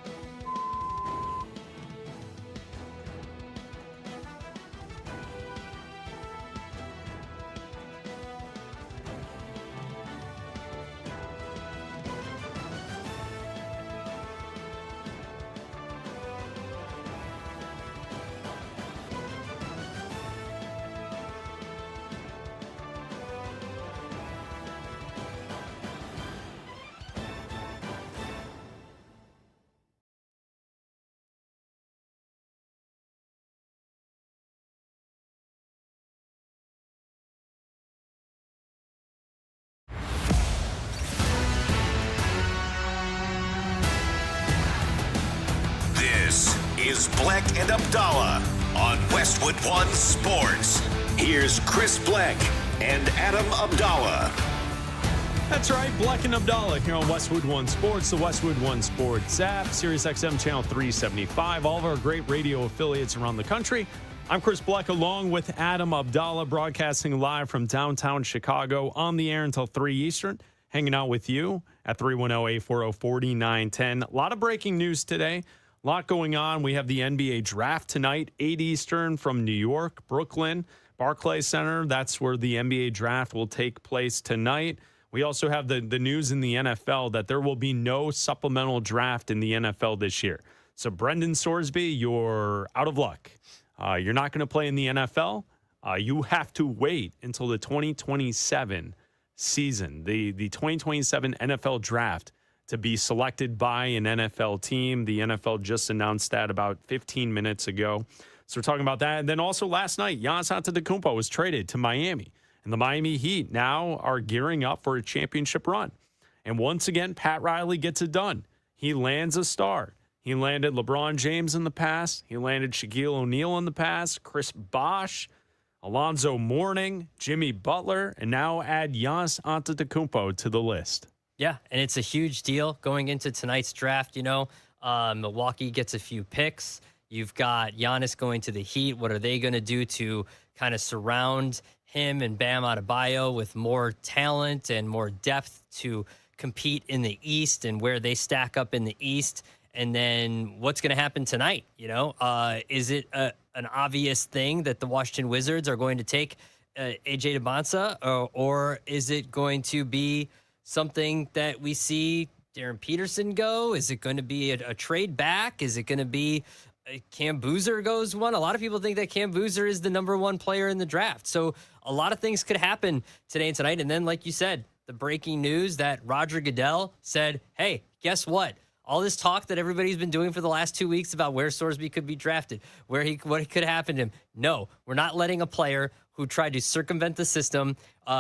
This is Bleck and Abdalla on Westwood One Sports. Here's Chris Bleck and Adam Abdalla. That's right, Bleck and Abdalla here on Westwood One Sports, the Westwood One Sports app, Sirius XM Channel 375, all of our great radio affiliates around the country. I'm Chris Bleck along with Adam Abdalla, broadcasting live from downtown Chicago, on the air until 3 Eastern, hanging out with you at 310-840-4910. A lot of breaking news today. A lot going on. We have the NBA draft tonight, 8 Eastern from New York, Brooklyn, Barclays Center. That's where the NBA draft will take place tonight. We also have the news in the NFL that there will be no supplemental draft in the NFL this year. So, Brendan Sorsby, you're out of luck. You're not going to play in the NFL. You have to wait until the 2027 season, the 2027 NFL draft, to be selected by an NFL team. The NFL just announced that about 15 minutes ago. So we're talking about that. And then also last night, Giannis Antetokounmpo was traded to Miami. And the Miami Heat now are gearing up for a championship run. And once again, Pat Riley gets it done. He lands a star. He landed LeBron James in the past. He landed Shaquille O'Neal in the past, Chris Bosh, Alonzo Mourning, Jimmy Butler, and now add Giannis Antetokounmpo to the list. Yeah, and it's a huge deal going into tonight's draft. Milwaukee gets a few picks. You've got Giannis going to the Heat. What are they going to do to kind of surround him and Bam Adebayo with more talent and more depth to compete in the East and where they stack up in the East? And then what's going to happen tonight? Is it an obvious thing that the Washington Wizards are going to take AJ Debonsa, or is it going to be something that we see Darren Peterson go? Is it going to be a trade back? Is it going to be Cam Boozer goes one? A lot of people think that Cam Boozer is the number one player in the draft. So a lot of things could happen today and tonight. And then, like you said, the breaking news that Roger Goodell said, hey, guess what? All this talk that everybody's been doing for the last 2 weeks about where Sorsby could be drafted, what could happen to him. No, we're not letting a player who tried to circumvent the system,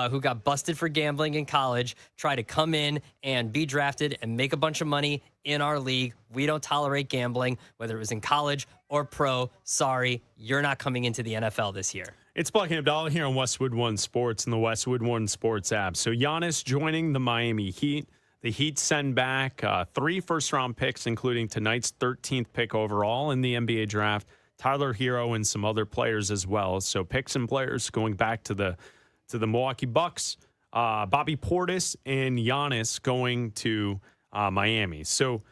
who got busted for gambling in college, try to come in and be drafted and make a bunch of money in our league. We don't tolerate gambling, whether it was in college or pro. Sorry, you're not coming into the NFL this year. It's Bleck Abdalla here on Westwood One Sports and the Westwood One Sports app. So Giannis joining the Miami Heat. The Heat send back 3 first-round picks, including tonight's 13th pick overall in the NBA draft, Tyler Hero and some other players as well. So picks and players going back to the Milwaukee Bucks, Bobby Portis and Giannis going to Miami. So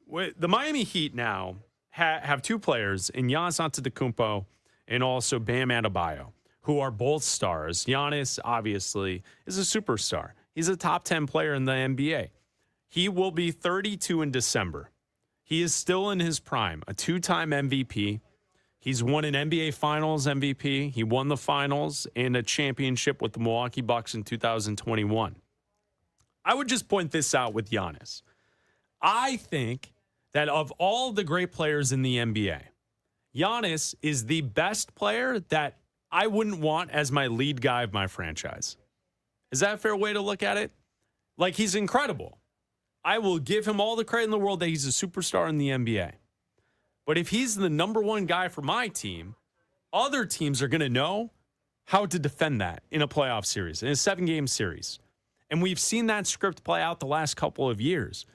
the Miami Heat now have 2 players in Giannis Antetokounmpo and also Bam Adebayo, who are both stars. Giannis, obviously, is a superstar. He's a top 10 player in the NBA. He will be 32 in December. He is still in his prime, a 2-time MVP. He's won an NBA Finals MVP. He won the finals and a championship with the Milwaukee Bucks in 2021. I would just point this out with Giannis. I think that of all the great players in the NBA, Giannis is the best player that I wouldn't want as my lead guy of my franchise. Is that a fair way to look at it? Like, he's incredible. I will give him all the credit in the world that he's a superstar in the NBA. But if he's the number one guy for my team, other teams are going to know how to defend that in a playoff series, in a 7-game series. And we've seen that script play out the last couple of years.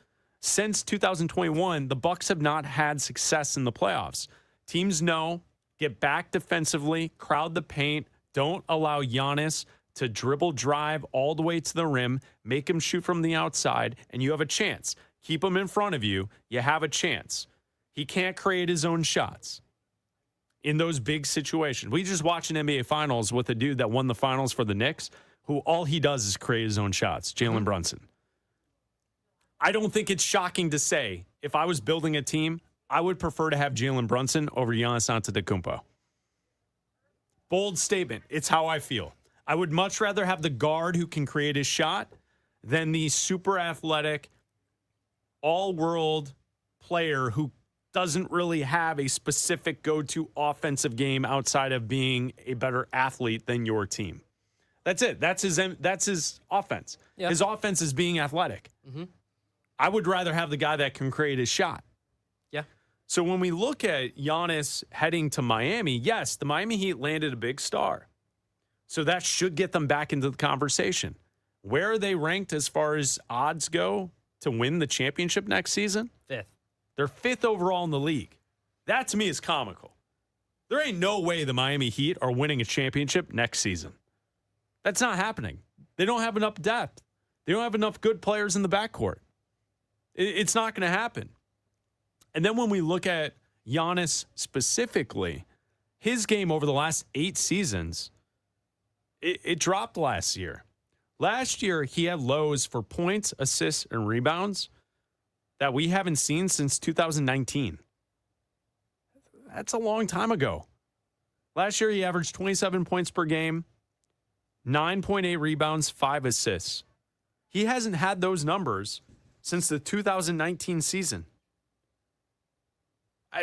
Since 2021, the Bucks have not had success in the playoffs. Teams know, get back defensively, crowd the paint, don't allow Giannis to dribble drive all the way to the rim, make him shoot from the outside, and you have a chance. Keep him in front of you, you have a chance. He can't create his own shots in those big situations. We just watched an NBA Finals with a dude that won the finals for the Knicks, who all he does is create his own shots, Jalen Brunson. I don't think it's shocking to say, if I was building a team, I would prefer to have Jalen Brunson over Giannis Antetokounmpo. Bold statement. It's how I feel. I would much rather have the guard who can create his shot than the super athletic, all-world player who doesn't really have a specific go-to offensive game outside of being a better athlete than your team. That's it. That's his offense. Yep. His offense is being athletic. Mm-hmm. I would rather have the guy that can create his shot. Yeah. So when we look at Giannis heading to Miami, yes, the Miami Heat landed a big star. So that should get them back into the conversation. Where are they ranked as far as odds go to win the championship next season? 5th. They're 5th overall in the league. That, to me, is comical. There ain't no way the Miami Heat are winning a championship next season. That's not happening. They don't have enough depth. They don't have enough good players in the backcourt. It's not going to happen. And then when we look at Giannis specifically, his game over the last 8 seasons, it dropped last year. Last year, he had lows for points, assists, and rebounds that we haven't seen since 2019. That's a long time ago. Last year, he averaged 27 points per game, 9.8 rebounds, 5 assists. He hasn't had those numbers since the 2019 season.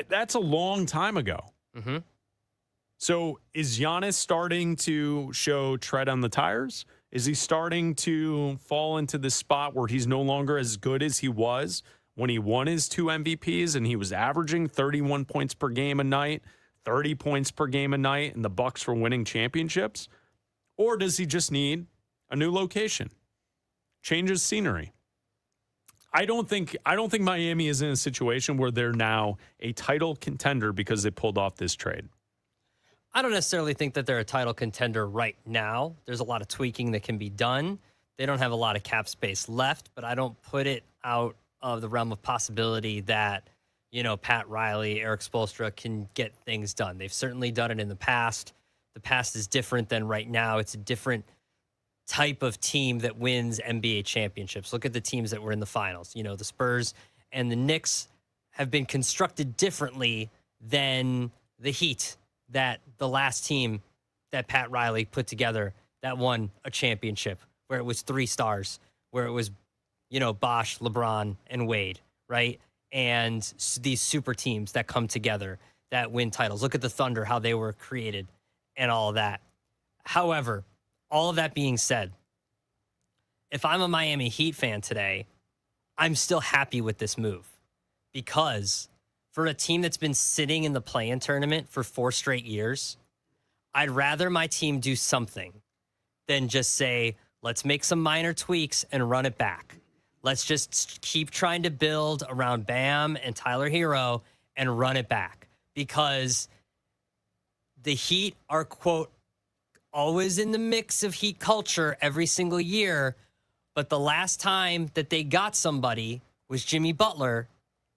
That's a long time ago. Mm-hmm. So is Giannis starting to show tread on the tires? Is he starting to fall into this spot where he's no longer as good as he was when he won his 2 MVPs and he was averaging 31 points per game a night, 30 points per game a night, and the Bucks were winning championships? Or does he just need a new location? Change his scenery? I don't think Miami is in a situation where they're now a title contender because they pulled off this trade. I don't necessarily think that they're a title contender right now. There's a lot of tweaking that can be done. They don't have a lot of cap space left, but I don't put it out of the realm of possibility that, Pat Riley, Eric Spoelstra can get things done. They've certainly done it in the past. The past is different than right now. It's a different type of team that wins NBA championships. Look at the teams that were in the finals. The Spurs and the Knicks have been constructed differently than the Heat, that the last team that Pat Riley put together that won a championship, where it was 3 stars, where it was, Bosh, LeBron, and Wade, right? And these super teams that come together that win titles. Look at the Thunder, how they were created and all of that. However, all of that being said, if I'm a Miami Heat fan today, I'm still happy with this move, because for a team that's been sitting in the play-in tournament for 4 straight years, I'd rather my team do something than just say, let's make some minor tweaks and run it back. Let's just keep trying to build around Bam and Tyler Hero and run it back, because the Heat are, quote, always in the mix of Heat culture every single year. But the last time that they got somebody was Jimmy Butler,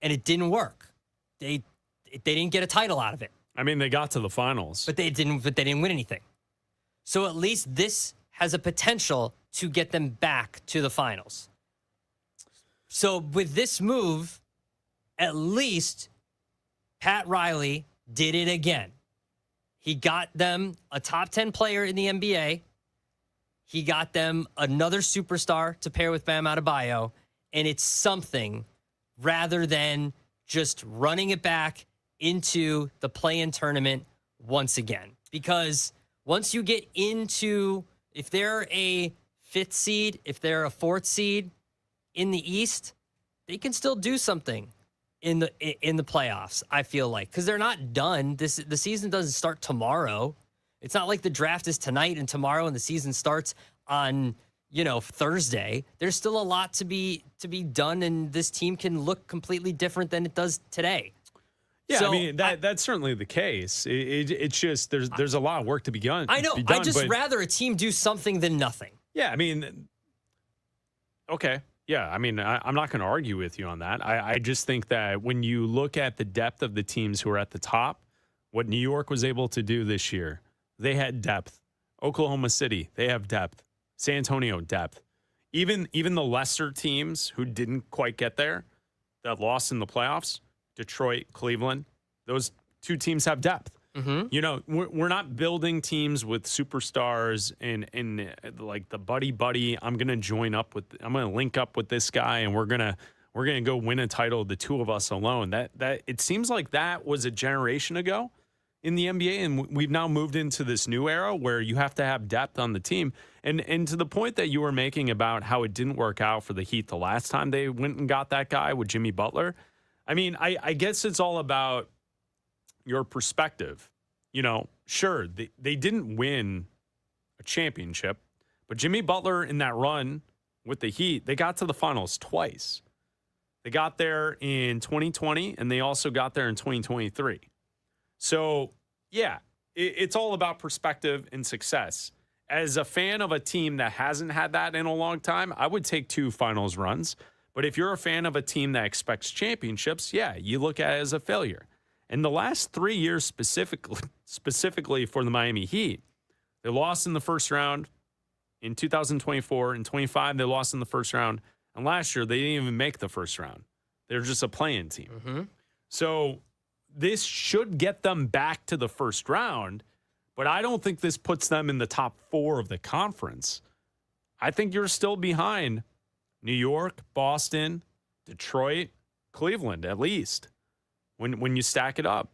and it didn't work. They didn't get a title out of it. I mean, they got to the finals, but they didn't win anything. So at least this has a potential to get them back to the finals. So with this move, at least Pat Riley did it again. He got them a top 10 player in the NBA. He got them another superstar to pair with Bam Adebayo, and it's something rather than just running it back into the play-in tournament once again. Because once you get into, if they're a 5th seed, if they're a 4th seed in the East, they can still do something in the playoffs, I feel like, because they're not done. The season doesn't start tomorrow. It's not like the draft is tonight and tomorrow and the season starts on, Thursday. There's still a lot to be done, and this team can look completely different than it does today. Yeah, so, I mean, that's certainly the case. It's just there's a lot of work to be done. I know. I'd just rather a team do something than nothing. Yeah, I mean, okay. Yeah, I mean, I'm not going to argue with you on that. I just think that when you look at the depth of the teams who are at the top, what New York was able to do this year, they had depth. Oklahoma City, they have depth. San Antonio, depth. Even the lesser teams who didn't quite get there, that lost in the playoffs, Detroit, Cleveland, those 2 teams have depth. Mm-hmm. We're not building teams with superstars and like the buddy. I'm going to link up with this guy and we're going to go win a title, the 2 of us alone. That it seems like that was a generation ago in the NBA, and we've now moved into this new era where you have to have depth on the team. And to the point that you were making about how it didn't work out for the Heat the last time they went and got that guy with Jimmy Butler, I mean, I guess it's all about your perspective. Sure, they didn't win a championship, but Jimmy Butler in that run with the Heat, they got to the finals twice. They got there in 2020, and they also got there in 2023. So, yeah, it's all about perspective and success. As a fan of a team that hasn't had that in a long time, I would take 2 finals runs. But if you're a fan of a team that expects championships, yeah, you look at it as a failure. And the last 3 years specifically for the Miami Heat, they lost in the first round in 2024. In 25, they lost in the first round. And last year, they didn't even make the first round. They're just a play-in team. Mm-hmm. So this should get them back to the first round, but I don't think this puts them in the top 4 of the conference. I think you're still behind New York, Boston, Detroit, Cleveland, at least, when you stack it up.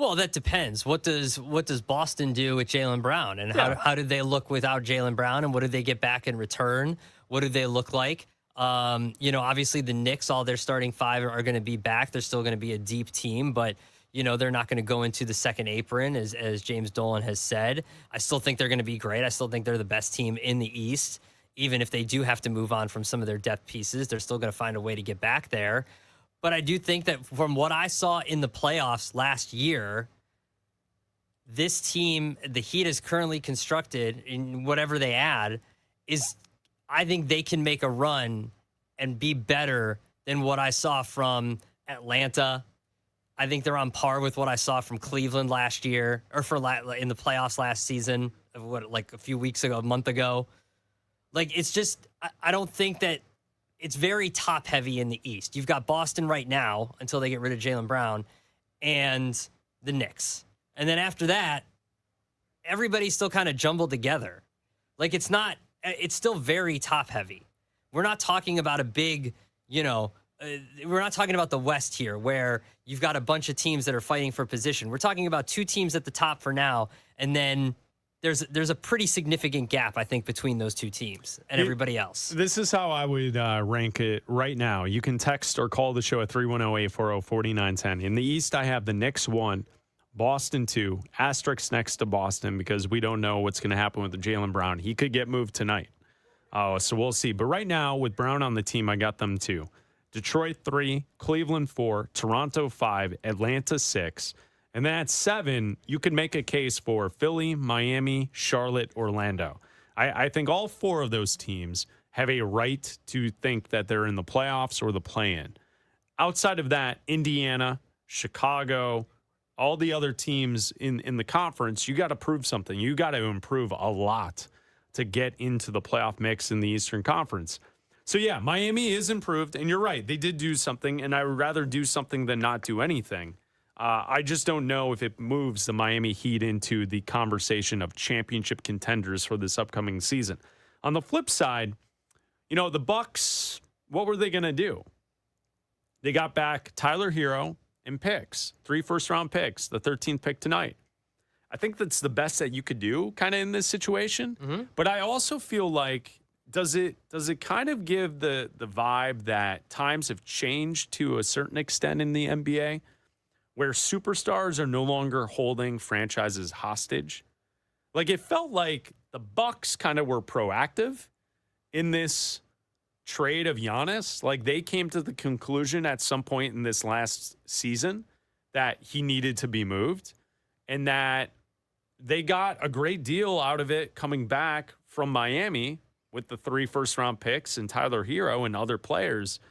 Well, that depends. What does Boston do with Jaylen Brown, and how did they look without Jaylen Brown, and what did they get back in return? What did they look like? Obviously the Knicks, all their starting five are going to be back. They're still going to be a deep team, but they're not going to go into the second apron, as James Dolan has said. I still think they're going to be great. I still think they're the best team in the East. Even if they do have to move on from some of their depth pieces, they're still going to find a way to get back there. But I do think that from what I saw in the playoffs last year, this team, the Heat is currently constructed in whatever they add, I think they can make a run and be better than what I saw from Atlanta. I think they're on par with what I saw from Cleveland last year, or in the playoffs last season, like a few weeks ago, a month ago. Like, it's just, I don't think that it's very top heavy in the East. You've got Boston right now until they get rid of Jaylen Brown, and the Knicks. And then after that, everybody's still kind of jumbled together. Like, it's still very top heavy. We're not talking about a big, we're not talking about the West here where you've got a bunch of teams that are fighting for position. We're talking about two teams at the top for now, and then there's a pretty significant gap, I think, between those two teams and everybody else. This is how I would rank it right now. You can text or call the show at 310-840-4910. In the East, I have the Knicks 1, Boston 2, asterisks next to Boston because we don't know what's going to happen with Jaylen Brown. He could get moved tonight. So we'll see. But right now, with Brown on the team, I got them 2. Detroit 3, Cleveland 4, Toronto 5, Atlanta 6. And then at 7, you could make a case for Philly, Miami, Charlotte, Orlando. I think all 4 of those teams have a right to think that they're in the playoffs or the play-in. Outside of that, Indiana, Chicago, all the other teams in the conference, you got to prove something. You got to improve a lot to get into the playoff mix in the Eastern Conference. So, yeah, Miami is improved, and you're right. They did do something, and I would rather do something than not do anything. I just don't know if it moves the Miami Heat into the conversation of championship contenders for this upcoming season. On the flip side, the Bucks, what were they going to do? They got back Tyler Hero and picks, 3 first-round picks, the 13th pick tonight. I think that's the best that you could do kind of in this situation. Mm-hmm. But I also feel like, does it kind of give the vibe that times have changed to a certain extent in the NBA? Where superstars are no longer holding franchises hostage. Like, it felt like the Bucks kind of were proactive in this trade of Giannis. Like, they came to the conclusion at some point in this last season that he needed to be moved, and that they got a great deal out of it coming back from Miami with the 3 first-round picks and Tyler Hero and other players,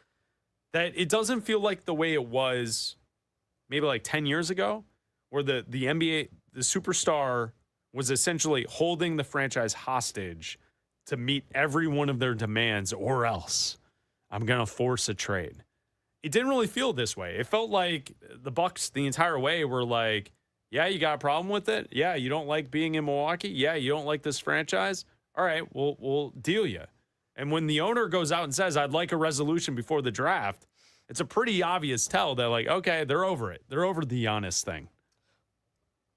that it doesn't feel like the way it was maybe like 10 years ago, where the NBA, the superstar was essentially holding the franchise hostage to meet every one of their demands, or else I'm going to force a trade. It didn't really feel this way. It felt like the Bucks the entire way were like, yeah, you got a problem with it? Yeah, you don't like being in Milwaukee? Yeah, you don't like this franchise? All right, we'll deal you. And when the owner goes out and says, I'd like a resolution before the draft, it's a pretty obvious tell that, like, okay, they're over it. They're over the Giannis thing.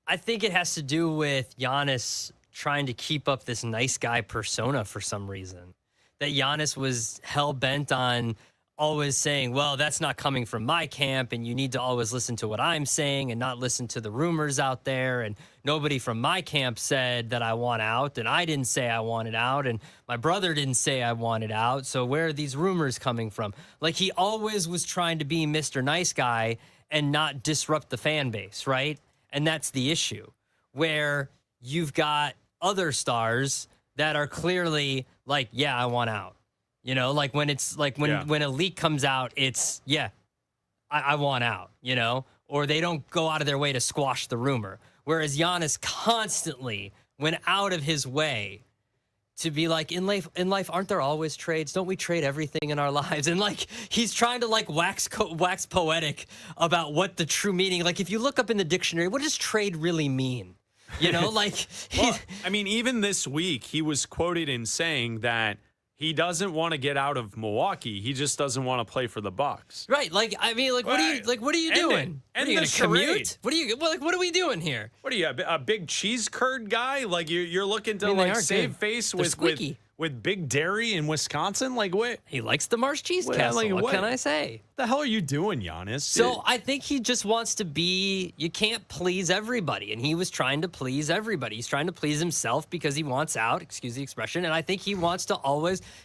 I think it has to do with Giannis trying to keep up this nice guy persona for some reason. That Giannis was hell-bent on always saying, well, that's not coming from my camp, and you need to always listen to what I'm saying and not listen to the rumors out there, and nobody from my camp said that I want out, and I didn't say I wanted out, and my brother didn't say I wanted out, so where are these rumors coming from? Like, he always was trying to be Mr. Nice Guy and not disrupt the fan base, right? And that's the issue, where you've got other stars that are clearly like, yeah, I want out. Like when it's like when a leak comes out, it's, yeah, I want out, or they don't go out of their way to squash the rumor. Whereas Giannis constantly went out of his way to be like, in life, aren't there always trades? Don't we trade everything in our lives? And like, he's trying to like wax poetic about what the true meaning, like if you look up in the dictionary, what does trade really mean? Like, well, I mean, even this week, he was quoted in saying that He doesn't want to get out of Milwaukee. He just doesn't want to play for the Bucks. Right. Like, I mean, like, what are you doing? End are you the gonna charade. commute? What are we doing here? What are you, a big cheese curd guy? Like you're looking to I mean, they like are save good. face They're with squeaky. with Big Dairy in Wisconsin? Like what? He likes the Marsh Cheese Castle. like, what can I say? What the hell are you doing, Giannis? So I think he just wants to be, you can't please everybody. And he was trying to please everybody. He's trying to please himself because he wants out, excuse the expression. And I think he wants to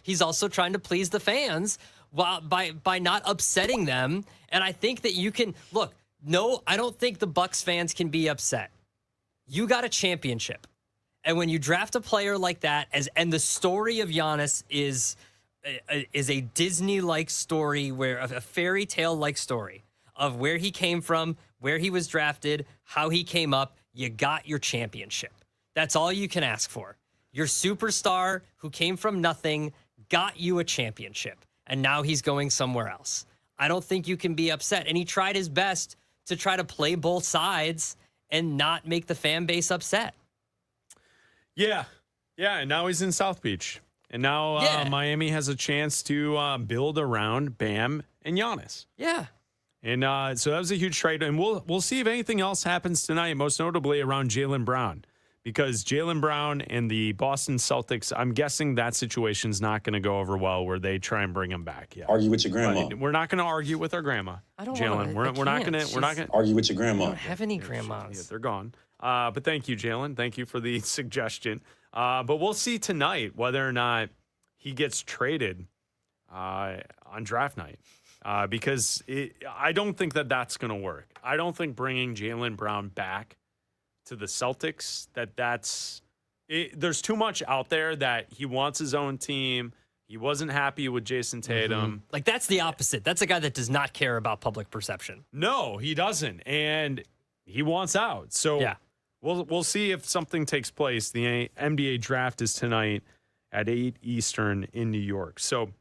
he's also trying to please the fans by not upsetting them. And I think that you can, look, no, I don't think the Bucks fans can be upset. You got a championship. And when you draft a player like that, and the story of Giannis is a Disney-like story, where a fairy tale-like story of where he came from, where he was drafted, how he came up, you got your championship. That's all you can ask for. Your superstar who came from nothing got you a championship, and now he's going somewhere else. I don't think you can be upset. And he tried his best to try to play both sides and not make the fan base upset. Yeah. And now he's in South Beach. And now Miami has a chance to build around Bam and Giannis. Yeah. And so that was a huge trade. And we'll see if anything else happens tonight, most notably around Jaylen Brown. Because Jaylen Brown and the Boston Celtics, I'm guessing that situation's not going to go over well where they try and bring him back. Yeah. Argue with your grandma. But we're not going to argue with our grandma. I don't Jaylen. want to. We're not going to argue with your grandma. I don't have any grandmas. Yeah, they're gone. But thank you, Jaylen. Thank you for the suggestion. But we'll see tonight whether or not he gets traded on draft night. Because I don't think that's going to work. I don't think bringing Jaylen Brown back to the Celtics, there's too much out there that he wants his own team. He wasn't happy with Jason Tatum. Mm-hmm. Like, that's the opposite. That's a guy that does not care about public perception. No, he doesn't. And he wants out. So yeah. We'll see if something takes place. The NBA draft is tonight at 8 Eastern in New York. So,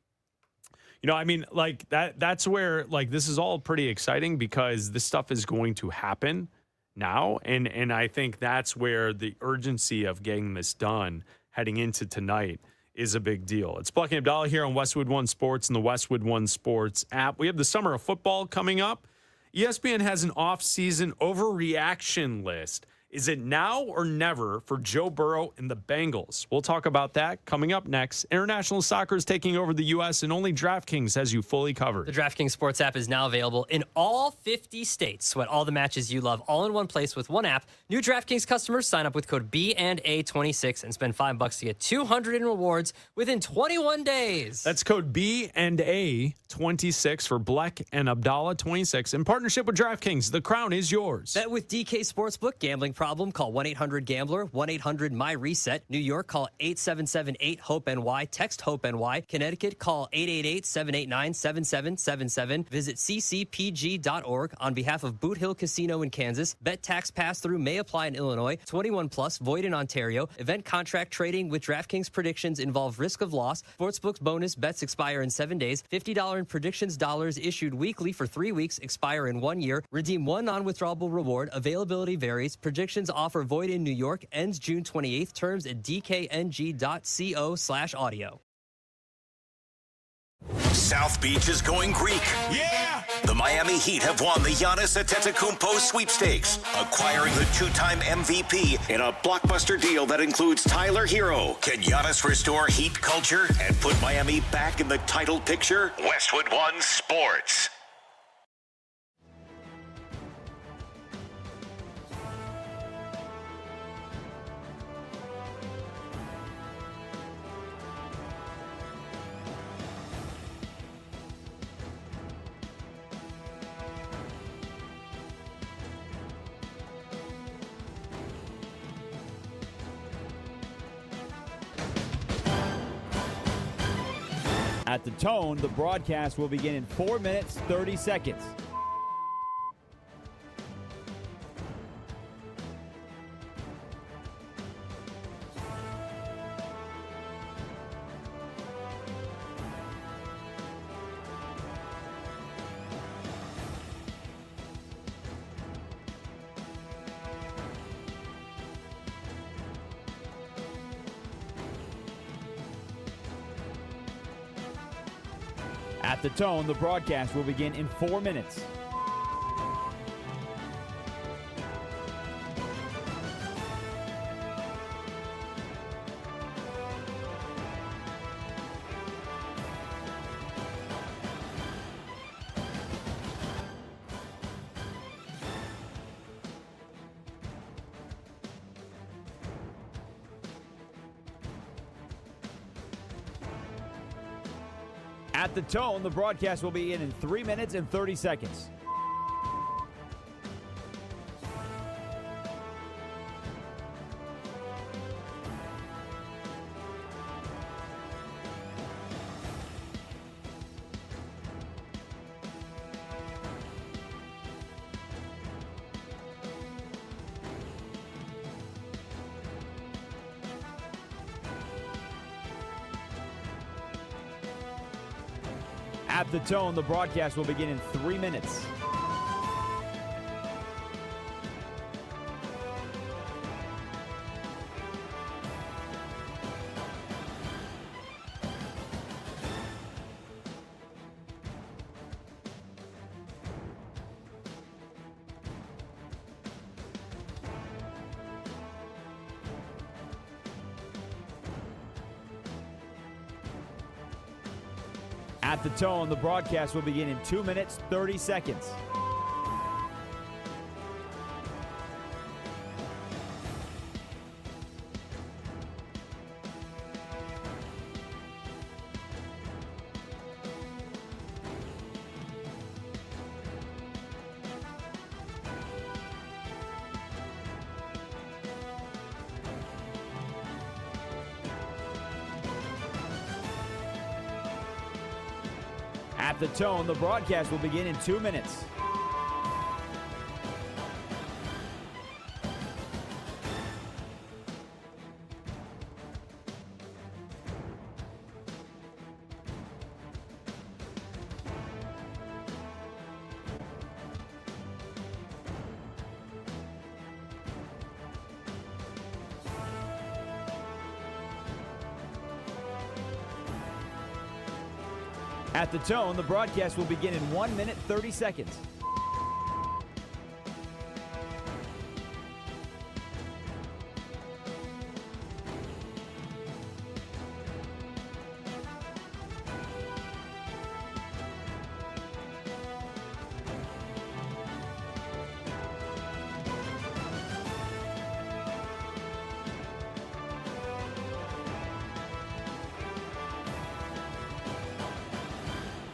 I mean, like that's where, like, this is all pretty exciting because this stuff is going to happen now. And I think that's where the urgency of getting this done heading into tonight is a big deal. It's Bleck Abdalla here on Westwood One Sports and the Westwood One Sports app. We have the summer of football coming up. ESPN has an off-season overreaction list. Is it now or never for Joe Burrow and the Bengals? We'll talk about that coming up next. International soccer is taking over the U.S., and only DraftKings has you fully covered. The DraftKings Sports app is now available in all 50 states. Sweat all the matches you love all in one place with one app. New DraftKings customers sign up with code B&A26 and spend $5 to get $200 in rewards within 21 days. That's code B&A26 for Bleck and Abdalla 26 in partnership with DraftKings. The crown is yours. Bet with DK Sportsbook. Gambling problem? Call 1-800-GAMBLER. 1-800-MY-RESET. New York, call 877-8-HOPE-NY. Text HOPE-NY. Connecticut, call 888-789-7777. Visit ccpg.org. On behalf of Boot Hill Casino in Kansas, bet tax pass-through may apply in Illinois. 21 plus, void in Ontario. Event contract trading with DraftKings predictions involve risk of loss. Sportsbook's bonus bets expire in 7 days. $50 in predictions dollars issued weekly for 3 weeks, expire in 1 year. Redeem one non-withdrawable reward. Availability varies. Predictions offer void in New York. Ends June 28th. Terms at dkng.co/audio. South Beach is going Greek. Yeah! The Miami Heat have won the Giannis Antetokounmpo sweepstakes, acquiring the two-time MVP in a blockbuster deal that includes Tyler Hero. Can Giannis restore Heat culture and put Miami back in the title picture? Westwood One Sports. At the tone, the broadcast will begin in 4 minutes, 30 seconds. At the tone, the broadcast will begin in 4 minutes. At the tone, the broadcast will begin in 3 minutes and 30 seconds. At the tone, the broadcast will begin in 3 minutes. At the tone, the broadcast will begin in 2 minutes, 30 seconds. At the tone, the broadcast will begin in 2 minutes. At the tone, the broadcast will begin in 1 minute, 30 seconds.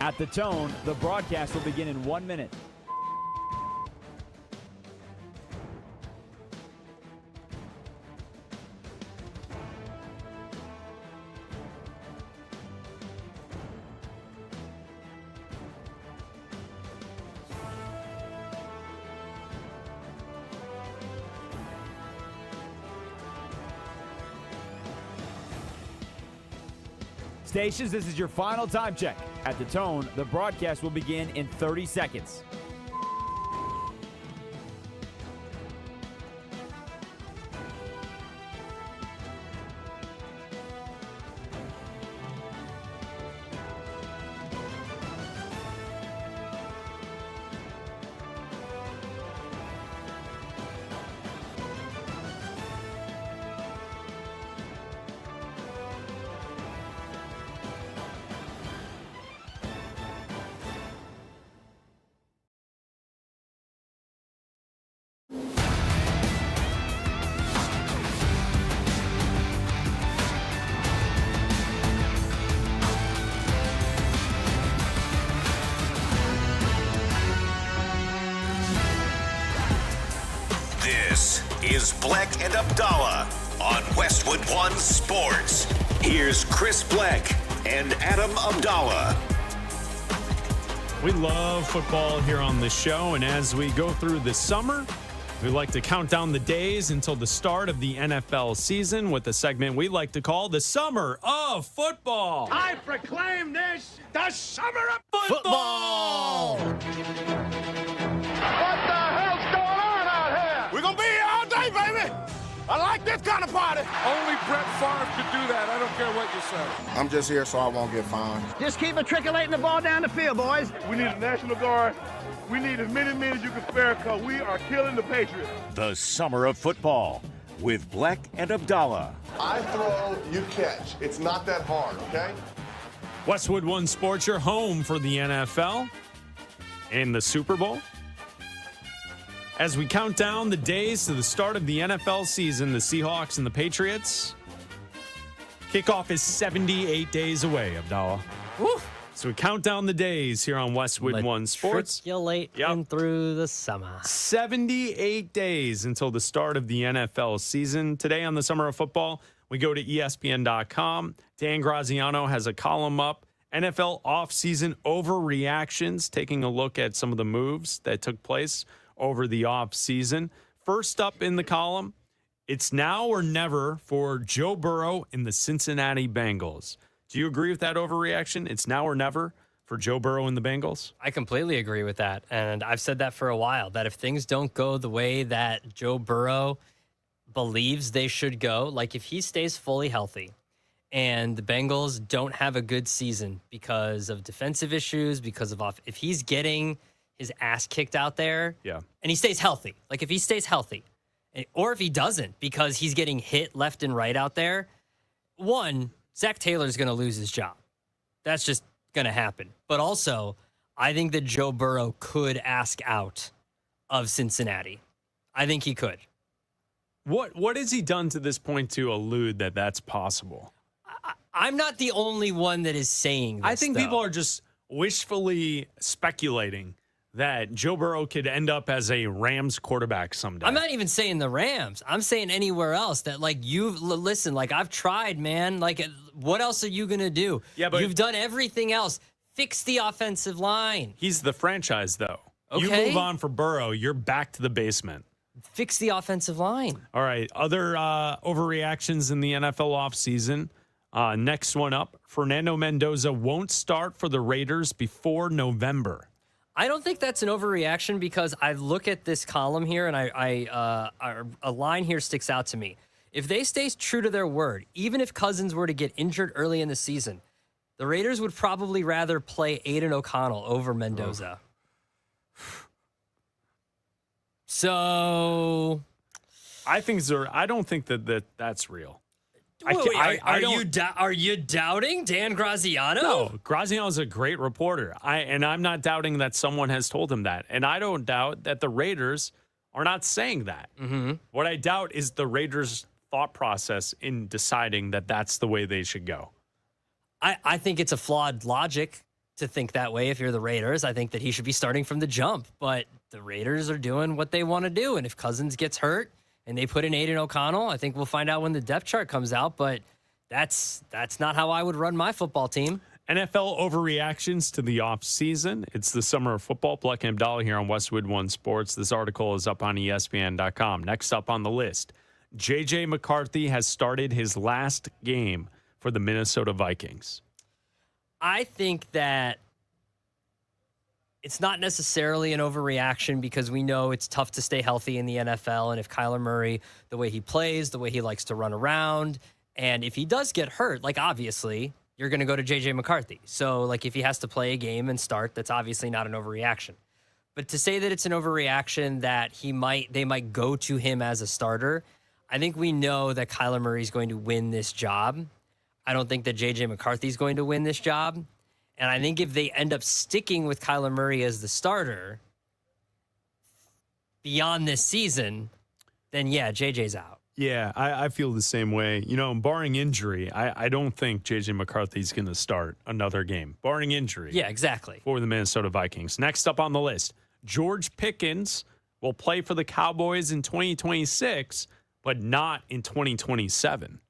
At the tone, the broadcast will begin in 1 minute. Stations, this is your final time check. At the tone, the broadcast will begin in 30 seconds. This is Bleck and Abdalla on Westwood One Sports. Here's Chris Bleck and Adam Abdalla. We love football here on the show, and as we go through the summer, we like to count down the days until the start of the NFL season with a segment we like to call the Summer of Football. I proclaim this the Summer of Football! What the hell's going on out here? We're going to be here all day, baby! I like this kind of party. Only Brett Favre could do that. I don't care what you say. I'm just here so I won't get fined. Just keep matriculating the ball down the field, boys. We need a National Guard. We need as many men as you can spare because we are killing the Patriots. The Summer of Football with Bleck and Abdalla. I throw, you catch. It's not that hard, okay? Westwood One Sports, your home for the NFL and the Super Bowl. As we count down the days to the start of the NFL season, the Seahawks and the Patriots, kickoff is 78 days away, Abdalla. Woo. So we count down the days here on Westwood One Sports. Matriculating through the summer. 78 days until the start of the NFL season. Today on the Summer of Football, we go to ESPN.com. Dan Graziano has a column up. NFL offseason overreactions, taking a look at some of the moves that took place over the offseason. First up in the column, it's now or never for Joe Burrow and the Cincinnati Bengals. Do you agree with that overreaction? It's now or never for Joe Burrow and the Bengals? I completely agree with that. And I've said that for a while, that if things don't go the way that Joe Burrow believes they should go, like if he stays fully healthy and the Bengals don't have a good season because of defensive issues, because of if he's getting his ass kicked out there, and he stays healthy, like if he stays healthy, or if he doesn't because he's getting hit left and right out there, one, Zach Taylor's going to lose his job. That's just going to happen. But also, I think that Joe Burrow could ask out of Cincinnati. I think he could. What has he done to this point to allude that that's possible? I'm not the only one that is saying this, I think people are just wishfully speculating that Joe Burrow could end up as a Rams quarterback someday. I'm not even saying the Rams. I'm saying anywhere else that, like, listen, like, I've tried, man. Like, what else are you going to do? Yeah, but you've done everything else. Fix the offensive line. He's the franchise, though. Okay. You move on for Burrow, you're back to the basement. Fix the offensive line. All right. Other overreactions in the NFL offseason. Next one up, Fernando Mendoza won't start for the Raiders before November. I don't think that's an overreaction because I look at this column here and a line here sticks out to me. If they stay true to their word, even if Cousins were to get injured early in the season, the Raiders would probably rather play Aiden O'Connell over Mendoza. So I don't think that's real. Are you doubting Dan Graziano? No, Graziano's a great reporter. I'm not doubting that someone has told him that. And I don't doubt that the Raiders are not saying that. Mm-hmm. What I doubt is the Raiders' thought process in deciding that that's the way they should go. I think it's a flawed logic to think that way if you're the Raiders. I think that he should be starting from the jump. But the Raiders are doing what they want to do. And if Cousins gets hurt and they put in Aiden O'Connell, I think we'll find out when the depth chart comes out. But that's not how I would run my football team. NFL overreactions to the offseason. It's the Summer of Football. Bleck Abdalla here on Westwood One Sports. This article is up on ESPN.com. Next up on the list, J.J. McCarthy has started his last game for the Minnesota Vikings. I think that it's not necessarily an overreaction because we know it's tough to stay healthy in the NFL. And if Kyler Murray, the way he plays, the way he likes to run around, and if he does get hurt, like obviously you're going to go to J.J. McCarthy. So like if he has to play a game and start, that's obviously not an overreaction. But to say that it's an overreaction that they might go to him as a starter, I think we know that Kyler Murray is going to win this job. I don't think that J.J. McCarthy is going to win this job. And I think if they end up sticking with Kyler Murray as the starter beyond this season, then yeah, JJ's out. Yeah, I feel the same way. You know, barring injury, I don't think J.J. McCarthy's going to start another game. Barring injury. Yeah, exactly. For the Minnesota Vikings. Next up on the list, George Pickens will play for the Cowboys in 2026, but not in 2027.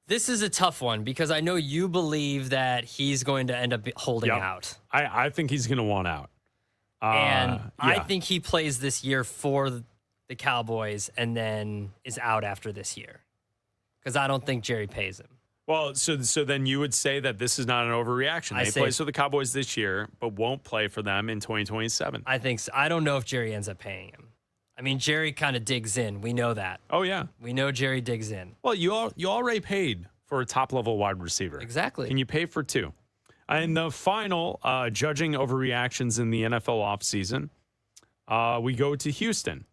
This is a tough one because I know you believe that he's going to end up holding out. I think he's going to want out. I think he plays this year for the Cowboys and then is out after this year because I don't think Jerry pays him. Well, so then you would say that this is not an overreaction. He plays for the Cowboys this year, but won't play for them in 2027. I think so. I don't know if Jerry ends up paying him. I mean, Jerry kind of digs in. We know that. Oh, yeah. We know Jerry digs in. Well, you already paid for a top-level wide receiver. Exactly. Can you pay for 2? And the final, judging overreactions in the NFL offseason, we go to Houston.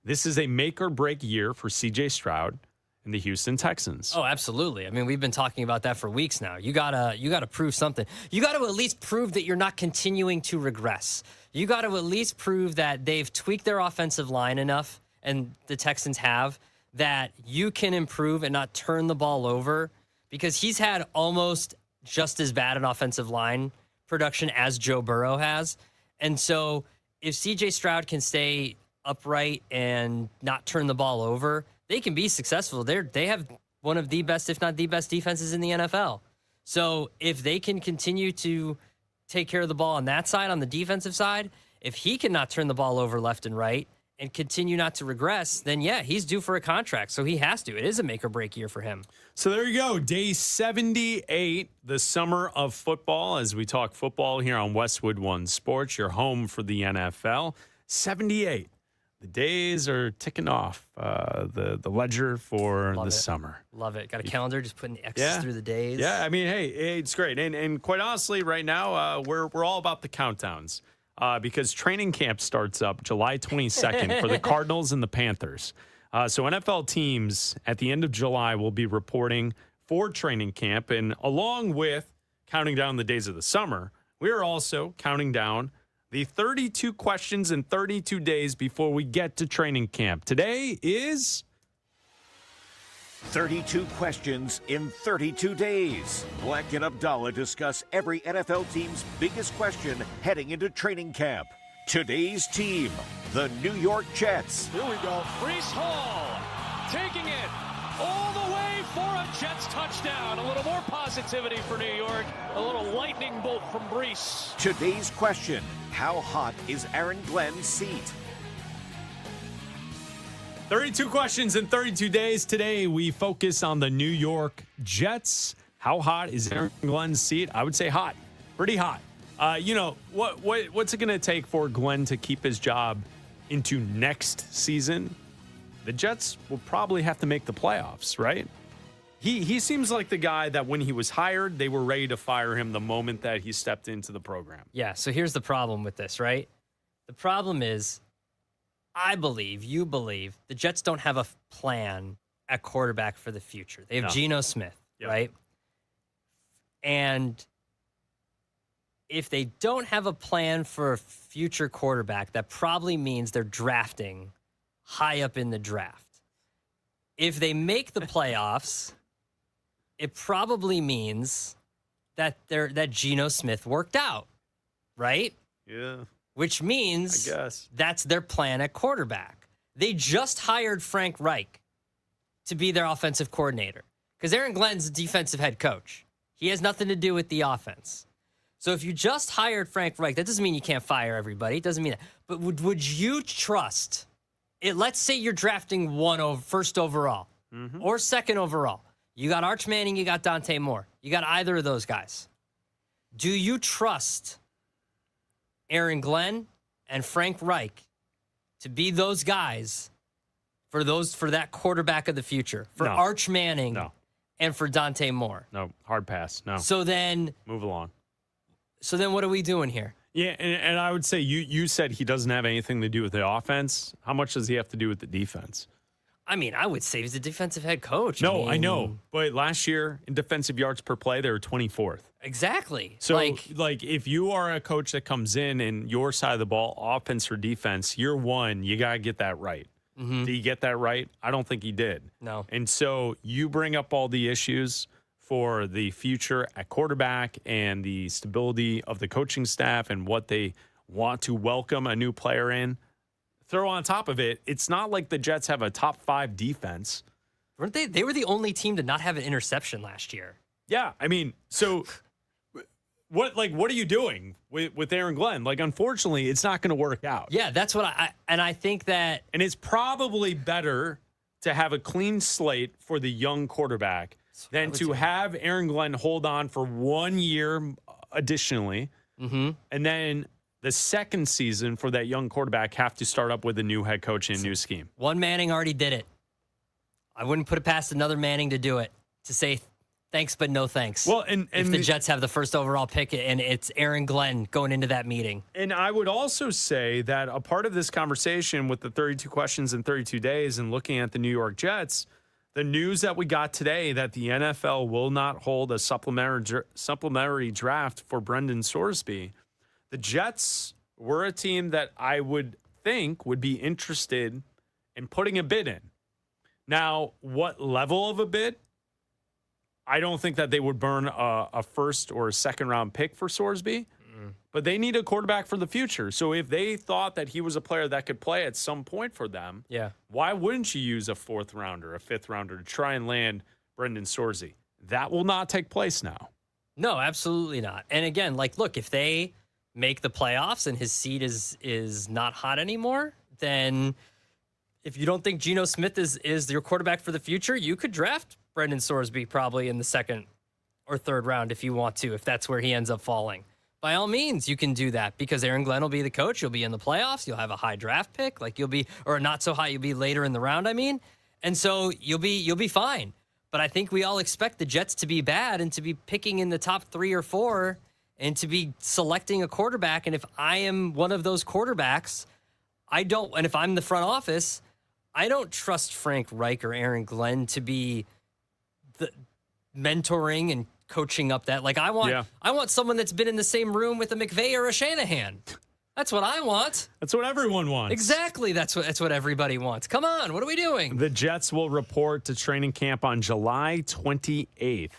This is a make-or-break year for C.J. Stroud and the Houston Texans. Oh, absolutely. I mean, we've been talking about that for weeks now. You gotta prove something. You got to at least prove that you're not continuing to regress. You got to at least prove that they've tweaked their offensive line enough, and the Texans have, that you can improve and not turn the ball over, because he's had almost just as bad an offensive line production as Joe Burrow has. And so if C.J. Stroud can stay upright and not turn the ball over, they can be successful. They have one of the best, if not the best, defenses in the NFL. So if they can continue to take care of the ball on that side, on the defensive side, if he cannot turn the ball over left and right and continue not to regress, then yeah, he's due for a contract. So he has to. It is a make or break year for him. So there you go. Day 78, the summer of football, as we talk football here on Westwood One Sports, your home for the NFL. 78. The days are ticking off the ledger for the summer. Love it. Got a calendar, just putting the X's through the days. Yeah, I mean, hey, it's great. And quite honestly, right now, we're all about the countdowns because training camp starts up July 22nd for the Cardinals and the Panthers. So NFL teams at the end of July will be reporting for training camp. And along with counting down the days of the summer, we are also counting down the 32 questions in 32 days before we get to training camp. Today is 32 questions in 32 days. Bleck and Abdalla discuss every NFL team's biggest question heading into training camp. Today's team, the New York Jets. Here we go. Breece Hall taking it all the way for a Jets touchdown. A little more positivity for New York. A little lightning bolt from Breece. Today's question, how hot is Aaron Glenn's seat? 32 questions in 32 days. Today, we focus on the New York Jets. How hot is Aaron Glenn's seat? I would say hot. Pretty hot. What's it going to take for Glenn to keep his job into next season? The Jets will probably have to make the playoffs, right? He seems like the guy that when he was hired, they were ready to fire him the moment that he stepped into the program. Yeah, so here's the problem with this, right? The problem is, I believe, you believe, the Jets don't have a plan at quarterback for the future. They have Geno Smith, right? And if they don't have a plan for a future quarterback, that probably means they're drafting high up in the draft. If they make the playoffs, it probably means that Geno Smith worked out, right? Yeah. Which means I guess that's their plan at quarterback. They just hired Frank Reich to be their offensive coordinator because Aaron Glenn's a defensive head coach. He has nothing to do with the offense. So if you just hired Frank Reich, that doesn't mean you can't fire everybody. It doesn't mean that. But would you trust it? Let's say you're drafting first overall or second overall. You got Arch Manning, you got Dante Moore. You got either of those guys. Do you trust Aaron Glenn and Frank Reich to be those guys for that quarterback of the future, for Arch Manning and for Dante Moore? No, hard pass. No. So then move along. So then what are we doing here? Yeah, and I would say you said he doesn't have anything to do with the offense. How much does he have to do with the defense? I mean, I would say he's a defensive head coach. No, I know. But last year in defensive yards per play, they were 24th. Exactly. So, like if you are a coach that comes in and your side of the ball, offense or defense, year one, you got to get that right. Mm-hmm. Did he get that right? I don't think he did. No. And so you bring up all the issues for the future at quarterback and the stability of the coaching staff and what they want to welcome a new player in. Throw on top of it, it's not like the Jets have a top 5 defense. Weren't they? They were the only team to not have an interception last year. Yeah, I mean, so what are you doing with Aaron Glenn? Like, unfortunately, it's not going to work out. Yeah, that's what I think that. And it's probably better to have a clean slate for the young quarterback than to have Aaron Glenn hold on for 1 year additionally, mm-hmm. and then the second season for that young quarterback have to start up with a new head coach and a new scheme. One Manning already did it. I wouldn't put it past another Manning to do it, to say thanks, but no thanks. Well, and if the Jets have the first overall pick and it's Aaron Glenn going into that meeting. And I would also say that a part of this conversation with the 32 questions in 32 days and looking at the New York Jets, the news that we got today that the NFL will not hold a supplementary draft for Brendan Sorsby, the Jets were a team that I would think would be interested in putting a bid in. Now, what level of a bid? I don't think that they would burn a first or a second round pick for Sorsby, but they need a quarterback for the future. So if they thought that he was a player that could play at some point for them, why wouldn't you use a fourth rounder, a fifth rounder to try and land Brendan Sorsby? That will not take place now. No, absolutely not. And again, look, if they make the playoffs and his seat is not hot anymore, then if you don't think Geno Smith is your quarterback for the future, you could draft Brendan Sorsby probably in the second or third round if you want to, if that's where he ends up falling. By all means, you can do that because Aaron Glenn will be the coach. You'll be in the playoffs. You'll have a high draft pick. Or not so high, you'll be later in the round, And so you'll be fine. But I think we all expect the Jets to be bad and to be picking in the top 3 or 4 and to be selecting a quarterback. And if I am one of those quarterbacks, and if I'm the front office, I don't trust Frank Reich or Aaron Glenn to be the mentoring and coaching up that. I want someone that's been in the same room with a McVay or a Shanahan. That's what I want. That's what everyone wants. Exactly. That's what everybody wants. Come on, what are we doing? The Jets will report to training camp on July 28th.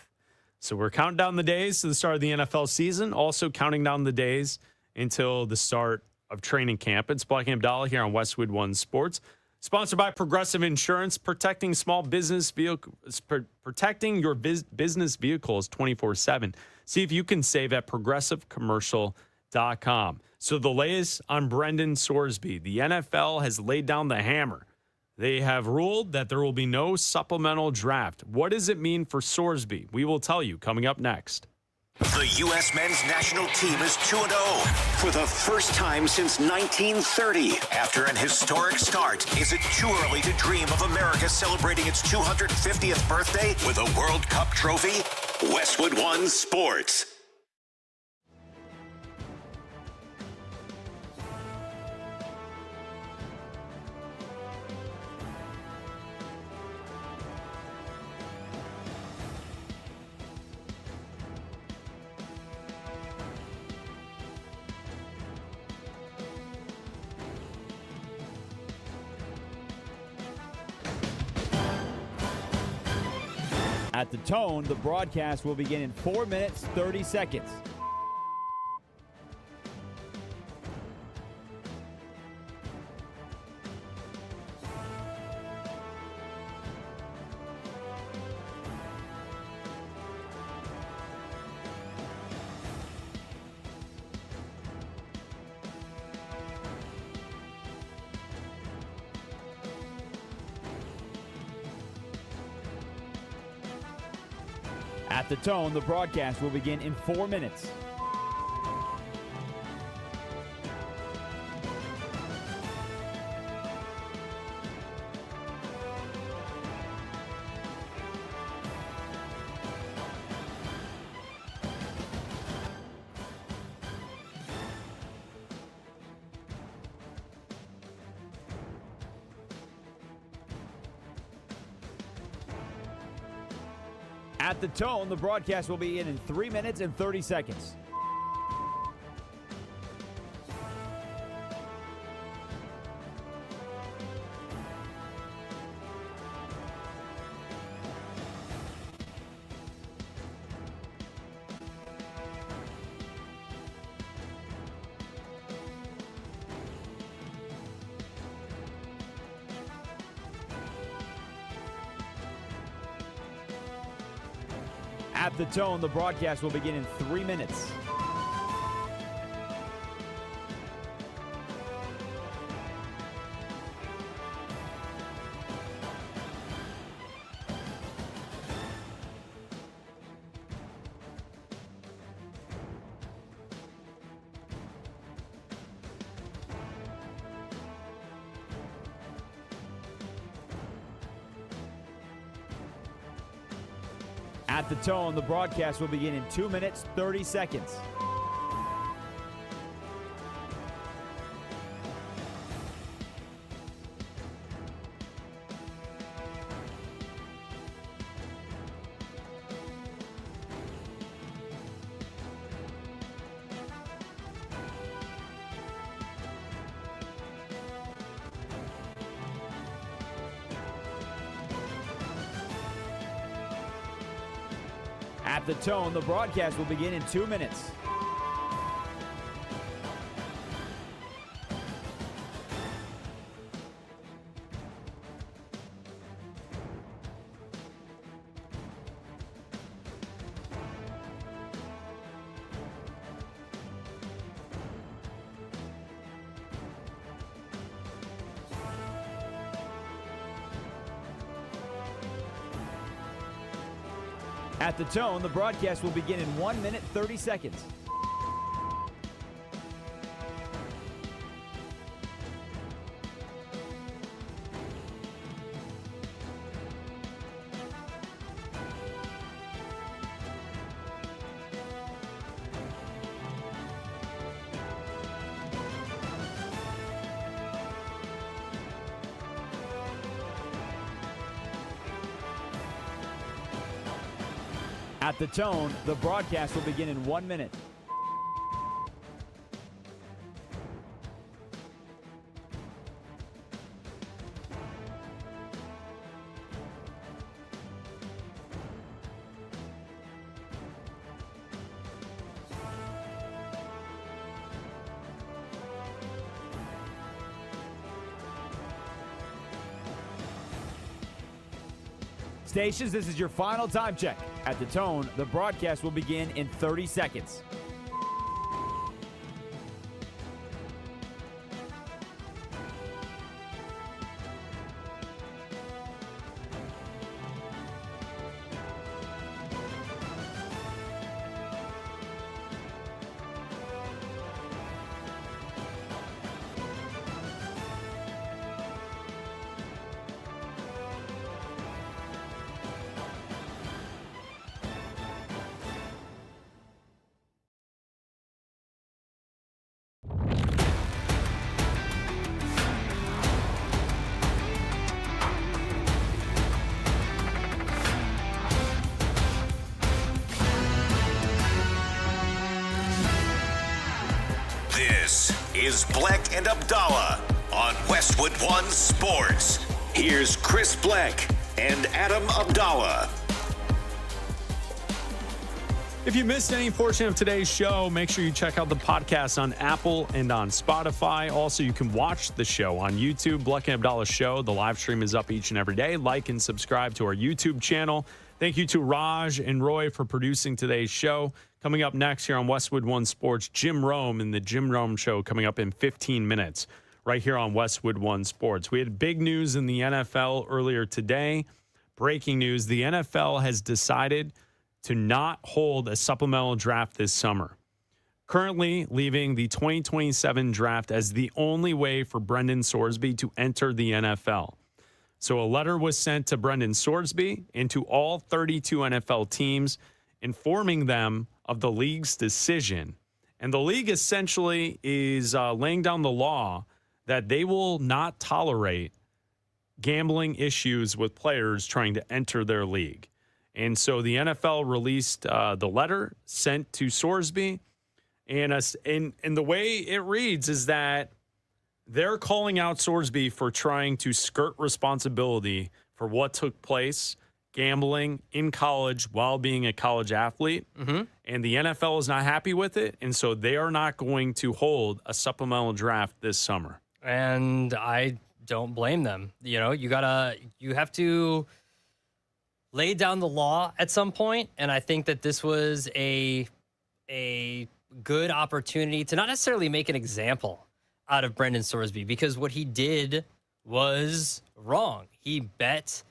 So we're counting down the days to the start of the NFL season, also counting down the days until the start of training camp. It's Bleck Abdalla here on Westwood One Sports. Sponsored by Progressive Insurance, protecting small business vehicles, protecting your business vehicles 24/7. See if you can save at progressivecommercial.com. So the latest on Brendan Sorsby, the NFL has laid down the hammer. They have ruled that there will be no supplemental draft. What does it mean for Sorsby? We will tell you coming up next. The U.S. men's national team is 2-0 for the first time since 1930. After an historic start, is it too early to dream of America celebrating its 250th birthday with a World Cup trophy? Westwood One Sports. At the tone, the broadcast will begin in 4 minutes, 30 seconds. At the tone, the broadcast will begin in 4 minutes. At the tone, the broadcast will be in 3 minutes and 30 seconds. At the tone, the broadcast will begin in 3 minutes. At the tone, the broadcast will begin in 2 minutes, 30 seconds. At the tone, the broadcast will begin in 2 minutes. At the tone, the broadcast will begin in 1 minute, 30 seconds. At the tone, the broadcast will begin in 1 minute. Stations, this is your final time check. At the tone, the broadcast will begin in 30 seconds. This is Bleck and Abdalla on Westwood One Sports. Here's Chris Bleck and Adam Abdalla. If you missed any portion of today's show, make sure you check out the podcast on Apple and on Spotify. Also, you can watch the show on YouTube, Bleck and Abdalla Show. The live stream is up each and every day. Like and subscribe to our YouTube channel. Thank you to Raj and Roy for producing today's show. Coming up next here on Westwood One Sports, Jim Rome and the Jim Rome Show coming up in 15 minutes right here on Westwood One Sports. We had big news in the NFL earlier today. Breaking news, the NFL has decided to not hold a supplemental draft this summer, currently leaving the 2027 draft as the only way for Brendan Sorsby to enter the NFL. So a letter was sent to Brendan Sorsby and to all 32 NFL teams informing them of the league's decision. And the league essentially is laying down the law that they will not tolerate gambling issues with players trying to enter their league. And so the NFL released the letter sent to Sorsby. And the way it reads is that they're calling out Sorsby for trying to skirt responsibility for what took place gambling in college while being a college athlete. Mm-hmm. And the NFL is not happy with it. And so they are not going to hold a supplemental draft this summer. And I don't blame them. You know, you have to lay down the law at some point. And I think that this was a good opportunity to not necessarily make an example out of Brendan Sorsby, because what he did was wrong. He bet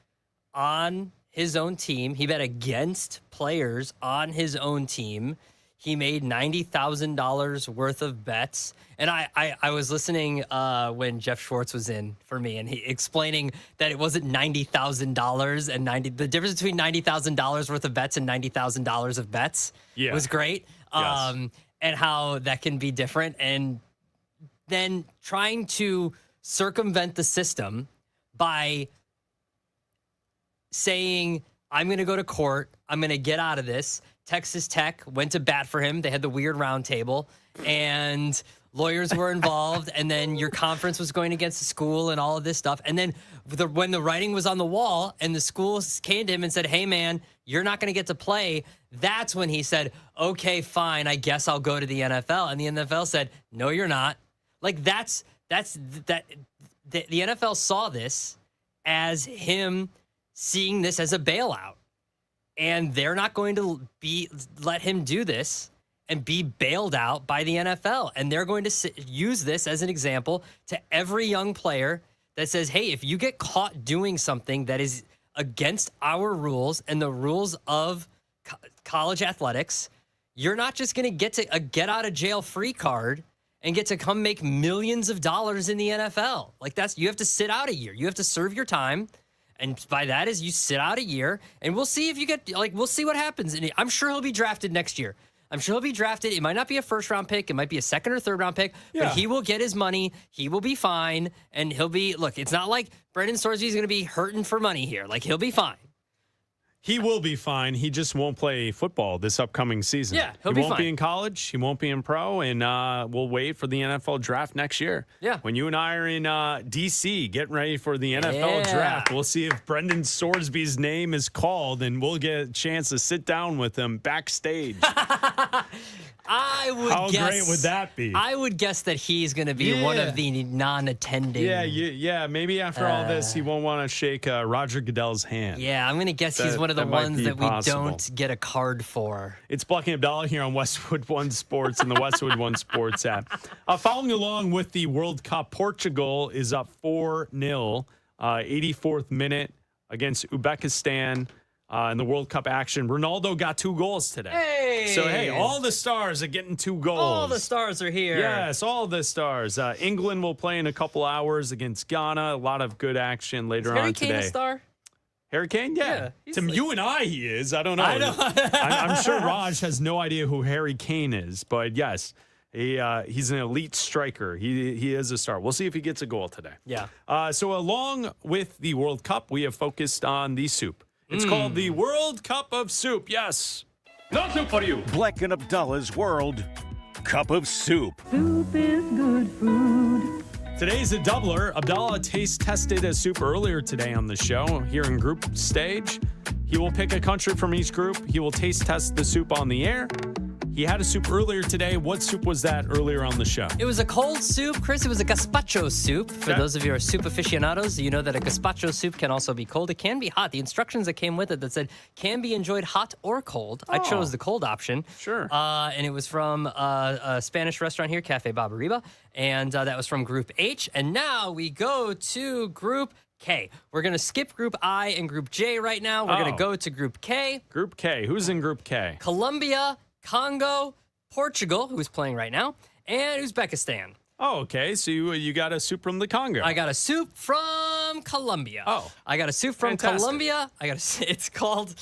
on his own team. He bet against players on his own team. he made $90,000 worth of bets. And I was listening when Jeff Schwartz was in for me, and he explaining that it wasn't $90,000 and the difference between $90,000 worth of bets and $90,000 of bets was great. Yes. And how that can be different. And then trying to circumvent the system by saying, I'm going to go to court. I'm going to get out of this. Texas Tech went to bat for him. They had the weird round table, and lawyers were involved. And then your conference was going against the school and all of this stuff. And then when the writing was on the wall and the schools came to him and said, hey, man, you're not going to get to play. That's when he said, okay, fine. I guess I'll go to the NFL. And the NFL said, no, you're not. Like the NFL saw this as him seeing this as a bailout. And they're not going to let him do this and be bailed out by the NFL. And they're going to use this as an example to every young player that says, hey, if you get caught doing something that is against our rules and the rules of college athletics, you're not just going to get a get out of jail free card and get to come make millions of dollars in the NFL. Like you have to sit out a year. You have to serve your time. And by that is you sit out a year, and we'll see if you get, we'll see what happens. And I'm sure he'll be drafted next year. I'm sure he'll be drafted. It might not be a first-round pick. It might be a second or third-round pick. Yeah. But he will get his money. He will be fine. And he'll be, look, it's not like Brendan Sorsby is going to be hurting for money here. Like, he'll be fine. He will be fine. He just won't play football this upcoming season. Yeah, he won't be in college. He won't be in pro, and we'll wait for the NFL draft next year. Yeah. When you and I are in D.C. getting ready for the NFL draft, we'll see if Brendan Sorsby's name is called, and we'll get a chance to sit down with him backstage. How great would that be? I would guess that he's going to be one of the non-attending. Yeah. Maybe after all this, he won't want to shake Roger Goodell's hand. Yeah, I'm going to guess he's one of the ones that we don't get a card for. It's Bleck Abdalla here on Westwood One Sports and the Westwood One Sports app. Following along with the World Cup, Portugal is up 4-0, 84th minute against Uzbekistan. In the World Cup action, Ronaldo got 2 goals today. Hey! So, hey, all the stars are getting 2 goals. All the stars are here. Yes, all the stars. England will play in a couple hours against Ghana. A lot of good action later on today. Harry Kane a star? Harry Kane? Yeah. To you and I, he is. I don't know. I know. I'm sure Raj has no idea who Harry Kane is, but yes, he's an elite striker. He is a star. We'll see if he gets a goal today. Yeah. So along with the World Cup, we have focused on the soup. It's called the World Cup of Soup. Yes. No soup for you. Bleck and Abdalla's World Cup of Soup. Soup is good food. Today's a doubler. Abdalla taste tested a soup earlier today on the show here in group stage. He will pick a country from each group. He will taste test the soup on the air. He had a soup earlier today. What soup was that earlier on the show? It was a cold soup, Chris. It was a gazpacho soup. For those of you who are soup aficionados, you know that a gazpacho soup can also be cold. It can be hot. The instructions that came with it that said can be enjoyed hot or cold. I chose the cold option. Sure. And it was from a Spanish restaurant here, Cafe Barbariba. And that was from Group H. And now we go to Group K. We're going to skip Group I and Group J right now. We're going to go to Group K. Group K. Who's in Group K? Colombia, Congo, Portugal, who's playing right now, and Uzbekistan. Oh, okay. So you got a soup from the Congo. I got a soup from Colombia. Oh, I got a soup from Colombia. It is called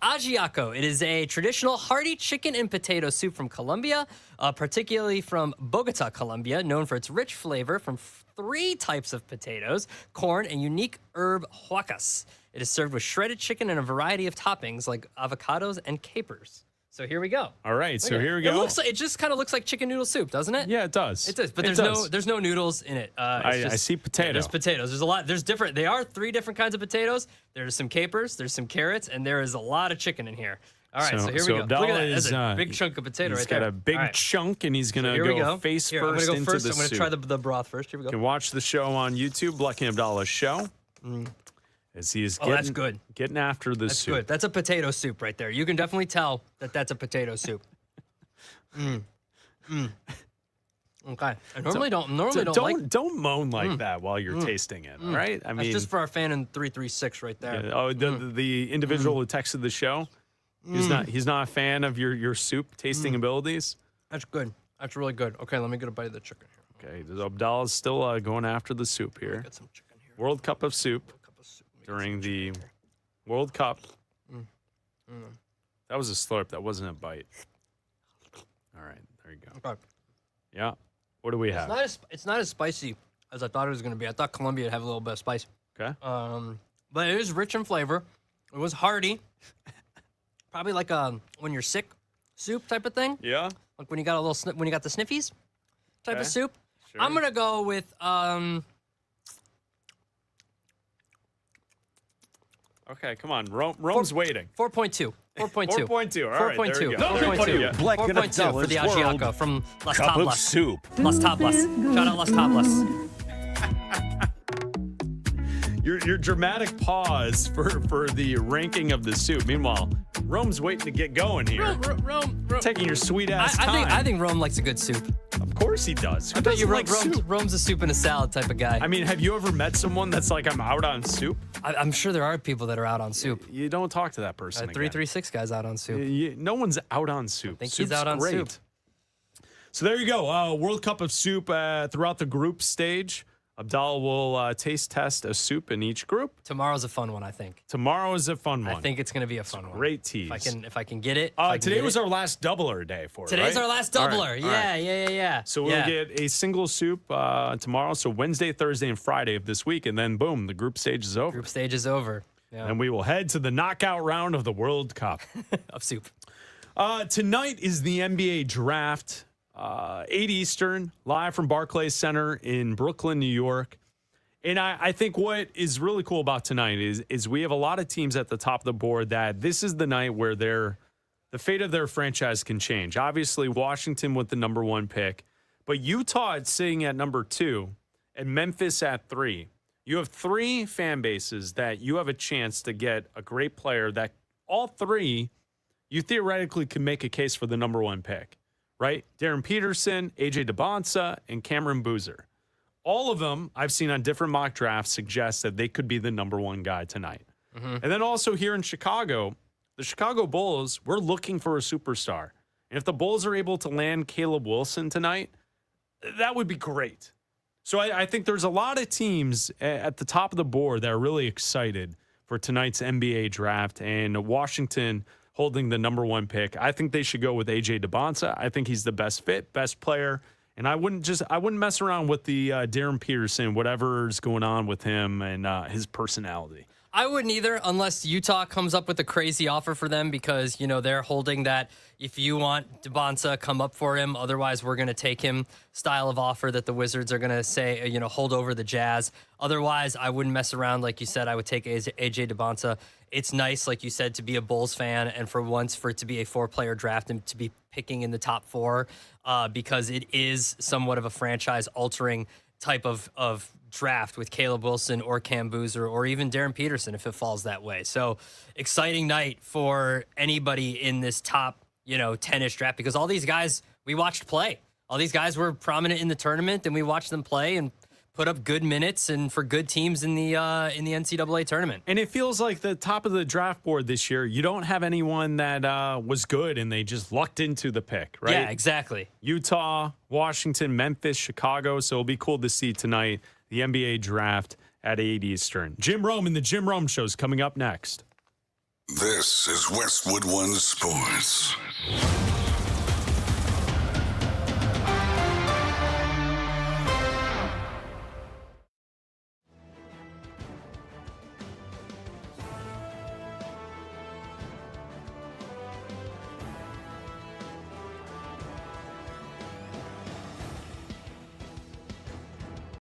ajiaco. It is a traditional hearty chicken and potato soup from Colombia, particularly from Bogota, Colombia, known for its rich flavor from 3 types of potatoes, corn, and unique herb huacas. It is served with shredded chicken and a variety of toppings like avocados and capers. So here we go. All right, so here we go. It just kind of looks like chicken noodle soup, doesn't it? Yeah, it does. It does, but there's no noodles in it. I see potato. Yeah, there's potatoes. There's a lot. There's different. They are 3 different kinds of potatoes. There's some capers. There's some carrots, and there is a lot of chicken in here. All right, so here we go. Abdalla Look at that. That's a big chunk of potato right there. He's got a big chunk, and he's going to go face here, first into the soup. I'm going to try the broth first. Here we go. You can watch the show on YouTube, Bleck and Abdalla's show. As he is that's good. Getting after the soup. That's good. That's a potato soup right there. You can definitely tell that that's a potato soup. Okay. I normally don't like. Don't moan like that while you're tasting it. All right. I mean, that's just for our fan in 336 right there. Yeah, the individual who texted the show. He's not a fan of your soup tasting abilities. That's good. That's really good. Okay, let me get a bite of the chicken here. Okay, Abdalla's still going after the soup here. Get some chicken here. World Cup of soup during the World Cup. That was a slurp. That wasn't a bite. All right, there you go. Okay. Yeah. What do we have? It's not as spicy as I thought it was going to be. I thought Colombia would have a little bit of spice. Okay. But it is rich in flavor. It was hearty. Probably like a when you're sick soup type of thing. Yeah. Like when you got a little when you got the sniffies type Okay. of soup. Sure. I'm gonna go with Okay, come on. Rome's waiting. 4.2. 4.2. 4.2. All right, there you go. 4.2. Bleck 4.2 for the Agiaco from Las Cup of Tablas. soup. Las Tablas. Shout out Las Tablas. Your dramatic pause for the ranking of the soup. Meanwhile, Rome's waiting to get going here. Rome. Taking your sweet ass time. I think Rome likes a good soup. Of course he does. Who I bet you doesn't like soup? Rome's a soup and a salad type of guy. I mean, have you ever met someone that's like, I'm out on soup? I'm sure there are people that are out on soup. You don't talk to that person. 336 guys out on soup. No one's out on soup. I think Soup's he's out on great. soup. So there you go. World Cup of soup throughout the group stage. Abdalla will taste test a soup in each group. Tomorrow's a fun one, I think. Tomorrow is a fun one. I think it's going to be a fun one. Great tease. If I can get it. Today was our last doubler day for it. Today's right? our last All doubler. right, all right. Yeah. So we'll get a single soup tomorrow. So Wednesday, Thursday, and Friday of this week. And then, boom, the group stage is over. Group stage is over. Yeah. And we will head to the knockout round of the World Cup. of soup. Tonight is the NBA draft. 8 Eastern, live from Barclays Center in Brooklyn, New York. And I think what is really cool about tonight is we have a lot of teams at the top of the board that this is the night where the fate of their franchise can change. Obviously, Washington with the number 1 pick, but Utah is sitting at number 2 and Memphis at 3. You have 3 fan bases that you have a chance to get a great player that all 3 you theoretically could make a case for the number 1 pick, right? Darren Peterson, AJ DeBonsa, and Cameron Boozer. All of them I've seen on different mock drafts suggest that they could be the number 1 guy tonight. And then also here in Chicago, the Chicago Bulls, we're looking for a superstar. And if the Bulls are able to land Caleb Wilson tonight, that would be great. So I think there's a lot of teams at the top of the board that are really excited for tonight's NBA draft, and Washington holding the number 1 pick. I think they should go with AJ DeBonsa. I think he's the best fit, best player. And I wouldn't mess around with the Darren Peterson, whatever's going on with him and his personality. I wouldn't either unless Utah comes up with a crazy offer for them because, they're holding that if you want DeBonsa, come up for him. Otherwise, we're going to take him style of offer that the Wizards are going to say, hold over the Jazz. Otherwise, I wouldn't mess around. Like you said, I would take AJ DeBonsa. It's nice, like you said, to be a Bulls fan and for once for it to be a 4-player draft and to be picking in the top 4 because it is somewhat of a franchise-altering type of draft with Caleb Wilson or Cam Boozer or even Darren Peterson if it falls that way. So exciting night for anybody in this top, 10-ish draft because all these guys we watched play. All these guys were prominent in the tournament and we watched them play and put up good minutes and for good teams in the NCAA tournament. And it feels like the top of the draft board this year, you don't have anyone that was good and they just lucked into the pick, right? Yeah, exactly. Utah, Washington, Memphis, Chicago. So it'll be cool to see tonight the NBA draft at 8 Eastern. Jim Rome and the Jim Rome Show is coming up next. This is Westwood One Sports.